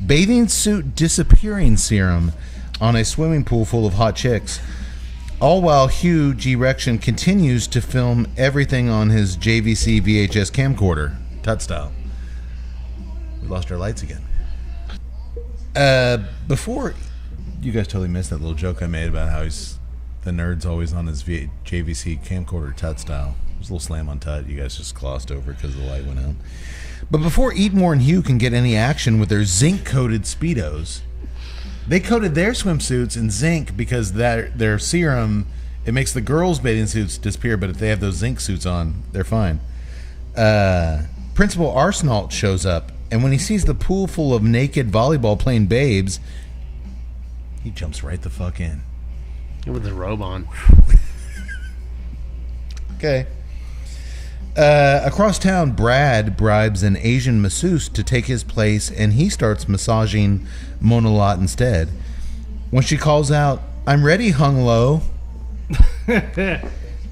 bathing suit disappearing serum on a swimming pool full of hot chicks. All while Hugh G. Rection continues to film everything on his JVC VHS camcorder, Tut style. We lost our lights again. Before, you guys totally missed that little joke I made about how the nerd's always on his JVC camcorder, Tut style. There's a little slam on Tut. You guys just glossed over because the light went out. But before Eatmore and Hugh can get any action with their zinc-coated Speedos, they coated their swimsuits in zinc because their serum, it makes the girls' bathing suits disappear, but if they have those zinc suits on, they're fine. Principal Arsenault shows up, and when he sees the pool full of naked volleyball-playing babes, he jumps right the fuck in. With the robe on. Okay. Across town, Brad bribes an Asian masseuse to take his place, and he starts massaging Mona Lot instead. When she calls out, "I'm ready, hung low,"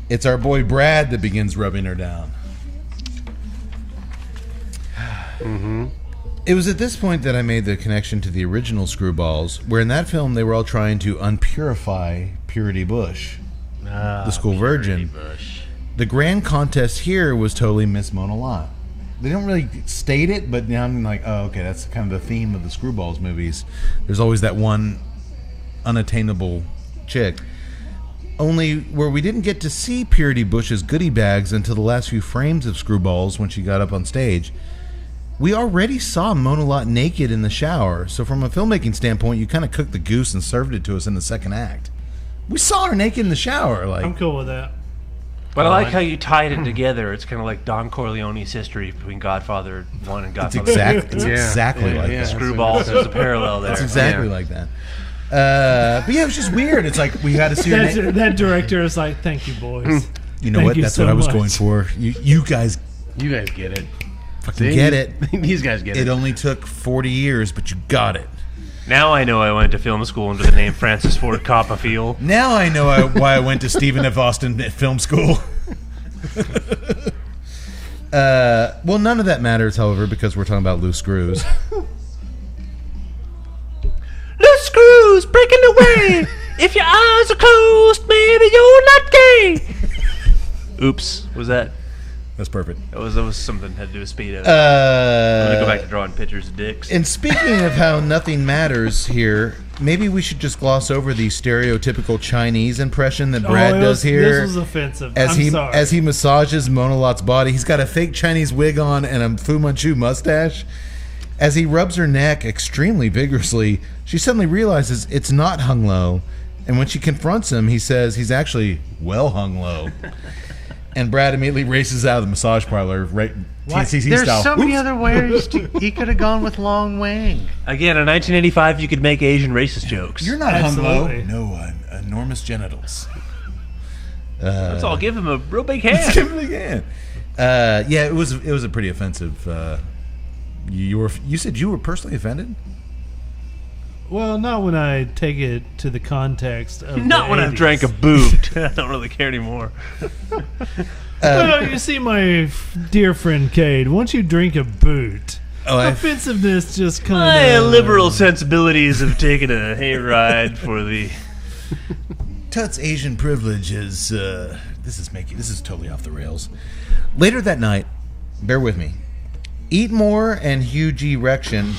it's our boy Brad that begins rubbing her down. Mm-hmm. It was at this point that I made the connection to the original Screwballs, where in that film they were all trying to unpurify Purity Bush, the school virgin. Bush. The grand contest here was totally Miss Mona Lot. They don't really state it, but now I'm like, oh, okay, that's kind of the theme of the Screwballs movies. There's always that one unattainable chick. Only where we didn't get to see Purity Bush's goodie bags until the last few frames of Screwballs when she got up on stage. We already saw Mona Lot naked in the shower, so from a filmmaking standpoint, you kind of cooked the goose and served it to us in the second act. We saw her naked in the shower. Like, I'm cool with that. But I like how you tied it together. It's kind of like Don Corleone's history between Godfather 1 and Godfather 2. It's exactly like that. Screwballs, there's a parallel there. It's exactly like that. But yeah, it was just weird. It's like we had to see her that director is like, thank you, boys. You know what? That's what I was going for. You guys get it. Fucking get it. These guys get it. It only took 40 years, but you got it. Now I know I went to film school under the name Francis Ford Copperfield. Now I know why I went to Stephen F. Austin Film School. Well, none of that matters, however, because we're talking about loose screws. Loose screws breaking away. If your eyes are closed, maybe you're not gay. Oops, was that? That's perfect. That was something that had to do with Speedo. I'm gonna go back to drawing pictures of dicks. And speaking of how nothing matters here, maybe we should just gloss over the stereotypical Chinese impression that Brad does here. This was offensive. Sorry. As he massages Mona Lot's body, he's got a fake Chinese wig on and a Fu Manchu mustache. As he rubs her neck extremely vigorously, she suddenly realizes it's not hung low. And when she confronts him, he says he's actually well hung low. And Brad immediately races out of the massage parlor, right? TCC There's style. so many other ways he could have gone with Long Wang. Again, in 1985, you could make Asian racist jokes. You're not hung low. No, enormous genitals. Let's all give him a real big hand. Let's give him a big hand. Yeah, it was a pretty offensive. You said you were personally offended? Well, not when I take it to the context of not when 80s. I've drank a boot. I don't really care anymore. Well, you see, my dear friend Cade, once you drink a boot, offensiveness just kind of... My liberal sensibilities have taken a hayride for the Tut's Asian privilege is this is totally off the rails. Later that night, bear with me, Eatmore and Hugh G. Rection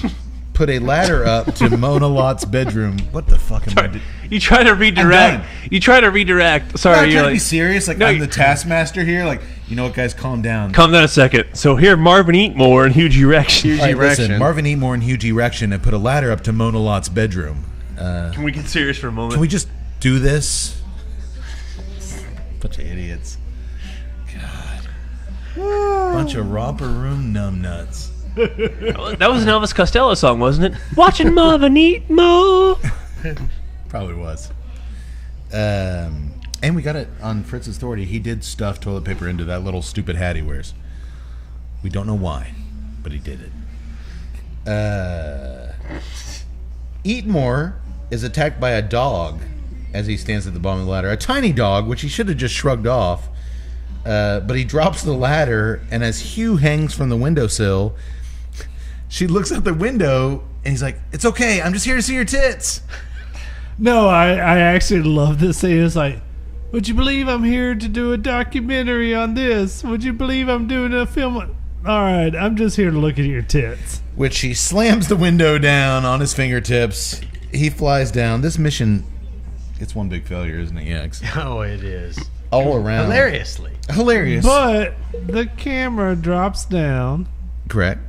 put a ladder up to Mona Lott's bedroom. What the fuck am I doing? You try to redirect. Sorry, I'm you're trying to like, be serious. Like, No, I'm you- the taskmaster here. Like, you know what, guys, calm down. calm down a second. So here, Marvin Eatmore and Hugh G. Rection. All right, listen, Erection. Marvin Eatmore and Hugh G. Rection have put a ladder up to Mona Lott's bedroom. Can we get serious for a moment? Can we just do this? Bunch of idiots. God. Bunch of romper room numbnuts. That was an Elvis Costello song, wasn't it? Watching Marvin eat more. Probably was. And we got it on Fritz's Authority. He did stuff toilet paper into that little stupid hat he wears. We don't know why, but he did it. Eatmore is attacked by a dog as he stands at the bottom of the ladder. A tiny dog, which he should have just shrugged off. But he drops the ladder, and as Hugh hangs from the windowsill, she looks out the window, and he's like, "It's okay, I'm just here to see your tits." No, I actually love this scene. It's like, would you believe I'm here to do a documentary on this? Would you believe I'm doing a film? All right, I'm just here to look at your tits. Which she slams the window down on his fingertips. He flies down. This mission, it's one big failure, isn't it, Yax? Oh, it is. All around. Hilariously. Hilarious. But the camera drops down. Correct.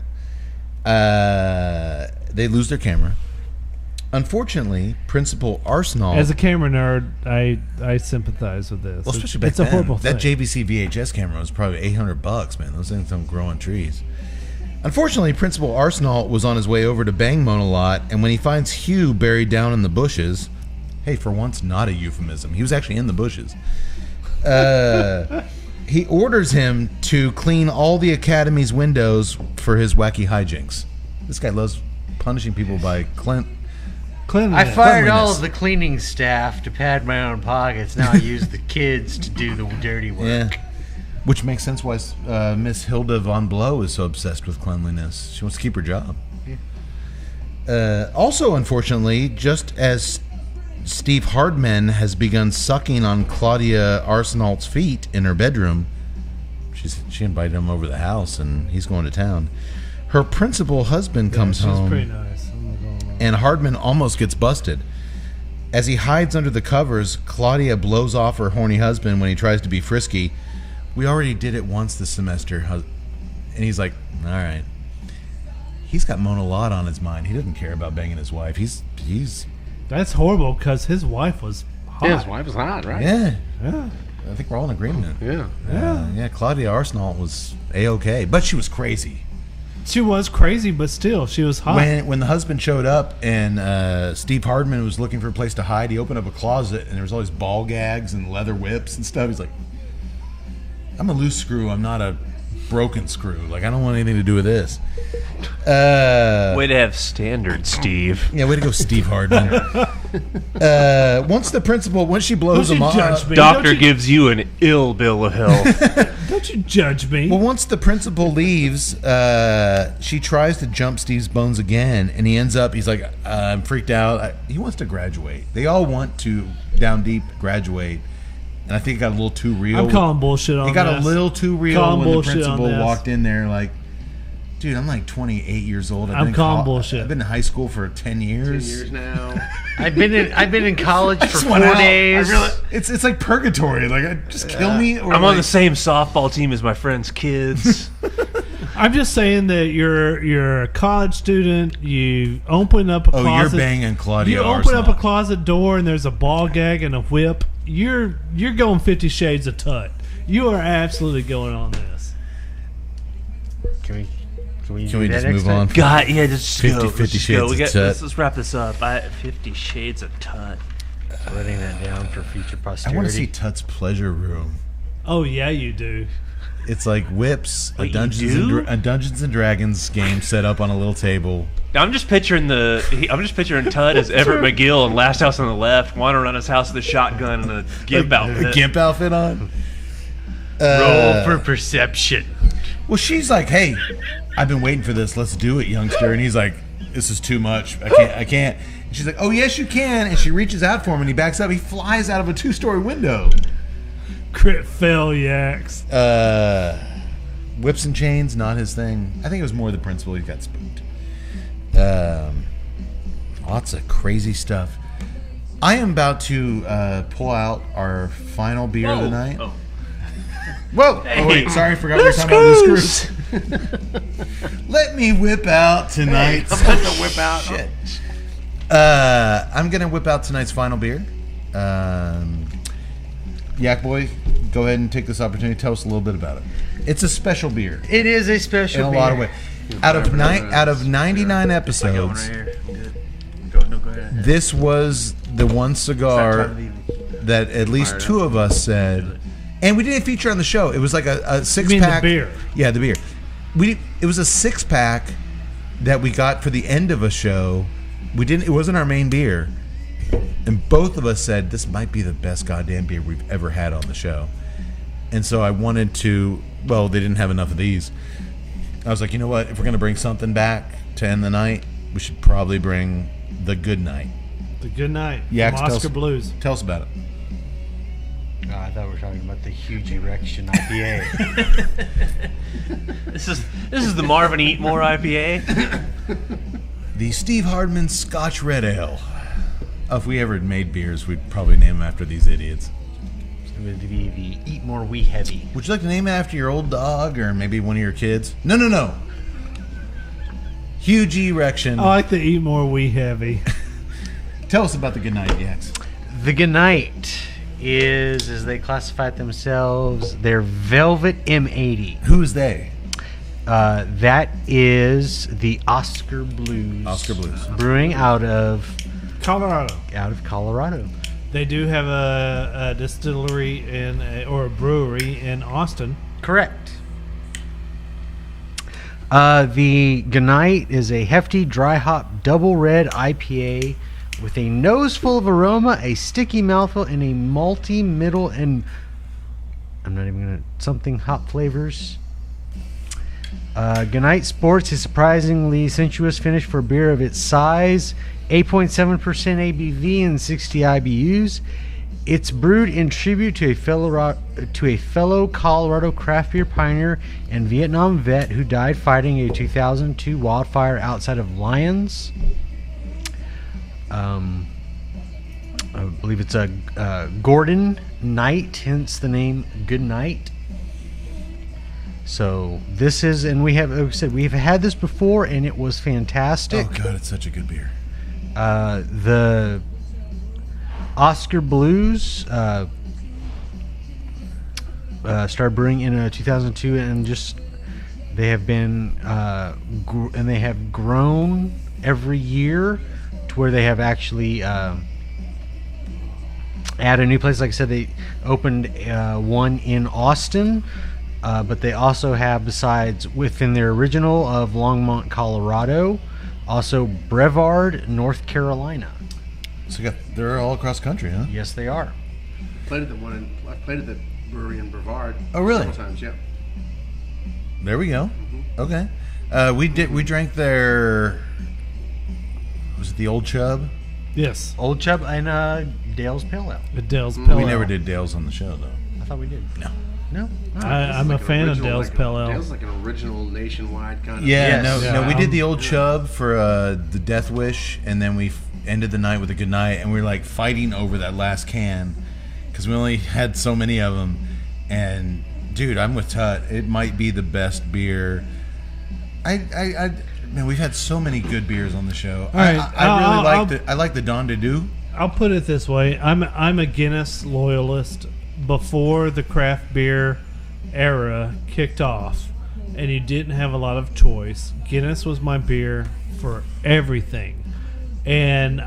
They lose their camera. Unfortunately, Principal Arsenal... As a camera nerd, I sympathize with this. well, especially back it's then, a horrible that thing. JVC VHS camera was probably $800, man. Those things don't grow on trees. Unfortunately, Principal Arsenal was on his way over to bang Mona Lott, and when he finds Hugh buried down in the bushes... Hey, for once, not a euphemism. He was actually in the bushes. He orders him to clean all the Academy's windows for his wacky hijinks. This guy loves punishing people by Cleanliness. I fired all Cleanliness. of the cleaning staff to pad my own pockets. Now I use the kids to do the dirty work. Yeah. Which makes sense why Miss Hilda von Blow is so obsessed with cleanliness. She wants to keep her job. Also, unfortunately, just as Steve Hardman has begun sucking on Claudia Arsenault's feet in her bedroom, she invited him over the house, and he's going to town. Her principal husband comes She's home, pretty nice. I'm not gonna lie. and Hardman almost gets busted. As he hides under the covers, Claudia blows off her horny husband when he tries to be frisky. We already did it once this semester. And he's like, all right. He's got Mona Lott on his mind. He doesn't care about banging his wife. He's That's horrible because his wife was hot. Yeah, his wife was hot, right? yeah. Yeah. I think we're all in agreement. Yeah. Yeah. Claudia Arsenault was A-okay, but she was crazy. She was crazy, but still, she was hot. When the husband showed up and Steve Hardman was looking for a place to hide, he opened up a closet and there was all these ball gags and leather whips and stuff. He's like, I'm a loose screw. I'm not a broken screw. Like, I don't want anything to do with this. Way to have standards, Steve. Yeah, way to go, Steve Hardman. Once she blows Don't him you off. judge me. Doctor Don't you- gives you an ill bill of health. Don't you judge me. Well, once the principal leaves, she tries to jump Steve's bones again, and he's like, I'm freaked out. He wants to graduate. They all want to, down deep, graduate. And I think it got a little too real. I'm calling bullshit on It got this. a little too real Calling when the bullshit on principal this. walked in there like, dude, I'm like 28 years old. I'm calling bullshit. I've been in high school for 10 years. 10 years now. I've been in college for Just 4 went out. days. It's like purgatory. Like, just kill me. Or I'm like, on the same softball team as my friend's kids. I'm just saying that you're a college student. You open up a Oh, closet. you're banging Claudia You open up a Arsenault. closet door and there's a ball gag and a whip. You're going 50 Shades of Tut. You are absolutely going on this. Can we Can we do just that next move on? time? God, yeah, just 50 go. Let's just Shades go. of Tut. Let's wrap this up. 50 Shades of Tut. Writing that down for future I posterity. want to see Tut's Pleasure Room. Oh yeah, you do. It's like whips, Wait, a you do? Dungeons and Dragons game set up on a little table. I'm just picturing Tut as Everett McGill in Last House on the Left, wandering around his house with a shotgun and a gimp outfit. A gimp outfit on. Roll for perception. Well, she's like, "Hey, I've been waiting for this. Let's do it, youngster." And he's like, "This is too much. I can't." And she's like, oh, yes, you can. And she reaches out for him, and he backs up. He flies out of a 2-story window. Crit fail, yaks. Whips and chains, not his thing. I think it was more the principle he got spooked. Lots of crazy stuff. I am about to pull out our final beer of the night. Oh. Whoa! Hey. Oh, wait, sorry, I forgot we were talking about the screws. Let me whip out tonight's... I'm about to whip out. Shit. I'm going to whip out tonight's final beer. Yak Boy, go ahead and take this opportunity to tell us a little bit about it. It's a special beer. It is a special in a beer. lot of ways. Out of 99 episodes, Go ahead. this was the one cigar that at least 2 of us said, and we didn't feature on the show. It was like a 6-pack. You mean the beer? Yeah, the beer. It was a 6-pack that we got for the end of a show. It wasn't our main beer, and both of us said this might be the best goddamn beer we've ever had on the show. And so I wanted to. Well, they didn't have enough of these. I was like, you know what? If we're gonna bring something back to end the night, we should probably bring the Good Night. The Good Night. Yaks, Oscar Blues. Tell us about it. I thought we were talking about the Huge Erection IPA. This is the Marvin Eat More IPA. The Steve Hardman Scotch Red Ale. If we ever made beers, we'd probably name them after these idiots. It would be the Eat More Wee Heavy. Would you like to name it after your old dog or maybe one of your kids? No. Huge Erection. I like to Eat More Wee Heavy. Tell us about the Good Night, Yax. The Good Night is, as they classify it themselves, their Velvet M80. Who's they? That is the Oscar Blues. Oscar Blues. Brewing out of Colorado. They do have a distillery or a brewery in Austin. Correct. The Goodnight is a hefty, dry hop, double red IPA with a nose full of aroma, a sticky mouthfeel, and a malty middle, and I'm not even going to... something hop flavors. Goodnight sports a surprisingly sensuous finish for a beer of its size, 8.7% ABV and 60 IBUs. It's brewed in tribute to a fellow Colorado craft beer pioneer and Vietnam vet who died fighting a 2002 wildfire outside of Lyons. I believe it's a Gordon Knight, hence the name Good Night. So this is, and we have, like I said, we've had this before, and it was fantastic. Oh God, it's such a good beer. The Oscar Blues started brewing in 2002, and just they have been and they have grown every year to where they have actually added a new place. Like I said, they opened one in Austin. But they also have, besides within their original of Longmont, Colorado, also Brevard, North Carolina. So they're all across the country, huh? Yes, they are. I played at the brewery in Brevard. Oh, really? Several times, yeah. There we go. Okay. We drank their... Was it the Old Chub? Yes. Old Chub and Dale's Pale Ale. The Dale's Pale Ale. We never did Dale's on the show, though. I thought we did. No. No? I'm a fan of Dale's Pale Ale. Dale's like an original nationwide kind of... Yeah, Yes. no, we did the Old Chub for the Death Wish, and then we ended the night with a Good Night, and we were like fighting over that last can because we only had so many of them. And dude, I'm with Tut. It might be the best beer. Man, we've had so many good beers on the show. All right, I like the Don de Deux. I'll put it this way: I'm a Guinness loyalist. Before the craft beer era kicked off, and you didn't have a lot of choice, Guinness was my beer for everything. And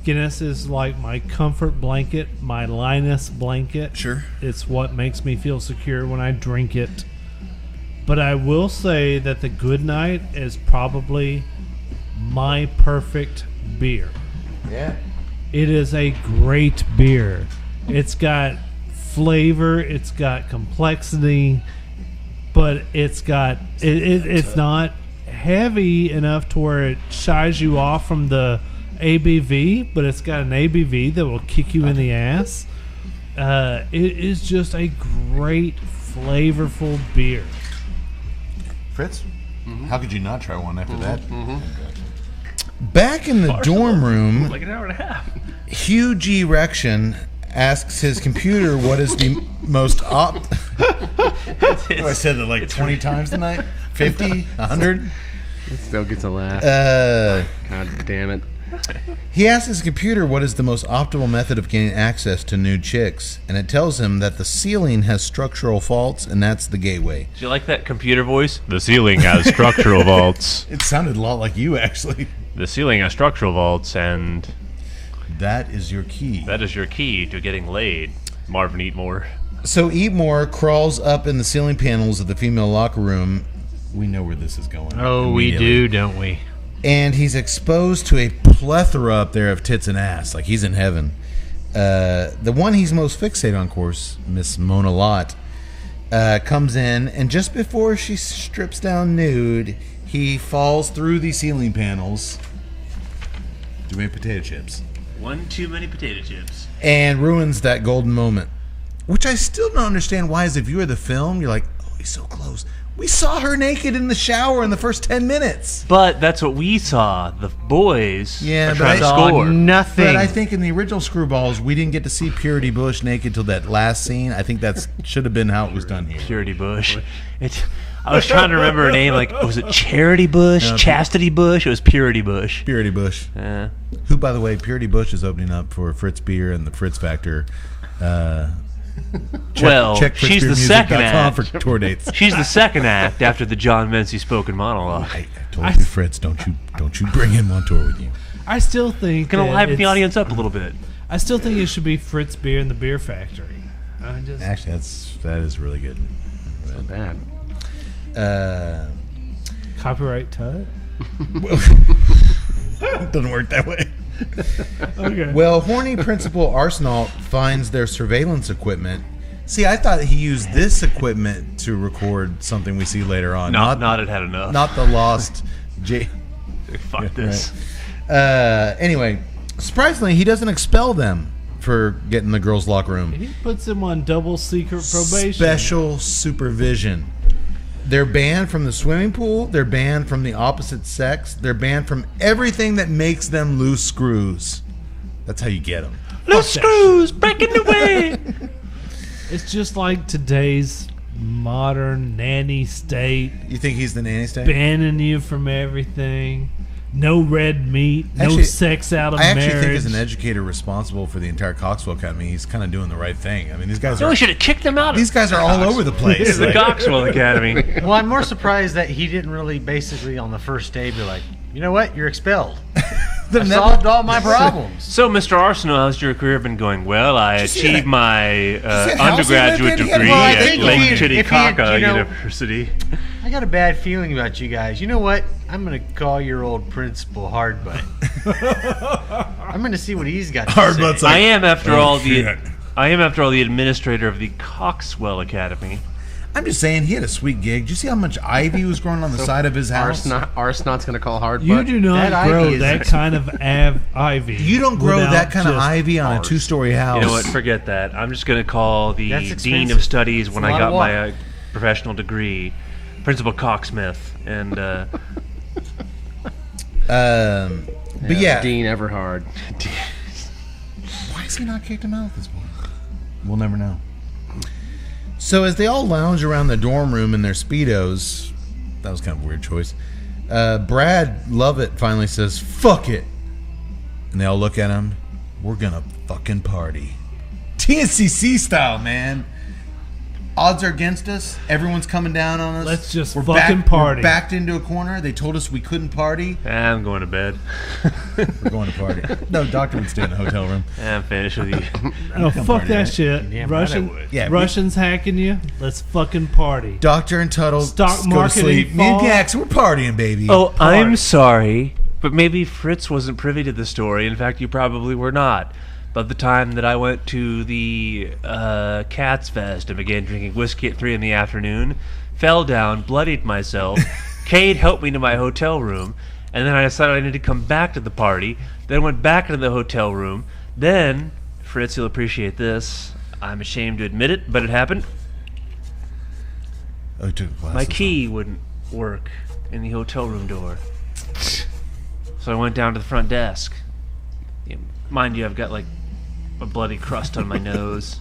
Guinness is like my comfort blanket, my Linus blanket. Sure. It's what makes me feel secure when I drink it. But I will say that the Good Night is probably my perfect beer. Yeah. It is a great beer. It's got flavor, it's got complexity, but it's got it's not heavy enough to where it shies you off from the ABV, but it's got an ABV that will kick you in the ass. It is just a great, flavorful beer. Fritz, how could you not try one after that? Back in the dorm room, Like an hour and a half. Huge Erection asks his computer what is the most I said it like 20 times tonight? 50? 100? It still gets a laugh. God damn it. He asks his computer what is the most optimal method of gaining access to new chicks, and it tells him that the ceiling has structural faults, and that's the gateway. Do you like that computer voice? The ceiling has structural vaults. It sounded a lot like you, actually. The ceiling has structural vaults, and that is your key. that is your key to getting laid. Marvin Eatmore. So Eatmore crawls up in the ceiling panels of the female locker room. We know where this is going. Oh, we do, don't we? And he's exposed to a plethora up there of tits and ass. Like he's in heaven. The one he's most fixated on, of course, Miss Mona Lott, comes in, and just before she strips down nude, he falls through the ceiling panels. Too many potato chips. One too many potato chips. And ruins that golden moment. Which I still don't understand why, as a viewer of the film, you're like, oh, he's so close. We saw her naked in the shower in the first 10 minutes. But that's what we saw. The boys Yeah, are but trying to Saw score. nothing. But I think in the original Screwballs, we didn't get to see Purity Bush naked till that last scene. I think that should have been how it was done here. Purity Bush. I was trying to remember her name. Like, was it Charity Bush? No, Chastity Bush? It was Purity Bush. Purity Bush. Yeah. Who, by the way, Purity Bush is opening up for Fritz Beer and the Fritz Factor. Well, she's the second FritzBeerMusic.com act. for tour dates. She's the second act after the John Mency spoken monologue. I told you, Fritz, don't you bring him on tour with you. I still think Gonna that liven the it's- audience up a little bit. I still think it should be Fritz Beer and the Beer Factory. Actually, that is really good. Not bad. Copyright Tut. Doesn't work that way. Okay. Well, horny Principal Arsenault finds their surveillance equipment. See, I thought he used this equipment to record something we see later on. Not it had enough. Not the lost Fuck this. Anyway, surprisingly, he doesn't expel them for getting the girls' locker room. He puts him on double secret probation. Special supervision. They're banned from the swimming pool. They're banned from the opposite sex. They're banned from everything that makes them loose screws. That's how you get them. Loose screws breaking away. It's just like today's modern nanny state, You think he's the nanny state? banning you from everything. No red meat. No Actually, sex out of I marriage. actually think as an educator responsible for the entire Coxwell Academy, he's kind of doing the right thing. I mean, these guys No, are we should have kicked them out. these guys are all over the place. This is the Like, Coxwell Academy. Well, I'm more surprised that he didn't really basically on the first day be like, you know what, you're expelled. I solved all my problems. So, Mr. Arsenal, how's your career been going? Well, I you see that- achieved my that house he undergraduate lived in? He had a degree Well, I at think Lake if he had, Titicaca you know- University. I got a bad feeling about you guys. You know what? I'm going to call your old principal Hardbutt. I'm going to see what he's got to Hardbutt's say. like, I am, after oh, all, shit. the administrator of the Coxwell Academy. I'm just saying, he had a sweet gig. Did you see how much ivy was growing on the side of his house? Arsenaut's going to call hard You butt. do not That grow ivy is that kind of ivy. You don't grow without that kind of just ivy on a ours. two-story house. You know what? Forget that. I'm just going to call the That's dean expensive. of studies when It's a I lot of got my water. professional degree, Principal Cocksmith, and But yeah, Dean Everhard. why has he not kicked him out at this point? We'll never know. So as they all lounge around the dorm room in their Speedos, that was kind of a weird choice, Brad Lovett finally says, fuck it. And they all look at him. We're gonna fucking party. TNCC style, man. Odds are against us. Everyone's coming down on us. Let's just fucking party. We're backed into a corner. They told us we couldn't party. I'm going to bed. We're going to party. No, doctor would stay in the hotel room. I'm finished with you. Oh, fuck party, that right? shit. Damn right I would. Yeah, Russians hacking you. Let's fucking party. Doctor and Tuttle Stock go to market sleep. in Me and fall. Gax, we're partying, baby. Oh, I'm sorry, but maybe Fritz wasn't privy to the story. In fact, you probably were not. But the time that I went to the Cats Fest and began drinking whiskey at 3 in the afternoon, fell down, bloodied myself, Cade helped me to my hotel room, and then I decided I needed to come back to the party. Then went back into the hotel room. Then, Fritz, you'll appreciate this. I'm ashamed to admit it, but it happened. Oh, took glasses My key wouldn't work in the hotel room door. So I went down to the front desk. Mind you, I've got like a bloody crust on my nose.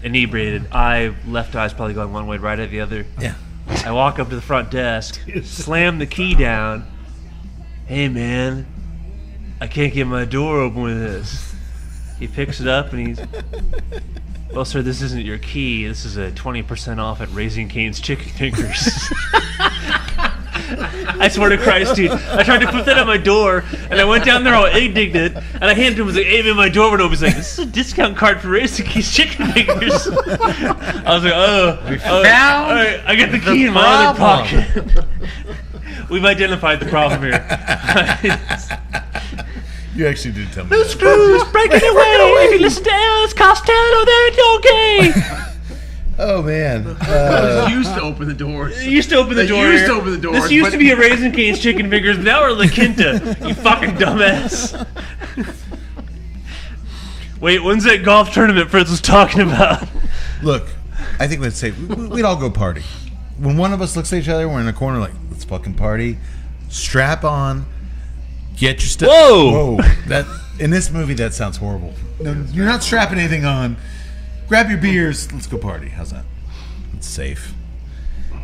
Inebriated. Left eye's probably going one way, right eye the other. Yeah. I walk up to the front desk, slam the key down. Hey man, I can't get my door open with this. He picks it up and he's, well sir, this isn't your key. This is a 20% off at Raising Cane's Chicken Fingers. I swear to Christ, dude. I tried to put that on my door, and I went down there all indignant, and I handed him, was like, hey, man, my door went open. He's like, this is a discount card for Raising Cane's Chicken Fingers. I was like, all right, I got the key in my other pocket. We've identified the problem here. You actually did tell me Loose screws breaking away. If you listen to Elvis Costello, then you're gay. Oh, man. They used to open the doors. They used to open the door. This used to be a Raising Cane's Chicken Fingers, but now we're La Quinta. You fucking dumbass. Wait, when's that golf tournament Fritz was talking about? Look, I think we'd say we'd all go party. When one of us looks at each other, we're in a corner like, let's fucking party. Strap on. Get your stuff. Whoa! That in this movie, that sounds horrible. No, you're not strapping anything on. Grab your beers. Let's go party. How's that? It's safe.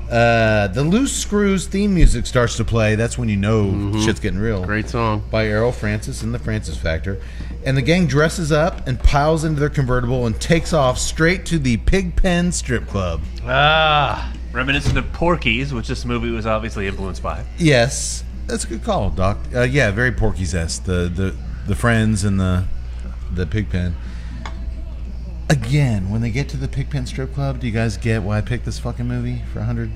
The Loose Screws theme music starts to play. That's when you know shit's getting real. Great song. By Errol Francis and the Francis Factor. And the gang dresses up and piles into their convertible and takes off straight to the Pigpen Strip Club. Reminiscent of Porky's, which this movie was obviously influenced by. Yes. That's a good call, Doc. Yeah, very Porky's-esque. The friends and the Pigpen. Again, when they get to the Pigpen Strip Club, do you guys get why I picked this fucking movie for 100?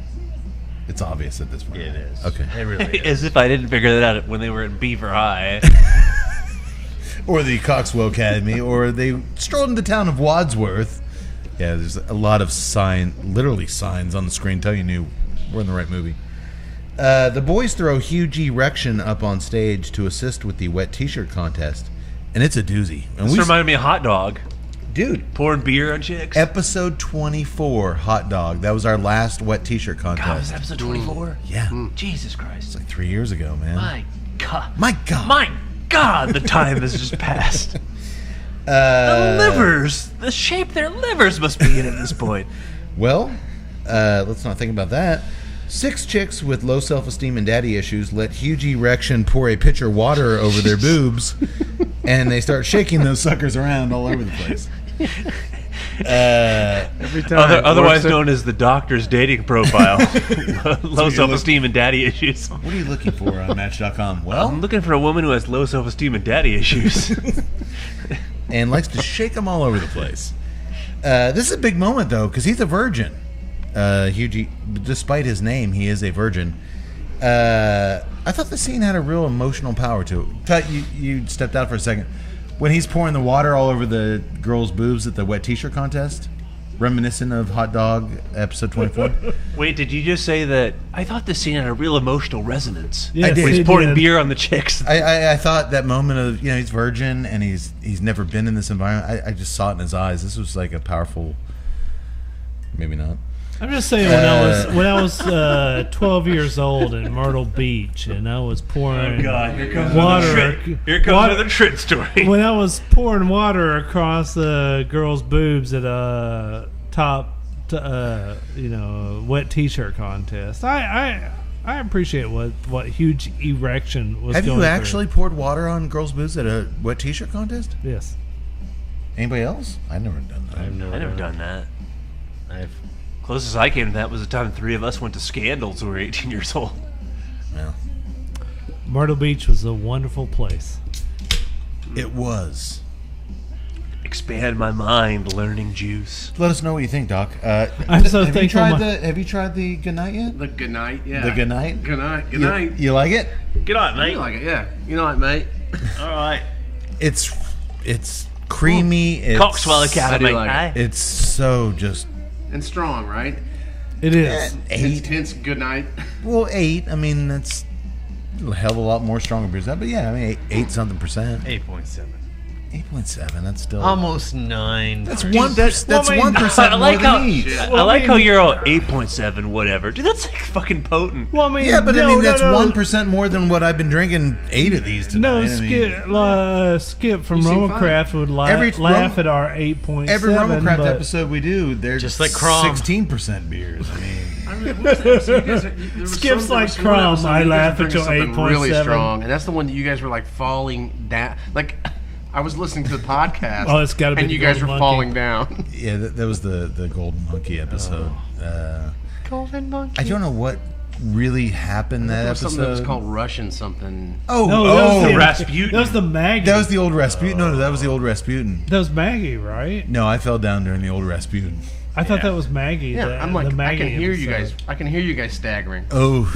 It's obvious at this point. It is. Okay. It really is. As if I didn't figure that out when they were in Beaver High. Or the Coxwell Academy, or they strolled into the town of Wadsworth. Yeah, there's a lot of literally signs on the screen telling you we're in the right movie. The boys throw Huge Erection up on stage to assist with the wet t-shirt contest, and it's a doozy. And This reminded me of Hot Dog. Dude, pouring beer on chicks. Episode 24, Hot Dog. That was our last wet t-shirt contest. God, was that episode 24? Yeah. Jesus Christ. It's like 3 years ago, man. My God. My God. My God, the time has just passed. The livers. The shape their livers must be in at this point. Well, let's not think about that. 6 chicks with low self-esteem and daddy issues let Huge Erection pour a pitcher of water over their boobs, and they start shaking those suckers around all over the place. Every time. Otherwise known as the doctor's dating profile. Low self-esteem and daddy issues. What are you looking for on Match.com? Well, I'm looking for a woman who has low self-esteem and daddy issues. And likes to shake them all over the place. This is a big moment, though, because he's a virgin. Hughie, despite his name, he is a virgin. I thought the scene had a real emotional power to it. You stepped out for a second. When he's pouring the water all over the girl's boobs at the wet t-shirt contest, reminiscent of Hot Dog episode 24. Wait, did you just say that? I thought this scene had a real emotional resonance. Yes, I did. When he's it pouring did. beer on the chicks. I thought that moment of, he's virgin and he's never been in this environment. I just saw it in his eyes. This was like a powerful, maybe not. I'm just saying, when I was 12 years old in Myrtle Beach, and I was pouring here comes water. Here comes another Trit story. When I was pouring water across the girl's boobs at a wet t-shirt contest, I appreciate what Huge Erection was. Have going you through. actually poured water on girls' boobs at a wet t-shirt contest? Yes. Anybody else? I've never done that. I've never done that. I've Closest I came to that was the time 3 of us went to Scandals when we were 18 years old. Well, Myrtle Beach was a wonderful place. it was. Expand my mind, learning juice. Let us know what you think, Doc. I'm so have thankful. Have you tried the Good Night yet? The good night, yeah. The Good Night? Good night. Good night. You like it? Get on, mate. You like it, yeah. You know what, mate? All right. It's creamy. It's, Coxwell Academy. I do like it. Hi. It's so just. And strong, right? It is. Eight. Hints, good night. Well, 8. I mean, that's a hell of a lot more stronger beers. But yeah, I mean, 8 something percent. 8.7. 8.7. That's still Almost 9. That's 1%. That's 1% I like more how than each. I like how you're all 8.7, whatever. Dude, that's like fucking potent. Well, I mean, Yeah, but I no, mean that's no, no. 1% more than what I've been drinking. 8 of these tonight. No, Skip from You seem Romacraft would Every laugh at our 8.7. Every Romacraft but episode we do, they're Just like Crom. 16% beers. I mean, Skip's like Crom. I laugh at your 8.7. Really strong, and that's the one that you guys were like falling down. Like I was listening to the podcast. Oh, it's gotta be and the you guys were Golden falling down. yeah, that was the Golden Monkey episode. Golden Monkey. I don't know what really happened that There was episode. something that was called Russian something. Oh, No, that was the Rasputin. That was the Maggie. that was the old Rasputin. No, that was the old Rasputin. That was Maggie, right? No, I fell down during the old Rasputin. I thought that was Maggie. Yeah, the, I'm like, the I Maggie can hear you episode. guys. I can hear you guys staggering. Oh,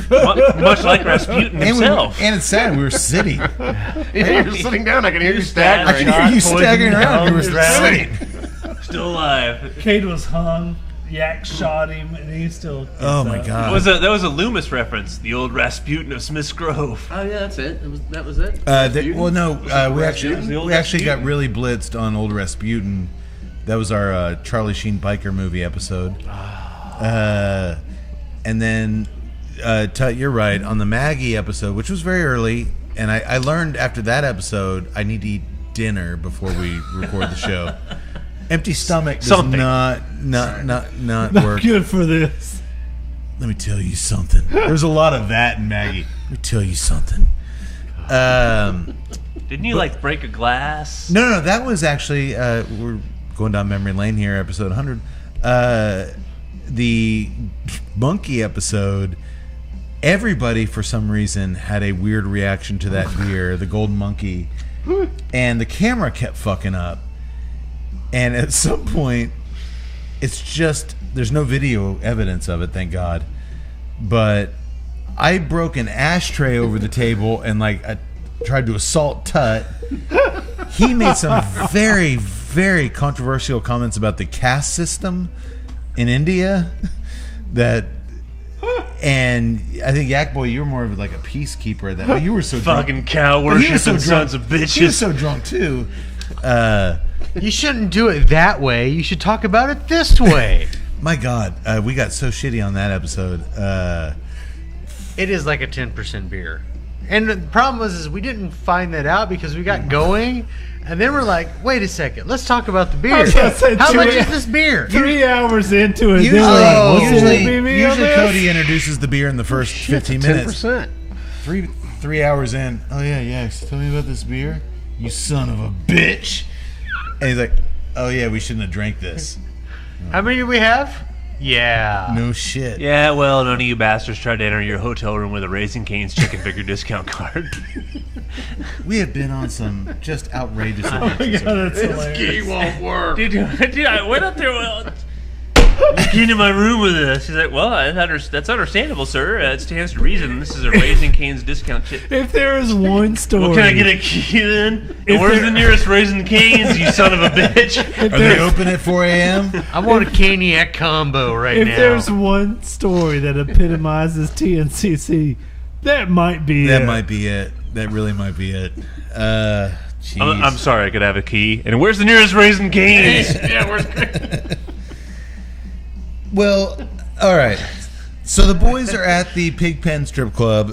Much like Rasputin and, himself. and it's sad. We were sitting. You're sitting down. I can hear you staggering. I can hear you staggering around. We were sitting. Still alive. Cade was hung. Yak shot him, and he still. Oh my god. That was a Loomis reference. The old Rasputin of Smith's Grove. Oh yeah, that's it. That was it. Well, no, we The old actually got Rasputin? really blitzed on old Rasputin. That was our Charlie Sheen biker movie episode. And then, Tut, you're right, on the Maggie episode, which was very early, and I learned after that episode I need to eat dinner before we record the show. Empty stomach does Something. not Not work. good for this. Let me tell you something. There's a lot of that in Maggie. Let me tell you something. Didn't you like break a glass? No, that was actually we're going down memory lane here, episode 100. The monkey episode. Everybody, for some reason, had a weird reaction to that beer, the Golden Monkey, and the camera kept fucking up. And at some point, it's just there's no video evidence of it, thank God. But I broke an ashtray over the table and like I tried to assault Tut. He made some very, very controversial comments about the caste system in India. And I think Yak Boy, you were more of like a peacekeeper. That you were so Fucking drunk. cow But he was so worshiping drunk. sons of He was bitches. so drunk too. You shouldn't do it that way. You should talk about it this way. My God, we got so shitty on that episode. It is like a 10% beer. And the problem was is we didn't find that out because we got going, and then we're like, wait a second, let's talk about the beer. I was gonna say, How two- much is this beer? 3 hours into it, Usually, they're like, what's usually, the ABV on this? Cody introduces the beer in the first 15 minutes. 10%. Three hours in. Oh yeah. Tell me about this beer, you son of a bitch. And he's like, oh yeah, we shouldn't have drank this. How many do we have? Yeah. No shit. Yeah, well, none of you bastards tried to enter your hotel room with a Raising Cane's chicken finger discount card. We have been on some just outrageous Oh my adventures. God, that's hilarious. Key won't work. Dude, I went up there. Well, you came to my room with us. He's like, well, that's understandable, sir. It stands to reason. This is a Raising Cane's discount chip. If there is one story, Well, can I get a key then? If Where's there- the nearest Raising Cane's, you son of a bitch? Are they open at 4 a.m.? I want a Caniac combo right if now. there's one story that epitomizes TNCC, that might be That it. might be it. That really might be it. Jeez. I'm sorry, I could have a key. And where's the nearest Raising Cane's? Yeah, where's Well, all right. So the boys are at the Pigpen Strip Club.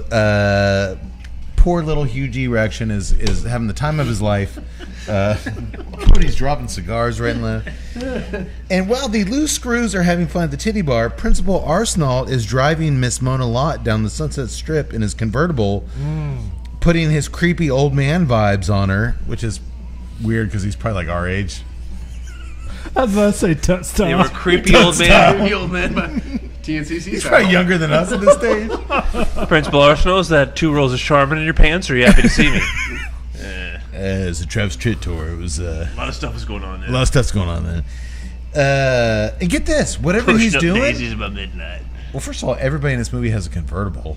Poor little Hugh G. Reaction is having the time of his life. Cody's dropping cigars right and left. And while the loose screws are having fun at the titty bar, Principal Arsenault is driving Miss Mona Lott down the Sunset Strip in his convertible, putting his creepy old man vibes on her, which is weird because he's probably like our age. I was about to say Tut Style. They were creepy old man. the old man by TNCC He's style. probably younger than us at this stage. Principal Arsenal, is that 2 rolls of Charmin in your pants, or are you happy to see me? It was a Travis Tritt tour. It was A lot of stuff was going on a there. lot of stuff's going on there. And get this, whatever Pushing he's up doing. daisies about midnight. Well, first of all, everybody in this movie has a convertible.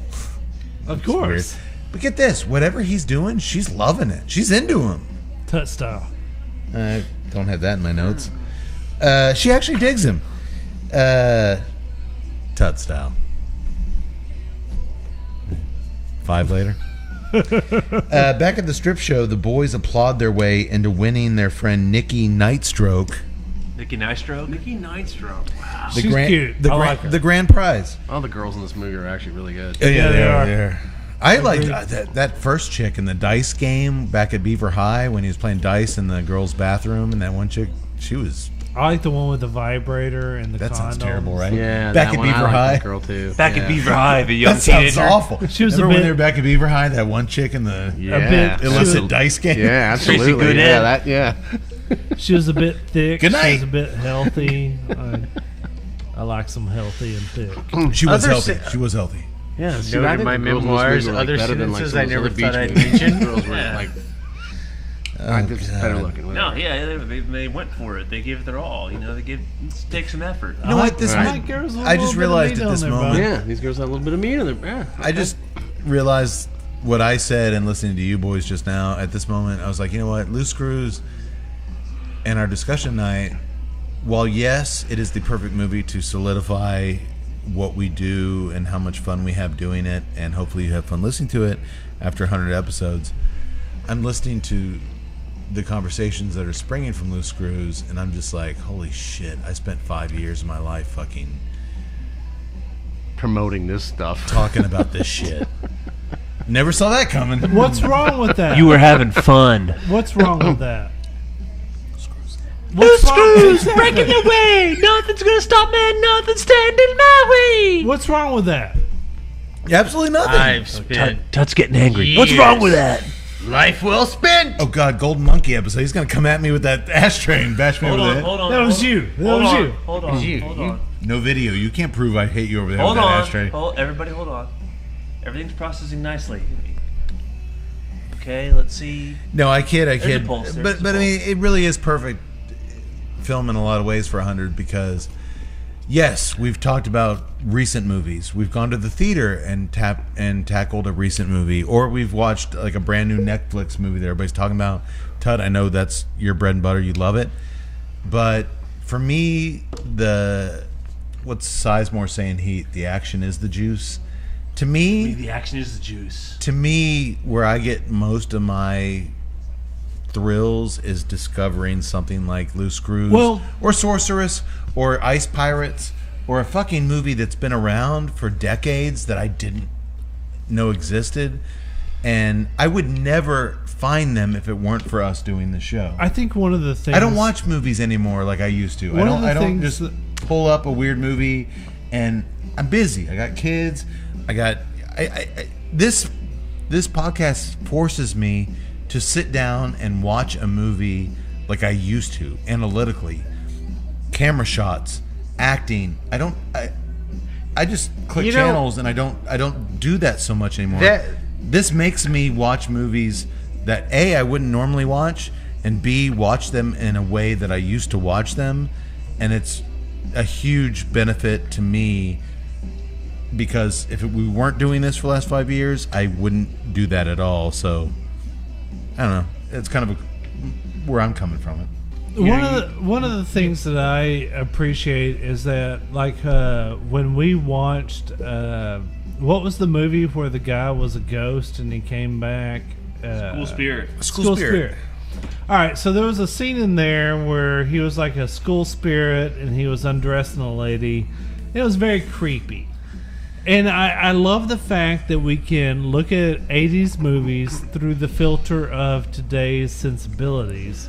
Of Weird. course. But get this, whatever he's doing, she's loving it. She's into him. Tut Style. I don't have that in my notes. She actually digs him. Tut style. 5 later. Back at the strip show, the boys applaud their way into winning their friend Nikki Nightstroke. Nikki Nightstroke? Nikki Nightstroke. Wow. She's cute. I like her. The grand prize. All the girls in this movie are actually really good. Yeah, they are. Yeah. I like that first chick in the dice game back at Beaver High when he was playing dice in the girls' bathroom, and that one chick, she was... I like the one with the vibrator and the That sounds condoms. terrible, right? Yeah, Back that at one, Beaver I like High. that girl too. Back Yeah. at Beaver High, the young That sounds teenager. awful. She was a Remember when bit- they were back at Beaver High, that one chick in the Yeah, bit- illicit dice game? Yeah, absolutely. Goodin. Yeah, that. Yeah. She was a bit thick. Good night. She was a bit healthy. I like some healthy and thick. She was Other healthy. se- She was healthy. Yeah, Noted in my memoirs, other sentences I never thought I'd mention. Girls were like, just better looking. No, whatever. yeah, they went for it. They gave it their all. You know, it takes some effort. You know what? This Right. might- Girls with a I just little bit of realized meat at on this their moment. Yeah, these girls have a little bit of meat in them. Yeah. I just realized what I said and listening to you boys just now. At this moment, I was like, you know what? Loose Screws and our discussion night, while yes, it is the perfect movie to solidify what we do and how much fun we have doing it, and hopefully you have fun listening to it after 100 episodes, I'm listening to the conversations that are springing from Loose Screws, and I'm just like, holy shit, I spent 5 years of my life fucking Promoting this stuff. talking about this shit. Never saw that coming. What's wrong with that? You were having fun. What's wrong with that? Loose screws Exactly. breaking your way. Nothing's gonna stop me. Nothing's standing my way. What's wrong with that? Absolutely nothing. I've spent Tut's getting angry. Years. What's wrong with that? life well spent. Oh God, Golden Monkey episode. He's gonna come at me with that ashtray and bash me Hold over on, the head. hold on. That was hold you. on, That hold was on, you. Hold on. You. Hold on. No video. You can't prove I hate you over there Hold with that on. ashtray. Everybody, hold on. Everything's processing nicely. Okay, let's see. No, I kid. There's a pulse, there's a But I mean, it really is perfect film in a lot of ways for 100 because, yes, we've talked about recent movies. We've gone to the theater and tackled a recent movie, or we've watched like a brand new Netflix movie that everybody's talking about. Tut, I know that's your bread and butter. You love it, but for me, what's Sizemore saying? The action is the juice. To me, The action is the juice. to me, where I get most of my thrills is discovering something like Loose Screws, or Sorceress, or Ice Pirates, or a fucking movie that's been around for decades that I didn't know existed, and I would never find them if it weren't for us doing the show. I think one of the things I don't watch movies anymore like I used to. One of the I don't things just pull up a weird movie, and I'm busy. I got kids. This podcast forces me to sit down and watch a movie like I used to, analytically, camera shots, acting. I just click channels, and I don't do that so much anymore. This makes me watch movies that A, I wouldn't normally watch, and B, watch them in a way that I used to watch them, and it's a huge benefit to me. Because if we weren't doing this for the last 5 years, I wouldn't do that at all. So, I don't know. It's kind of where I'm coming from it. One of the things that I appreciate is that, like, when we watched, what was the movie where the guy was a ghost and he came back? School Spirit. School Spirit. All right, so there was a scene in there where he was like a school spirit and he was undressing a lady. It was very creepy. And I love the fact that we can look at 80s movies through the filter of today's sensibilities.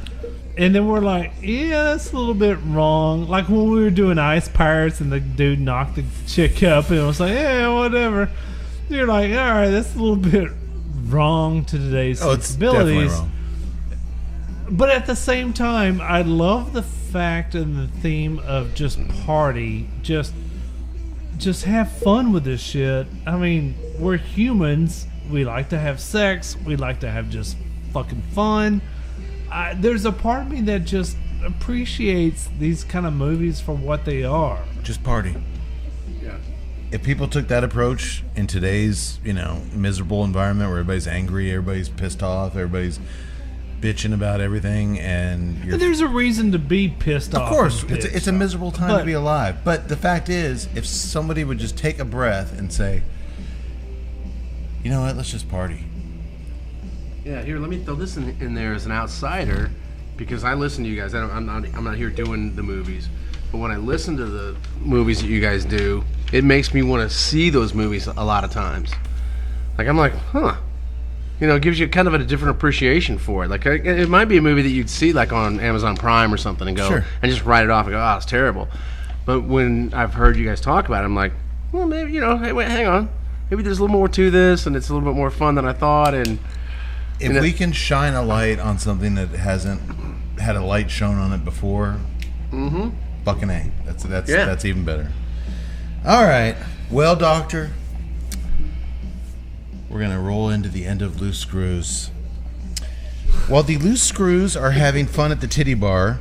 And then we're like, yeah, that's a little bit wrong. Like when we were doing Ice Pirates and the dude knocked the chick up and it was like, yeah, whatever. You're like, all right, that's a little bit wrong to today's sensibilities. It's definitely wrong. But at the same time, I love the fact and the theme of just party, just have fun with this shit. I mean, we're humans. We like to have sex. We like to have just fucking fun. There's a part of me that just appreciates these kind of movies for what they are. Just party. Yeah. If people took that approach in today's, miserable environment where everybody's angry, everybody's pissed off, everybody's bitching about everything, and you're... There's a reason to be pissed off. Of course, and pissed it's a off. miserable time to be alive. But the fact is, if somebody would just take a breath and say, you know what, let's just party. Yeah, here, let me throw this in there as an outsider, because I listen to you guys. I'm not here doing the movies, but when I listen to the movies that you guys do, it makes me want to see those movies a lot of times. Like, I'm like, huh. You know, it gives you kind of a different appreciation for it. Like, it might be a movie that you'd see, like, on Amazon Prime or something and go, Sure. and just write it off and go, oh, it's terrible. But when I've heard you guys talk about it, I'm like, well, maybe, you know, hey, wait, hang on. Maybe there's a little more to this, and it's a little bit more fun than I thought, and... If we can shine a light on something that hasn't had a light shown on it before, fucking A. That's even better. All right. Well, Doctor, we're going to roll into the end of Loose Screws. While the Loose Screws are having fun at the titty bar...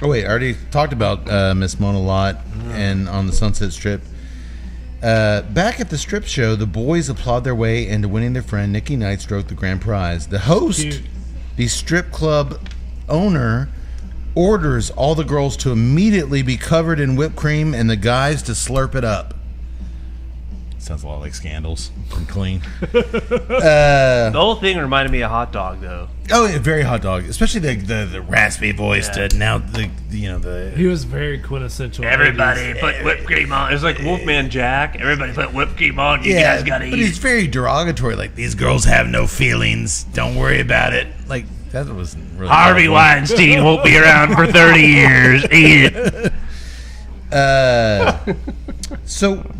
Oh, wait. I already talked about Miss Mona Lott and on the Sunset Strip. Back at the strip show, the boys applaud their way into winning their friend Nikki Nightstroke the grand prize. The host, the strip club owner, orders all the girls to immediately be covered in whipped cream and the guys to slurp it up. Sounds a lot like Scandals and Clean. The whole thing reminded me of Hot Dog, though. Oh, yeah, very Hot Dog, especially the raspy voice. Yeah. To now the He was very quintessential. Everybody put whipped cream on. It was like Wolfman Jack. Everybody put whipped cream on. You guys gotta eat. But he's very derogatory. Like, these girls have no feelings. Don't worry about it. Like, that was really Harvey Weinstein won't be around for 30 years. Eat it.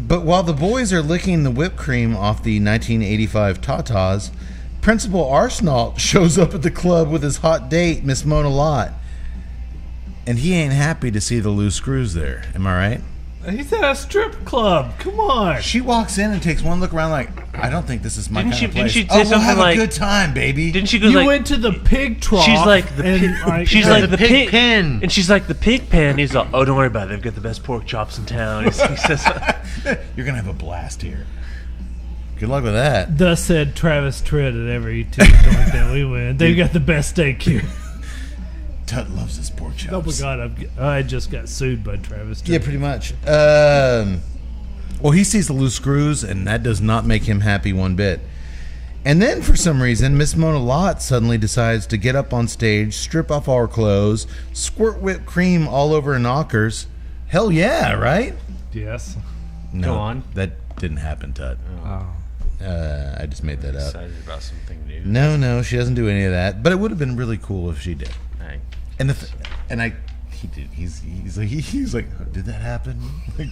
But while the boys are licking the whipped cream off the 1985 Tatas, Principal Arsenault shows up at the club with his hot date, Miss Mona Lott. And he ain't happy to see the Loose Screws there. Am I right? He's at a strip club. Come on. She walks in and takes one look around like, I don't think this is my kind of place. Didn't she say we'll something have like, a good time, baby. Didn't she go You like... went to the pig trough. She's like the and, pig. like, She's like the pig pen. And she's like the pig pen. He's like, oh, don't worry about it. They've got the best pork chops in town. He says, You're going to have a blast here. Good luck with that. Thus said Travis Tritt at every tip joint that we went. They've got the best steak here. Tut loves his pork chops. Oh my God, I just got sued by Travis Tritt. Yeah, pretty much. Well, he sees the Loose Screws, and that does not make him happy one bit. And then, for some reason, Miss Mona Lott suddenly decides to get up on stage, strip off all her clothes, squirt whipped cream all over her knockers. Hell yeah, right? Yes. No, Go on. That didn't happen, Tut. Oh. I just made that up. Excited about something new. No, she doesn't do any of that. But it would have been really cool if she did. Hey. He did. He's like, did that happen? Like,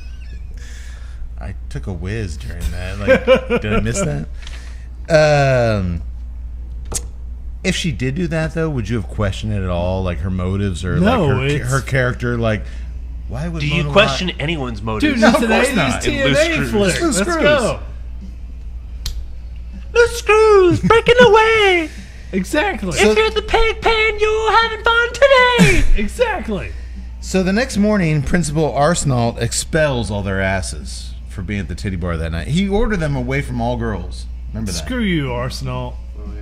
I took a whiz during that. Like, did I miss that? If she did do that, though, would you have questioned it at all? Like her motives or like her character? Like, why would do you Mona question anyone's motives? Dude, No, it's of an course 80s not. TNA flick. Loose Let's Screws. go. Loose screws breaking away. Exactly. If you're the pig pen, you're having fun today. Exactly. So the next morning, Principal Arsenault expels all their asses for being at the titty bar that night. He ordered them away from all girls. Remember that? Screw you, Arsenal. Oh, yeah.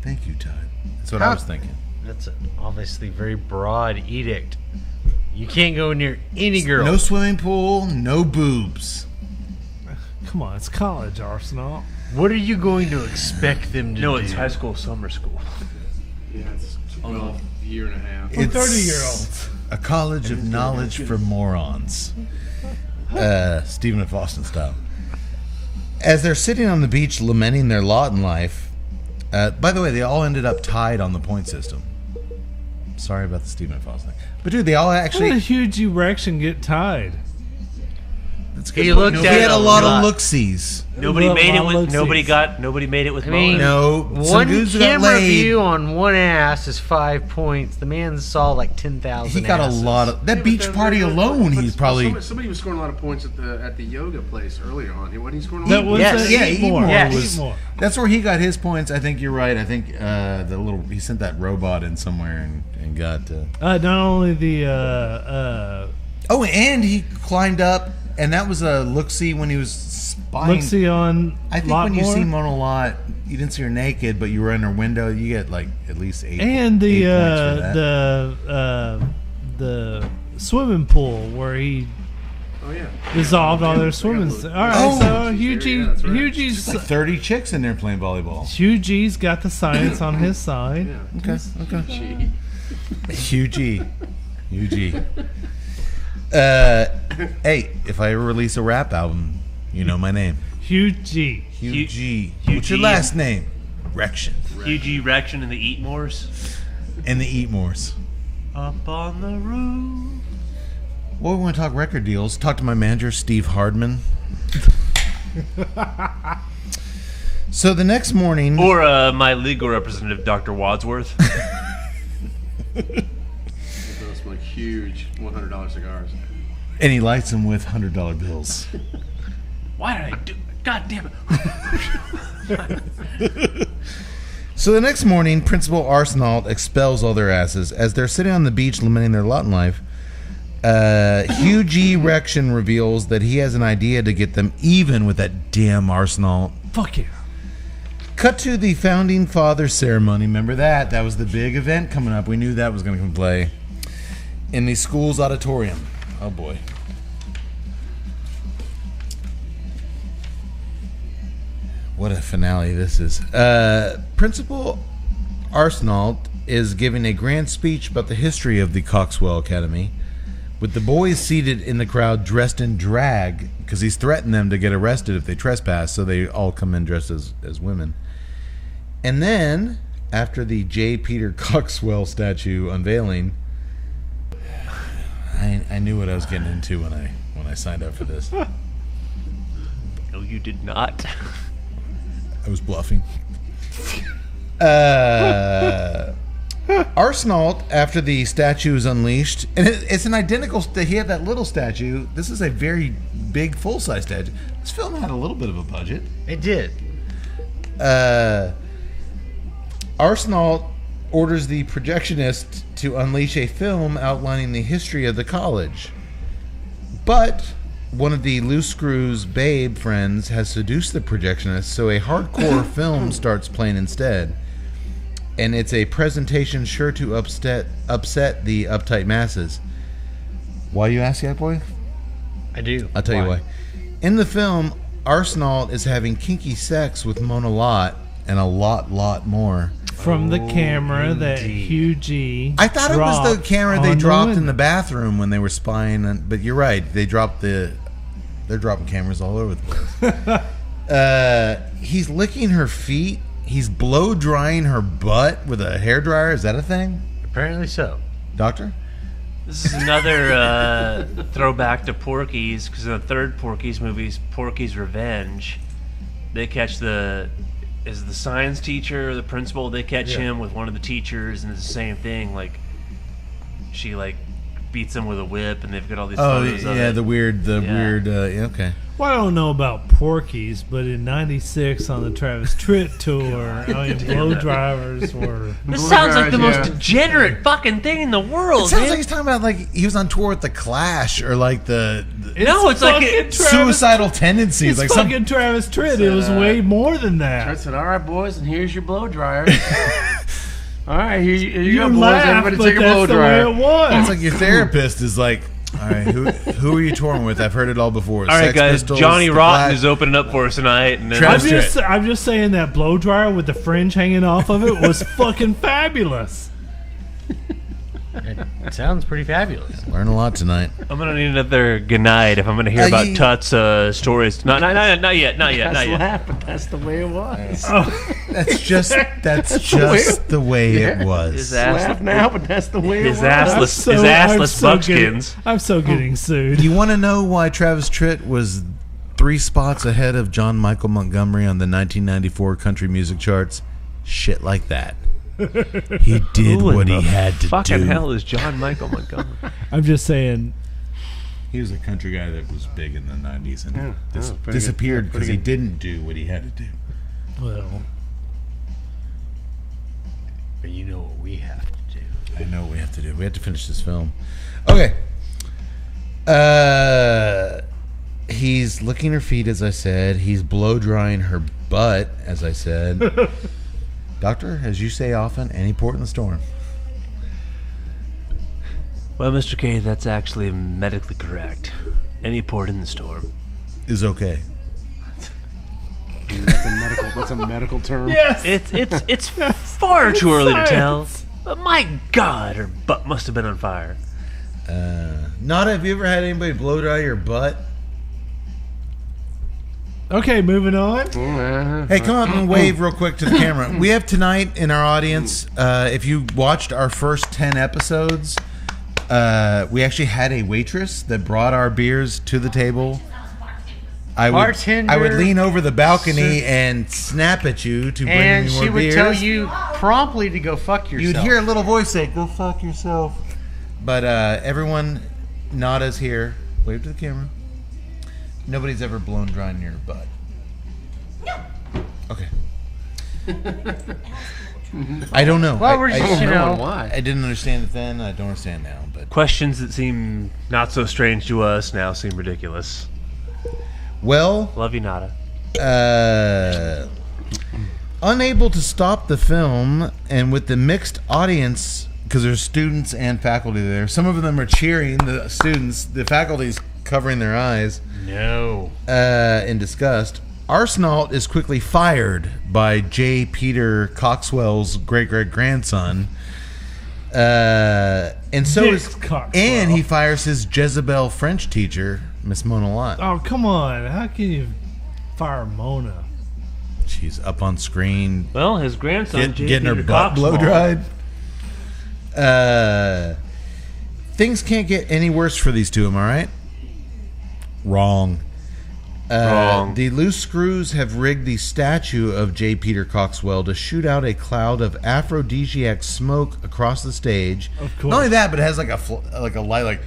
Thank you, Todd. That's what I was thinking. That's an obviously very broad edict. You can't go near any girl. No swimming pool, no boobs. Come on, it's college, Arsenal. What are you going to expect them to No, do? it's high school, summer school. Yeah, it's a year and a half. It's 30-year-olds. a college of knowledge for morons. Stephen F. Austin style. As they're sitting on the beach lamenting their lot in life, by the way, they all ended up tied on the point system. Sorry about the Stephen F. Austin thing. But dude, they all How did a actually... huge erection get tied? That's He looked He at had it a a lot lot. of look-sees. Nobody Well, made it well, with nobody made it with I mean, Mona. No, some one dudes that got camera laid. view on one ass is 5 points. The man saw like 10,000. He got asses. a lot of... That beach party alone, he's probably... Somebody was scoring a lot of points at the yoga place earlier on. Wasn't he scoring a That lot? was Yes. Yeah, Eat More. Yes. was, Eat More. That's where he got his points. I think you're right. I think he sent that robot in somewhere and got. Not only the Oh, and he climbed up And that was a look-see when he was spying. Look-see on I think when you see Mona Lot, you didn't see her naked, but you were in her window. You get like at least 8. And eight points for that. the swimming pool where he dissolved all their swimming. All right, so Hughie's like 30 chicks in there playing volleyball. Hughie's got the science on his side. Okay. Hughie. Hey, if I ever release a rap album, you know my name. Hughie. What's your last name? Rection. Hughie Rection and the Eatmores. And the Eatmores. Up on the roof. Well, we want to talk record deals. Talk to my manager, Steve Hardman. So the next morning... Or my legal representative, Dr. Wadsworth. Those like huge $100 cigars. And he lights them with $100 bills. Why did I do... God damn it. So the next morning, Principal Arsenault expels all their asses. As they're sitting on the beach lamenting their lot in life, Hughie Rection reveals that he has an idea to get them even with that damn Arsenault. Fuck you. Cut to the Founding Fathers ceremony. Remember that? That was the big event coming up. We knew that was going to come play in the school's auditorium. Oh, boy. What a finale this is. Principal Arsenault is giving a grand speech about the history of the Coxwell Academy, with the boys seated in the crowd dressed in drag, because he's threatened them to get arrested if they trespass, so they all come in dressed as women. And then, after the J. Peter Coxwell statue unveiling, I knew what I was getting into when I signed up for this. No, you did not. I was bluffing. Arsenault, after the statue is unleashed, and it's an identical. He had that little statue. This is a very big, full-size statue. This film had a little bit of a budget. It did. Arsenault orders the projectionist to unleash a film outlining the history of the college, but one of the loose screws babe friends has seduced the projectionist, so a hardcore film starts playing instead. And it's a presentation sure to upset the uptight masses. Why you ask that, boy? I do. I'll tell you why. In the film, Arsenault is having kinky sex with Mona Lot and a lot more. From the camera that Hughie I thought it was the camera they dropped in the bathroom when they were spying. But you're right. They're dropping cameras all over the place. He's licking her feet. He's blow drying her butt with a hairdryer. Is that a thing? Apparently so. Doctor? This is another throwback to Porky's, because in the third Porky's movie, Porky's Revenge, they catch the science teacher or the principal, they catch him with one of the teachers, and it's the same thing. Like, she beats him with a whip, and they've got all these photos of it. The weird, okay. Well, I don't know about Porky's, but in '96 on the Travis Tritt tour, blow dryers were... This sounds like the most degenerate fucking thing in the world, It sounds like he's talking about, he was on tour with The Clash, or, it's like suicidal tendencies. It's fucking Travis Tritt. It was way more than that. Tritt said, all right, boys, and here's your blow dryer. All right, here you go, boys. Laugh, Everybody take a blow that's dryer. the way it was. It's like your therapist is like, all right, who are you touring with? I've heard it all before. All right, Sex guys, Pistols, Johnny The Rotten Clash. is opening up for us tonight. And then I'm just saying that blow dryer with the fringe hanging off of it was fucking fabulous. It sounds pretty fabulous. Learn a lot tonight. I'm gonna need another good night if I'm gonna hear about Tut's stories. Not yet. Laugh, but that's the way it was. That's just the way it was. His ass, Laugh now, but that's the way it was. assless buckskins. I'm so getting sued. You want to know why Travis Tritt was 3 spots ahead of John Michael Montgomery on the 1994 country music charts? Shit like that. He did what he had to do. Fucking hell is John Michael Montgomery? I'm just saying. He was a country guy that was big in the 90s and disappeared because he didn't do what he had to do. Well, but you know what we have to do. I know what we have to do. We have to finish this film. Okay. He's licking her feet, as I said. He's blow drying her butt, as I said. Doctor, as you say often, any port in the storm. Well, Mr. K, that's actually medically correct. Any port in the storm is okay. That's a medical term. Yes. It's far too early to tell. But my God, her butt must have been on fire. Nada, have you ever had anybody blow dry your butt? Okay, moving on. Hey, come up and wave real quick to the camera. We have tonight in our audience, if you watched our first 10 episodes, we actually had a waitress that brought our beers to the table. I would lean over the balcony and snap at you to bring me more beers. And she would tell you promptly to go fuck yourself. You'd hear a little voice say, "Go fuck yourself." But everyone, Nada's here. Wave to the camera. Nobody's ever blown dry in your butt. No. Okay. I don't know. Well, we're just, why. I didn't understand it then. I don't understand now. But questions that seem not so strange to us now seem ridiculous. Well, love you, Nada. Unable to stop the film, and with the mixed audience, because there's students and faculty there. Some of them are cheering the students. The faculty's covering their eyes. No. In disgust. Arsenault is quickly fired by J. Peter Coxwell's great-great-grandson. And so Dick is Coxwell. And he fires his Jezebel French teacher, Miss Mona Lott. Oh, come on. How can you fire Mona? She's up on screen. Well, his grandson, getting her butt blow dried. Things can't get any worse for these two, am I right? Wrong. The loose screws have rigged the statue of J. Peter Coxwell to shoot out a cloud of aphrodisiac smoke across the stage. Of course. Not only that, but it has like a light, like,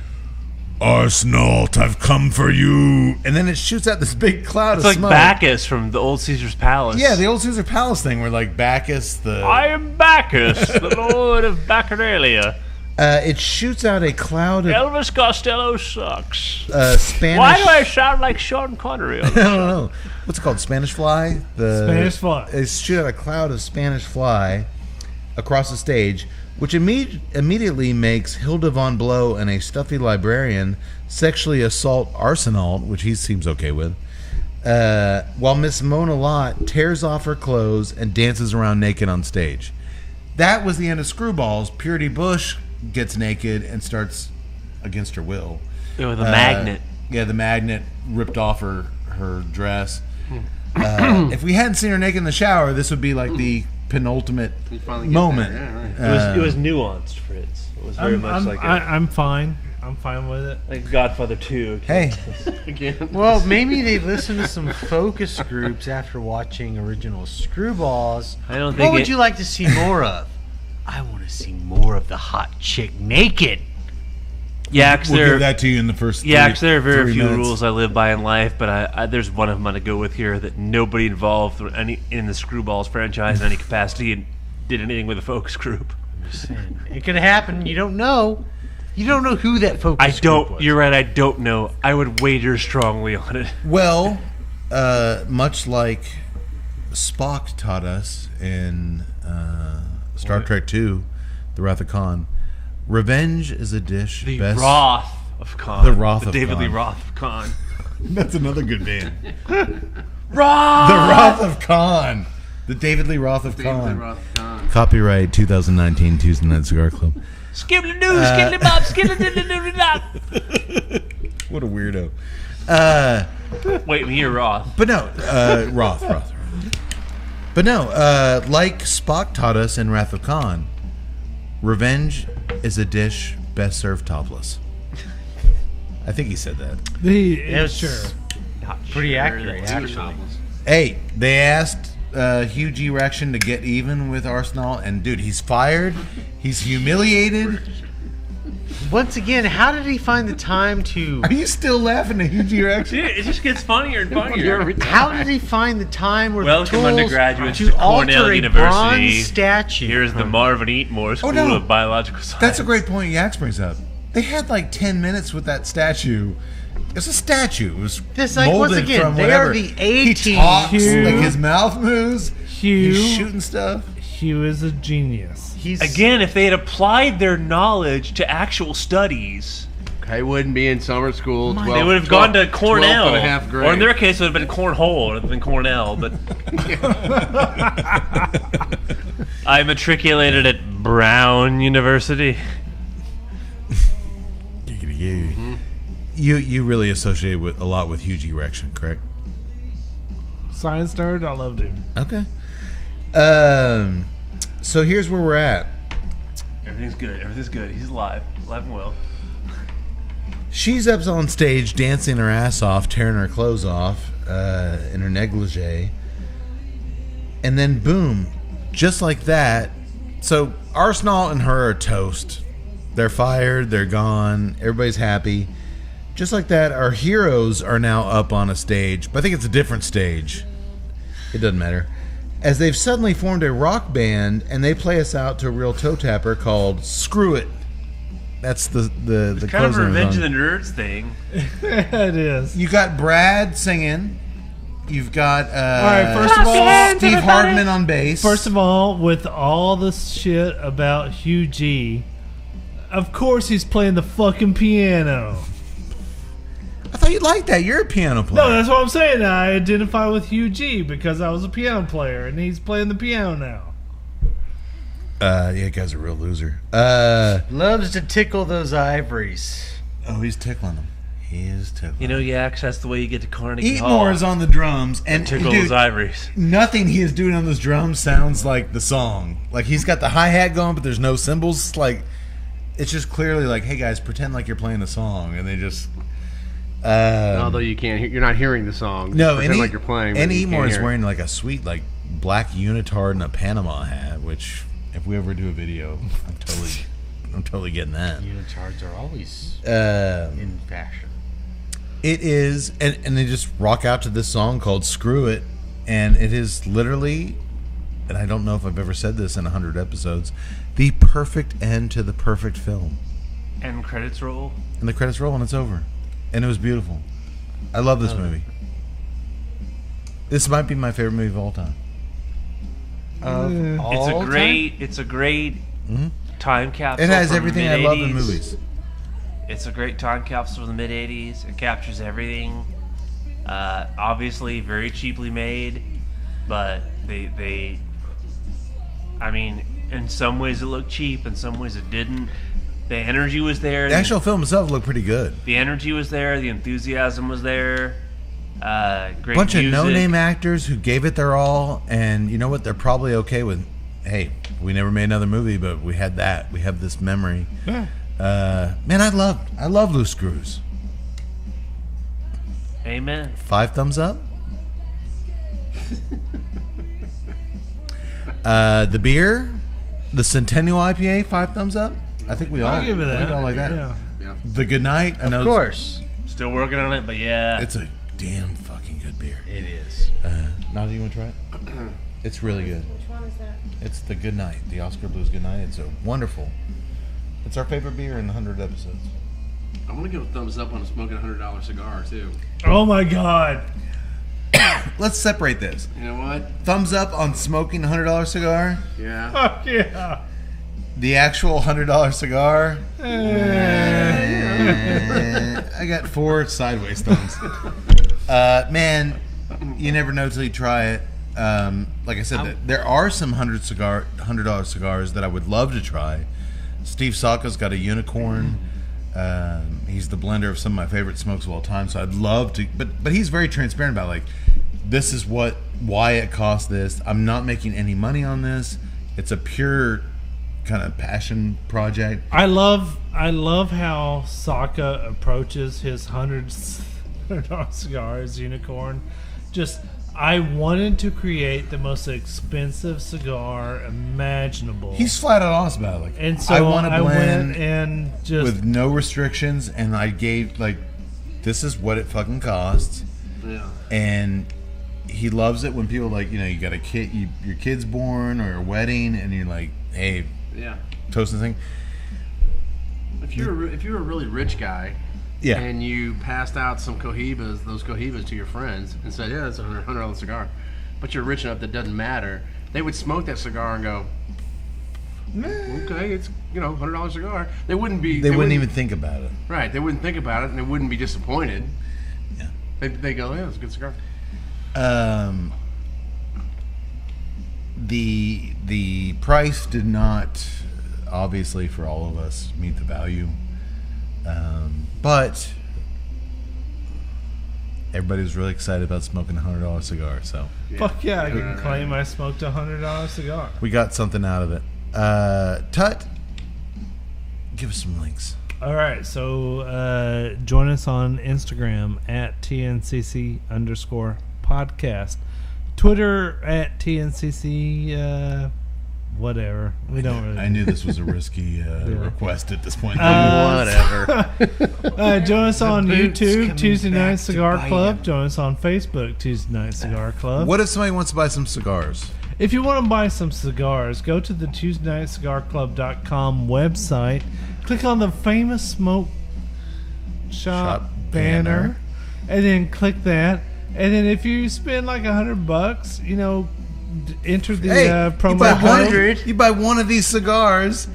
"Arsenault, I've come for you," and then it shoots out this big cloud of smoke. It's like Bacchus from the old Caesar's Palace. Yeah, the old Caesar Palace thing, where like Bacchus, I am Bacchus, the lord of Bacchanalia. It shoots out a cloud of Elvis Costello sucks. Spanish. Why do I sound like Sean Connery? I don't know. What's it called? Spanish fly? Spanish fly. They shoot out a cloud of Spanish fly across the stage, which immediately makes Hilda von Blow and a stuffy librarian sexually assault Arsenault, which he seems okay with, while Miss Mona Lott tears off her clothes and dances around naked on stage. That was the end of Screwballs. Purity Bush gets naked and starts against her will. With a magnet. Yeah, the magnet ripped off her dress. If we hadn't seen her naked in the shower, this would be like the penultimate moment. Yeah, right. It was nuanced, Fritz. It was very much like I'm fine. I'm fine with it. like Godfather 2. Hey, Again. Well, maybe they listened to some focus groups after watching original Screwballs. I don't think What would you like to see more of? I want to see more of the hot chick naked. Yeah, because we'll give that to you in the first. there are very 3 few minutes. rules I live by in life, but I there's one of them I'm going to go with here, that nobody involved in the Screwballs franchise in any capacity and did anything with a focus group. It could happen. You don't know. You don't know who that focus group was. You're right, I don't know. I would wager strongly on it. Well, much like Spock taught us in Star Trek II, The Wrath of Khan, revenge is a dish The best. Wrath of Khan. The Wrath of David Khan. Lee Roth of Khan. That's another good band. Wrath! The Wrath of Khan. The David Lee Roth of Khan. Copyright 2019 Tuesday Night Cigar Club. Skibbly doo, skibbly bop, skibbly diddly doodly dop. What a weirdo. Wait, me or Roth? But no, Roth. But no, like Spock taught us in Wrath of Khan, revenge is a dish best served topless. I think he said that. Sure. Pretty accurate, actually. Hey, they asked Hugh G. Rection to get even with Arsenault, and dude, he's fired. He's humiliated. Once again, how did he find the time to... Are you still laughing at Hugh G. Rection? It just gets funnier and funnier. How did he find the time or Welcome, the tools undergraduates, to to Cornell alter a University. bronze statue? Here's the Marvin Eatmore School of Biological Science. That's a great point Yax brings up. They had like 10 minutes with that statue, It's a statue. It was This, like, once molded again, from they whatever. are the He A-team. talks, Hugh. like his mouth moves. Hugh. He's shooting stuff. Hugh is a genius. He's Again, if they had applied their knowledge to actual studies, I wouldn't be in summer school. 12, they would have gone to Cornell. 12 and a half grade. Or in their case, it would have been Cornhole rather than Cornell. But I matriculated at Brown University. You really associate with a lot with Huge Erection, correct? Science nerd, I loved him. Okay. So here's where we're at. Everything's good. Everything's good. He's alive. Alive and well. She's up on stage dancing her ass off, tearing her clothes off in her negligee. And then boom, just like that. So Arsenal and her are toast. They're fired. They're gone. Everybody's happy. Just like that, our heroes are now up on a stage. But I think it's a different stage. It doesn't matter. As they've suddenly formed a rock band, and they play us out to a real toe tapper called "Screw It." That's the Kind of a closing Revenge song. of the Nerds thing. It is. You got Brad singing. You've got All right, first of all, Steve Hardman on bass. First of all, with all this shit about Hugh G, of course he's playing the fucking piano. I thought you liked that. You're a piano player. No, that's what I'm saying. I identify with Hugh G because I was a piano player, and he's playing the piano now. Yeah, guy's a real loser. loves to tickle those ivories. Oh, he's tickling them. He is tickling. You know, Yaks, that's the way you get to Carnegie Hall. Eatmore is on the drums, and Tickle dude, those ivories. nothing he is doing on those drums sounds like the song. Like he's got the hi-hat going, but there's no cymbals. Like it's just clearly like, hey guys, pretend like you're playing the song, and they just. Although you can't, you're not hearing the song. No, pretend and like you're playing. And but you Eatmore can't is hear it. wearing like a sweet like black unitard and a Panama hat, which if we ever do a video, I'm totally getting that. Unitards are always in fashion. It is, and they just rock out to this song called "Screw It," and it is literally, and I don't know if I've ever said this in 100 episodes, the perfect end to the perfect film. And credits roll. And the credits roll and it's over, and it was beautiful. I love this movie. This might be my favorite movie of all time. It's a great time capsule. It has from everything I love in movies. It's a great time capsule from the mid-'80s. It captures everything. Obviously, very cheaply made, but they I mean, in some ways it looked cheap, in some ways it didn't. The energy was there. The actual film itself looked pretty good. The energy was there. The enthusiasm was there. Great Bunch music. of no-name actors who gave it their all, and you know what? They're probably okay with, hey, we never made another movie, but we had that. We have this memory. Yeah. Man, I love Loose Screws. Amen. 5 thumbs up. The beer, the Centennial IPA, 5 thumbs up. I think we all I'll give it that. We all like that. Yeah. The Good Night, I know Of course. Still working on it, but yeah. it's a damn fucking good beer. It is. Nadia, you want to try it? It's really good. Which one is that? It's the Good Night, the Oscar Blues Good Night. It's a wonderful. It's our favorite beer in 100 episodes. I want to give a thumbs up on a smoking $100 cigar too. Oh my God. Let's separate this. You know what? Thumbs up on smoking a $100 cigar. Yeah. Fuck yeah. The actual $100 cigar. I got 4 sideways thumbs. Man, you never know till you try it. Like I said, there are some $100 cigars that I would love to try. Steve Saka's got a unicorn. He's the blender of some of my favorite smokes of all time. So I'd love to, but he's very transparent about like, this is why it costs this. I'm not making any money on this. It's a pure kind of passion project. I love how Saka approaches his $100 cigars, unicorn. Just, I wanted to create the most expensive cigar imaginable. He's flat out honest about it. Like, And so I want to blend went and just with no restrictions, and I gave like, this is what it fucking costs. Yeah. And he loves it when people like, you know, you got a kid, your kid's born or a wedding, and you're like, hey, Yeah. toast and thing. If you're a really rich guy, Yeah. and you passed out those Cohibas to your friends and said, yeah, it's a $100 cigar, but you're rich enough that doesn't matter, they would smoke that cigar and go, okay, it's $100 cigar. They wouldn't even think about it. Right, they wouldn't think about it, and they wouldn't be disappointed. Yeah. They go, yeah, it's a good cigar. The price did not, obviously, for all of us, meet the value. But everybody was really excited about smoking a $100 cigar, so Fuck yeah, I can claim I smoked a $100 cigar. we got something out of it. Tut, give us some links. All right, so join us on Instagram at TNCC_podcast. Twitter at TNCC whatever. We don't really. I knew this was a risky request at this point. Whatever. Join us on YouTube, coming Tuesday Night back to Cigar bite Club. him. Join us on Facebook, Tuesday Night Cigar Club. What if somebody wants to buy some cigars? If you want to buy some cigars, go to the TuesdayNightCigarClub.com website. Click on the famous smoke shop banner, and then click that. And then if you spend like $100, enter the promo code. You buy one of these cigars,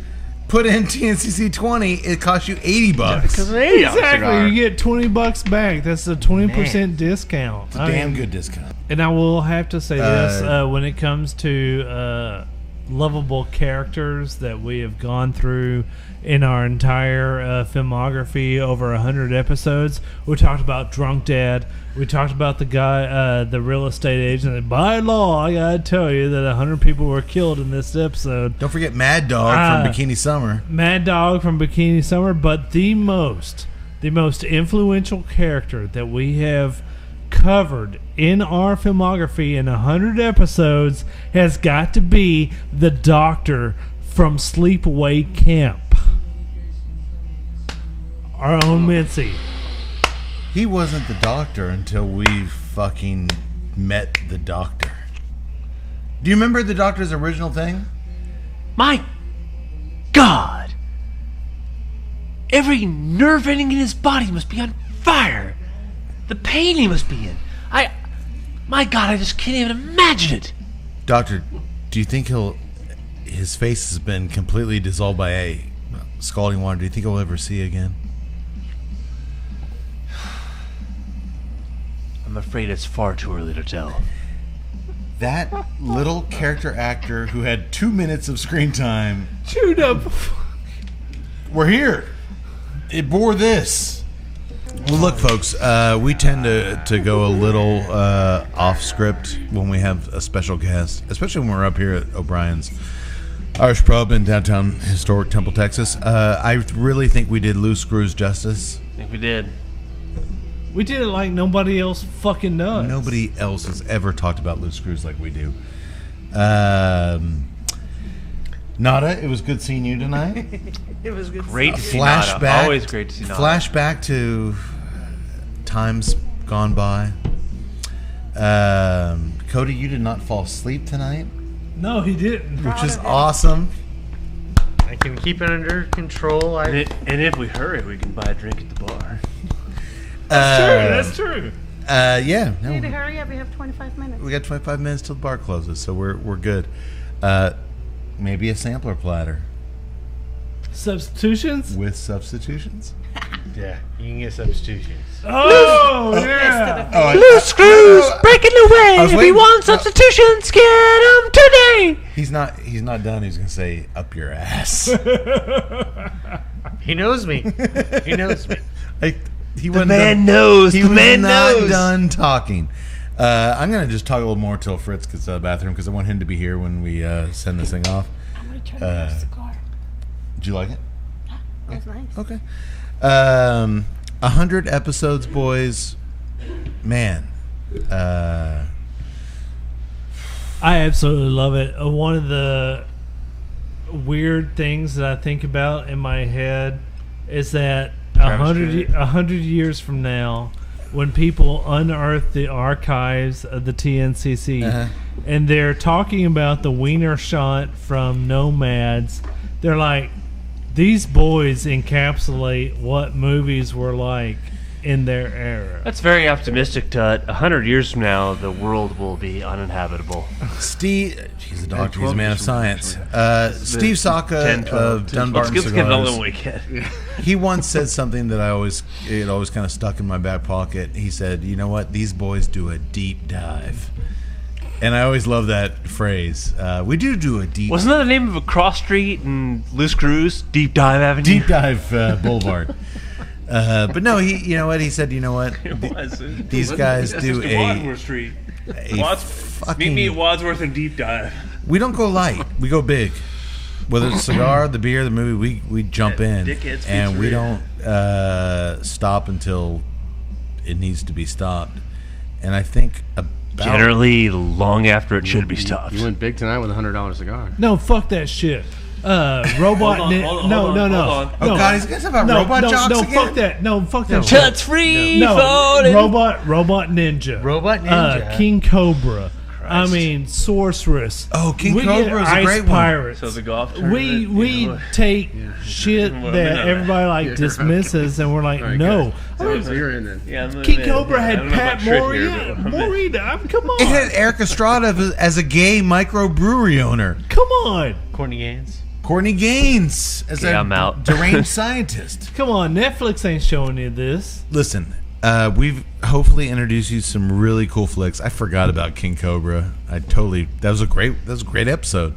put in TNCC 20, it costs you $80. Because an $80 Exactly, cigar. you get $20 back. That's a 20% discount. It's a damn good discount. And I will have to say this: when it comes to lovable characters that we have gone through in our entire filmography, over 100 episodes, we talked about Drunk Dad. We talked about the guy, the real estate agent. And by law, I gotta tell you that 100 people were killed in this episode. Don't forget Mad Dog from Bikini Summer. Mad Dog from Bikini Summer, but the most influential character that we have covered in our filmography in 100 episodes has got to be the Doctor from Sleepaway Camp. Our own Mincy. He wasn't the Doctor until we fucking met the Doctor. Do you remember the Doctor's original thing? My God! Every nerve ending in his body must be on fire. The pain he must be in. My God, I just can't even imagine it. Doctor, do you think his face has been completely dissolved by scalding water? Do you think he'll ever see again? I'm afraid it's far too early to tell. That little character actor who had 2 minutes of screen time. Chewed up. We're here. It bore this. Well, look, folks, we tend to go a little off script when we have a special guest, especially when we're up here at O'Brien's Irish Pub in downtown historic Temple, Texas. I really think we did Loose Screws justice. I think we did. We did it like nobody else fucking does. Nobody else has ever talked about Loose Screws like we do. Nada, it was good seeing you tonight. It was good. Great to see Nada. Always great to see Nada. Flashback to times gone by. Cody, you did not fall asleep tonight, No, he didn't. which is awesome. I can keep it under control. And if we hurry, we can buy a drink at the bar. That's true. Yeah, no, Need to hurry up. We have 25 minutes. we got 25 minutes till the bar closes, so we're good. Maybe a sampler platter Substitutions? with substitutions. Yeah, you can get substitutions. Oh, yeah. Loose screws breaking away. I was If you waiting- want substitutions, get them today. He's not done. He's gonna say up your ass. He knows me. He knows me. He The wasn't man done- knows. He The was man not knows. done talking. I'm gonna just talk a little more till Fritz gets to the bathroom because I want him to be here when we send this thing off. I'm going to turn off the cigar. Did you like it? That's nice. Okay. 100 episodes, boys. Man. I absolutely love it. One of the weird things that I think about in my head is that 100 years from now, when people unearth the archives of the TNCC and they're talking about the Wiener shot from Nomads, they're like, These boys encapsulate what movies were like in their era. That's very optimistic, Tut. 100 years from now, the world will be uninhabitable. Steve, he's a doctor, he's a man of science. Steve Saka 10, 12, of Dunbarton Let's get another Cigars. weekend. He once said something that it always kind of stuck in my back pocket. He said, "You know what? These boys do a deep dive." And I always love that phrase. We do a deep Wasn't that the name of a cross street in Loose Cruise? Deep Dive Avenue? deep dive boulevard. But no, you know what? He said, "You know what? It was. These guys do Wadsworth Street. Meet me at Wadsworth and Deep Dive. We don't go light. We go big. Whether it's cigar, the beer, the movie, we jump in, Dickhead's and we Pizzeria. don't stop until it needs to be stopped. And I think Generally, long after it should be stopped. You went big tonight with a $100 cigar. No, fuck that shit. Robot. Hold on, No. Oh God, he's gonna talk about robot jocks no, again. fuck that. No, fuck that. shit. Tuts free No, falling. Robot Ninja. Robot Ninja. King Cobra. I mean, Sorceress. Oh, King we Cobra get is a Ice great one. Pirates. So the golf tournament. We take shit Well, that no. everybody dismisses, and we're like, All right, no. good. So you're in then. Yeah, King Cobra I had don't know Pat about Trick here, but- Morita. Come on. It had Eric Estrada as a gay microbrewery owner. Come on. Courtney Gaines. Courtney Gaines as Yeah, a I'm out. deranged scientist. Come on. Netflix ain't showing you this. Listen, we've hopefully introduced you to some really cool flicks. I forgot about King Cobra. That was a great episode.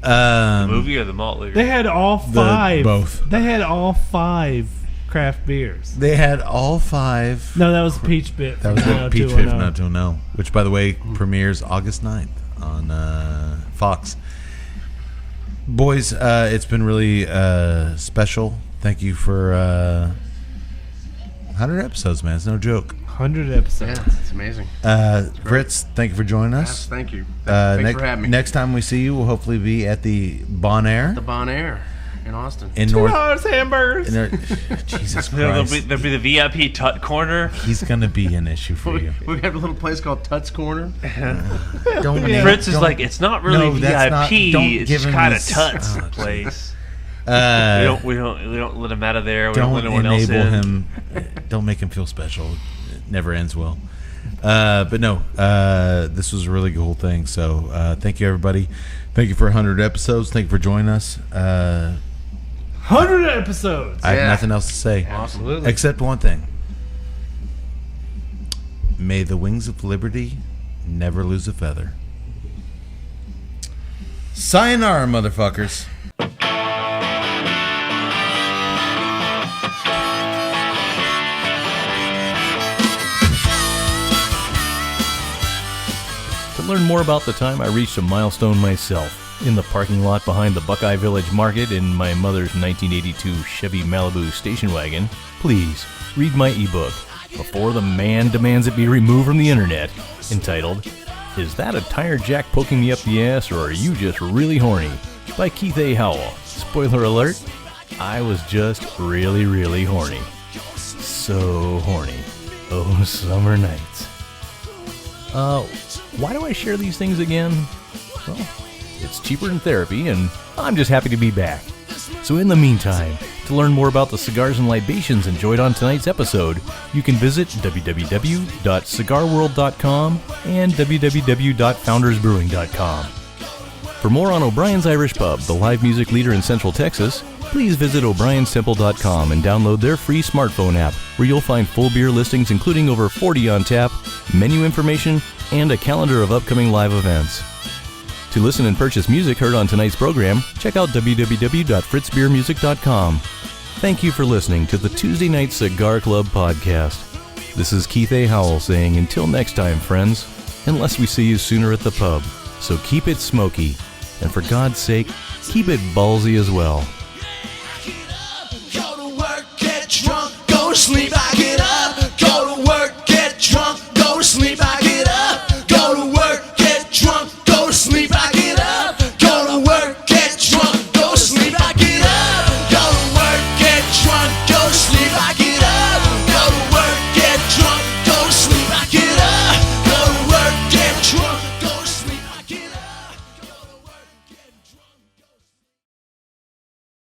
Movie or the malt liquor? They had all five. both. They had all five craft beers. They had all five. No, that was the peach bit. That was from the Peach 90210. 90210, which, by the way, premieres August 9th on Fox. Boys, it's been really special. Thank you for 100 episodes, man. It's no joke. 100 episodes. Yeah, it's amazing. Fritz, thank you for joining Yes, us. thank you. Thanks for having me. Next time we see you, we'll hopefully be at the Bon Air The Bon Air in Austin. in North. $2 hamburgers. Jesus There'll Christ. be the VIP Tut corner. He's going to be an issue for you. We have a little place called Tut's Corner. Don't name- Fritz is don't- like, it's not really No, that's not- VIP. don't It's give just him kind of this- Tut's oh, place. Uh, We don't let him out of there. We don't let don't anyone else enable in. him. Don't make him feel special. It never ends well. But no, this was a really cool thing. So thank you, everybody. Thank you for 100 episodes. Thank you for joining us. 100 episodes. I have Yeah. nothing else to say Absolutely. except one thing. May the wings of liberty never lose a feather. Sayonara, motherfuckers. To learn more about the time I reached a milestone myself in the parking lot behind the Buckeye Village Market in my mother's 1982 Chevy Malibu station wagon, please read my ebook, Before the Man Demands It Be Removed from the Internet, entitled, Is That a Tire Jack Poking Me Up the Ass or Are You Just Really Horny? By Keith A. Howell. Spoiler alert, I was just really, really horny. So horny. Oh, summer nights. Why do I share these things again? Well, it's cheaper than therapy, and I'm just happy to be back. So in the meantime, to learn more about the cigars and libations enjoyed on tonight's episode, you can visit www.cigarworld.com and www.foundersbrewing.com. For more on O'Brien's Irish Pub, the live music leader in Central Texas, please visit o'brienstemple.com and download their free smartphone app, where you'll find full beer listings including over 40 on tap, menu information, and a calendar of upcoming live events. To listen and purchase music heard on tonight's program, check out www.fritzbeermusic.com. Thank you for listening to the Tuesday Night Cigar Club podcast. This is Keith A. Howell saying until next time, friends, unless we see you sooner at the pub. So keep it smoky, and for God's sake, keep it ballsy as well.